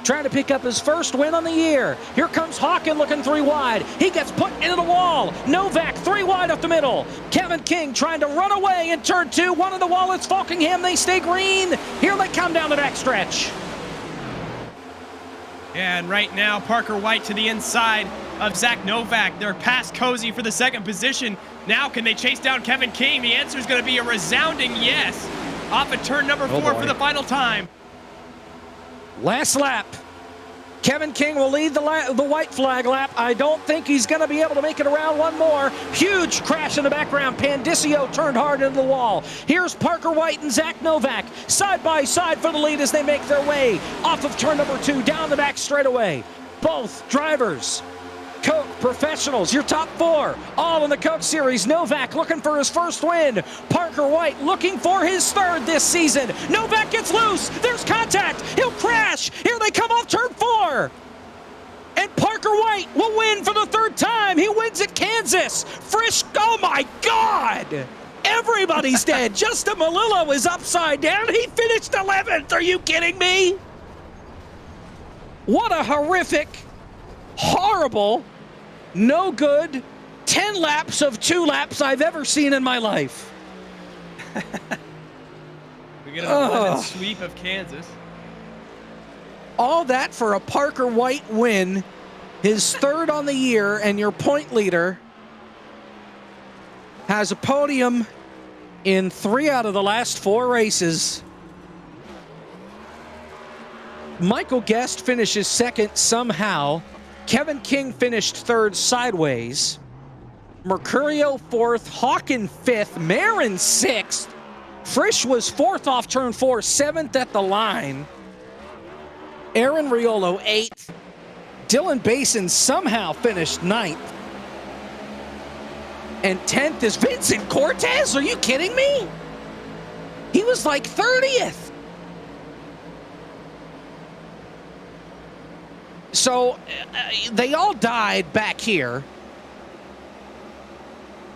trying to pick up his first win on the year. Here comes Hawken looking 3 wide. He gets put into the wall. Novak 3 wide up the middle. Kevin King trying to run away in turn 2. One of the wall is Falkingham. They stay green. Here they come down the backstretch. And right now, Parker White to the inside of Zach Novak. They're past Cozy for the 2nd position. Now, can they chase down Kevin King? The answer is going to be a resounding yes. Off at turn number 4 for the final time. Last lap. Kevin King will lead the white flag lap. I don't think he's going to be able to make it around one more. Huge crash in the background. Pandicio turned hard into the wall. Here's Parker White and Zach Novak side by side for the lead as they make their way off of turn number 2 down the back straightaway. Both drivers, Coke professionals, your top 4, all in the Coke Series. Novak looking for his first win. Parker White looking for his 3rd this season. Novak gets loose. There's contact. He'll crash. Here they come off turn 4. And Parker White will win for the 3rd time. He wins at Kansas. Frisch, oh my God. Everybody's dead. Justin Malillo is upside down. He finished 11th. Are you kidding me? What a horrific, horrible, no good 10 laps of 2 laps I've ever seen in my life. We get an 11th sweep of Kansas. All that for a Parker White win, his 3rd on the year, and your point leader has a podium in 3 out of the last 4 races. Michael Guest finishes 2nd somehow. Kevin King finished 3rd sideways. Mercurio 4th, Hawken 5th, Marin 6th. Frisch was 4th off turn 4, 7th at the line. Aaron Riolo 8th. Dylan Basin somehow finished 9th. And 10th is Vincent Cortez. Are you kidding me? He was like 30th. So they all died back here.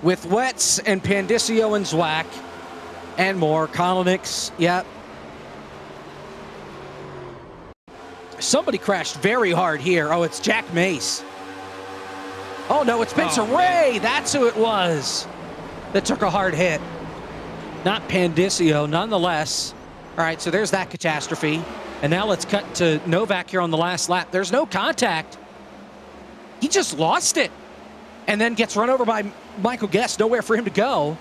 with Wetz and Pandisio and Zwack and more. Kolonix, yep. Somebody crashed very hard here. Oh, it's Jack Mace. Oh, no, it's Spencer Ray. That's who it was that took a hard hit. Not Pandisio, nonetheless. All right, so there's that catastrophe. And now let's cut to Novak here on the last lap. There's no contact. He just lost it. And then gets run over by Michael Guest. Nowhere for him to go.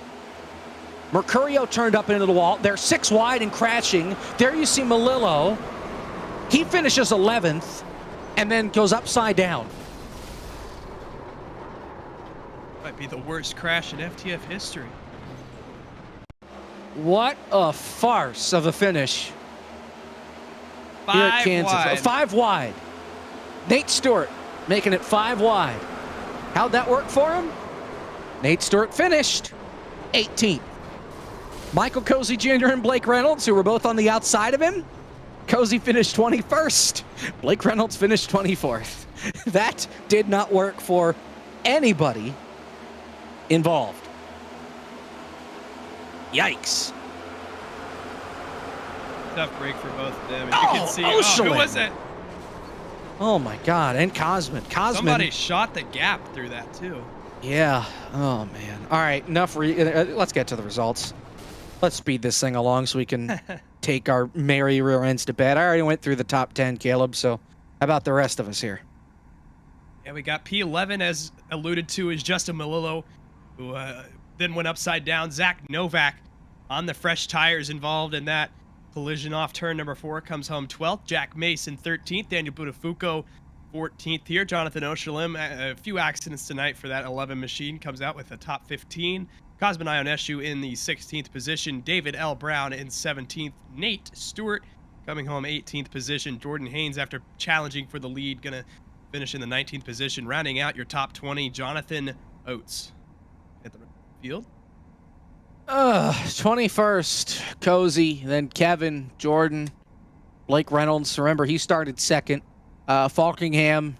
Mercurio turned up into the wall. They're 6 wide and crashing. There you see Melillo. He finishes 11th and then goes upside down. Might be the worst crash in FTF history. What a farce of a finish. Here at Kansas. Wide. 5 wide. Nate Stewart making it 5 wide. How'd that work for him? Nate Stewart finished 18th. Michael Cozy Jr. and Blake Reynolds, who were both on the outside of him. Cozy finished 21st. Blake Reynolds finished 24th. That did not work for anybody involved. Yikes. Tough break for both of them. And Oh, you can see, who Oshland. was it? Oh my God, and Cosman. Somebody shot the gap through that too. Yeah. Oh man. All right. Enough. Let's get to the results. Let's speed this thing along so we can take our merry rear ends to bed. I already went through the top 10, Caleb. So, how about the rest of us here? Yeah, we got P11, as alluded to, is Justin Melillo, who then went upside down. Zach Novak on the fresh tires involved in that collision off turn number 4 comes home 12th. Jack Mason 13th. Daniel Buttafuoco 14th here. Jonathan Oshalim, a few accidents tonight for that 11 machine, comes out with a top 15. Cosmin Ionescu in the 16th position. David L. Brown in 17th. Nate Stewart coming home 18th position. Jordan Haynes, after challenging for the lead, going to finish in the 19th position. Rounding out your top 20, Jonathan Oates at the field. 21st, Cozy, then Kevin, Jordan, Blake Reynolds. Remember, he started second. Falkingham,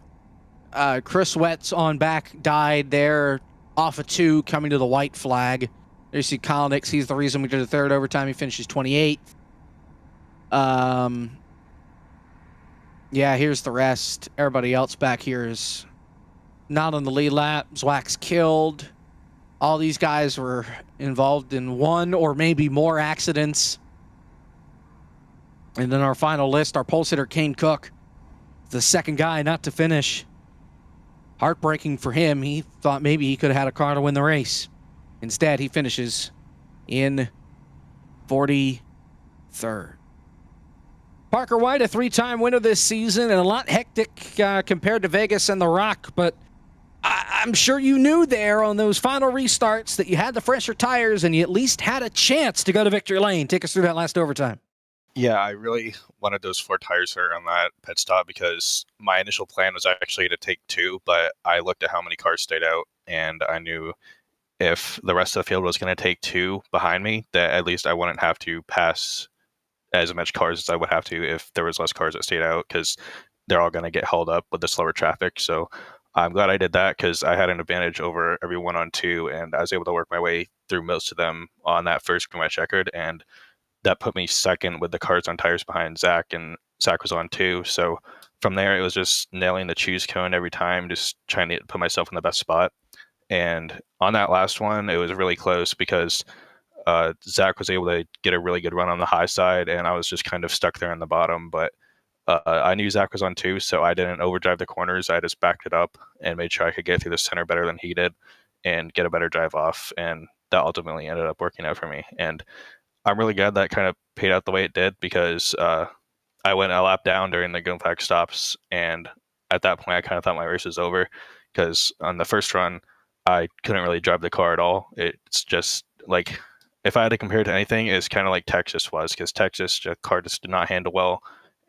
Chris Wetz on back died there off of 2, coming to the white flag. There you see Kolonix. He's the reason we did a third overtime. He finishes 28th. Yeah, here's the rest. Everybody else back here is not on the lead lap. Zwack's killed. All these guys were involved in 1 or maybe more accidents. And then our final list, our pulse hitter, Kane Cook, the second guy not to finish. Heartbreaking for him. He thought maybe he could have had a car to win the race. Instead, he finishes in 43rd. Parker White, a 3-time winner this season, and a lot hectic compared to Vegas and the Rock, but I'm sure you knew there on those final restarts that you had the fresher tires and you at least had a chance to go to victory lane. Take us through that last overtime. Yeah, I really wanted those 4 tires there on that pit stop because my initial plan was actually to take 2, but I looked at how many cars stayed out and I knew if the rest of the field was going to take 2 behind me, that at least I wouldn't have to pass as much cars as I would have to if there was less cars that stayed out, because they're all going to get held up with the slower traffic. So I'm glad I did that because I had an advantage over everyone on 2, and I was able to work my way through most of them on that first pretty much checkered, and that put me second with the cars on tires behind Zach, and Zach was on 2. So from there, it was just nailing the choose cone every time, just trying to put myself in the best spot. And on that last one, it was really close because Zach was able to get a really good run on the high side, and I was just kind of stuck there on the bottom. But I knew Zach was on 2, so I didn't overdrive the corners. I just backed it up and made sure I could get through the center better than he did and get a better drive off. And that ultimately ended up working out for me. And I'm really glad that kind of paid out the way it did because I went a lap down during the Gunflag stops. And at that point, I kind of thought my race was over because on the first run, I couldn't really drive the car at all. It's just like, if I had to compare it to anything, it's kind of like Texas was, because Texas, the car just did not handle well.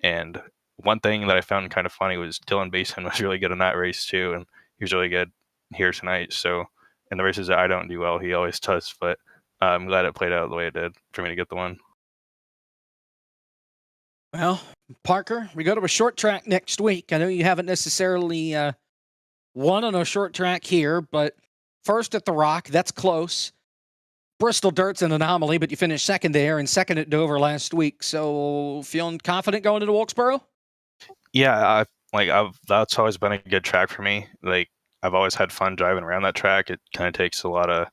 And one thing that I found kind of funny was Dylan Basin was really good in that race too, and he was really good here tonight. So in the races that I don't do well, he always does. But I'm glad it played out the way it did for me to get the win. Well, Parker, we go to a short track next week. I know you haven't necessarily won on a short track here, but first at the Rock. That's close. Bristol Dirt's an anomaly, but you finished second there and second at Dover last week. So feeling confident going into Wilkesboro? Yeah, that's always been a good track for me. Like, I've always had fun driving around that track. It kind of takes a lot of,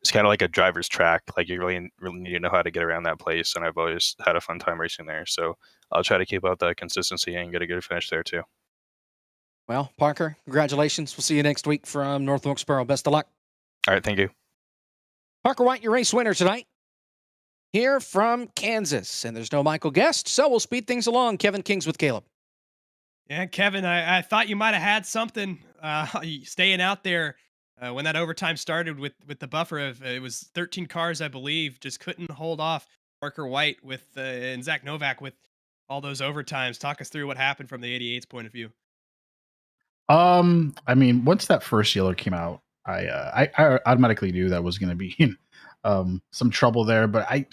it's kind of like a driver's track. Like, you really need to know how to get around that place, and I've always had a fun time racing there. So I'll try to keep up that consistency and get a good finish there too. Well, Parker, congratulations. We'll see you next week from North Wilkesboro. Best of luck. All right, thank you. Parker White, your race winner tonight, here from Kansas. And there's no Michael Guest, so we'll speed things along. Kevin Kings with Caleb. Yeah, Kevin, I thought you might have had something staying out there when that overtime started with the buffer of it was 13 cars, I believe, just couldn't hold off Parker White with and Zach Novak with all those overtimes. Talk us through what happened from the 88's point of view. I mean, once that first yellow came out, I automatically knew that was going to be some trouble there. But I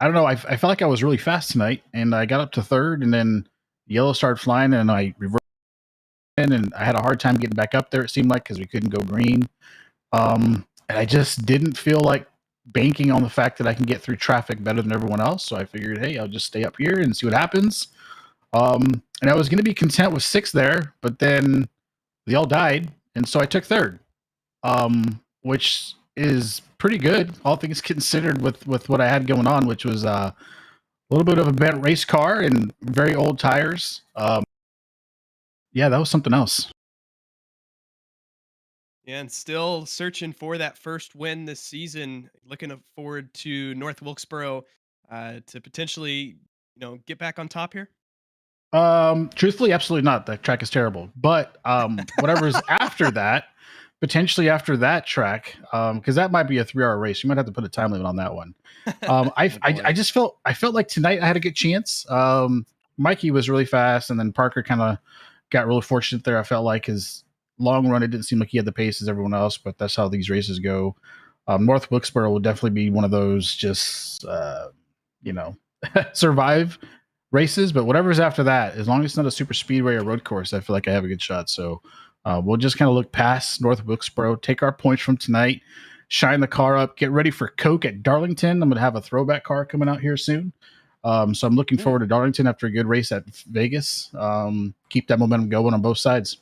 don't know. I felt like I was really fast tonight, and I got up to third, and then yellow started flying, and I reversed in, and I had a hard time getting back up there. It seemed like because we couldn't go green, and I just didn't feel like banking on the fact that I can get through traffic better than everyone else. So I figured, hey, I'll just stay up here and see what happens. And I was going to be content with sixth there, but then they all died, and so I took third, which is pretty good, all things considered, with what I had going on, which was a little bit of a bent race car and very old tires. Yeah, that was something else. Yeah, and still searching for that first win this season. Looking forward to North Wilkesboro to potentially, get back on top here. Truthfully, absolutely not. That track is terrible. But whatever's after that, potentially after that track, because that might be a 3-hour race. You might have to put a time limit on that one. I just felt like tonight I had a good chance. Mikey was really fast, and then Parker kind of got really fortunate there. I felt like his long run, it didn't seem like he had the pace as everyone else, but that's how these races go. North Wilkesboro will definitely be one of those just survive races, but whatever's after that, as long as it's not a super speedway or road course, I feel like I have a good shot. So we'll just kind of look past North Wilkesboro, take our points from tonight, shine the car up, get ready for Coke at Darlington. I'm going to have a throwback car coming out here soon. So I'm looking forward to Darlington after a good race at Vegas. Keep that momentum going on both sides.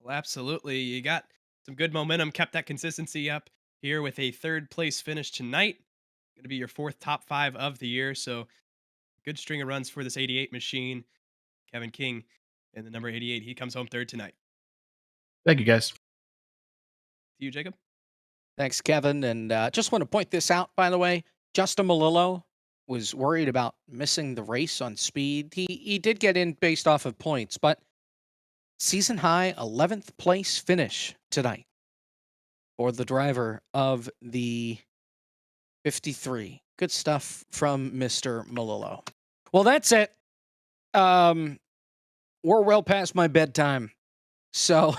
Well, absolutely. You got some good momentum, kept that consistency up here with a third place finish tonight. Going to be your fourth top 5 of the year. So good string of runs for this 88 machine. Kevin King and the number 88. He comes home third tonight. Thank you, guys. To you, Jacob. Thanks, Kevin. And just want to point this out, by the way. Justin Malillo was worried about missing the race on speed. He did get in based off of points, but season high 11th place finish tonight for the driver of the 53. Good stuff from Mr. Malillo. Well, that's it. We're well past my bedtime, so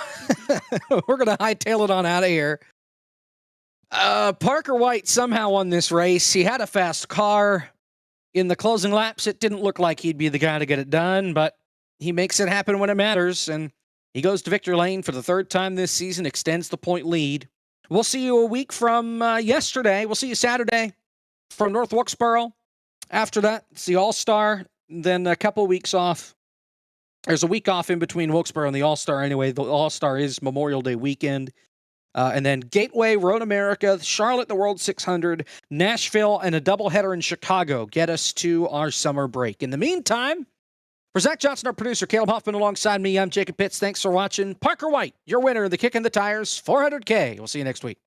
we're going to hightail it on out of here. Parker White somehow won this race. He had a fast car. In the closing laps, it didn't look like he'd be the guy to get it done, but he makes it happen when it matters, and he goes to victory lane for the third time this season, extends the point lead. We'll see you a week from yesterday. We'll see you Saturday from North Wilkesboro. After that, it's the All-Star, then a couple weeks off. There's a week off in between Wilkesboro and the All-Star anyway. The All-Star is Memorial Day weekend. And then Gateway, Road America, Charlotte, the World 600, Nashville, and a doubleheader in Chicago get us to our summer break. In the meantime, for Zach Johnson, our producer, Caleb Hoffman alongside me, I'm Jacob Pitts. Thanks for watching. Parker White, your winner of the Kick in the Tires 400K. We'll see you next week.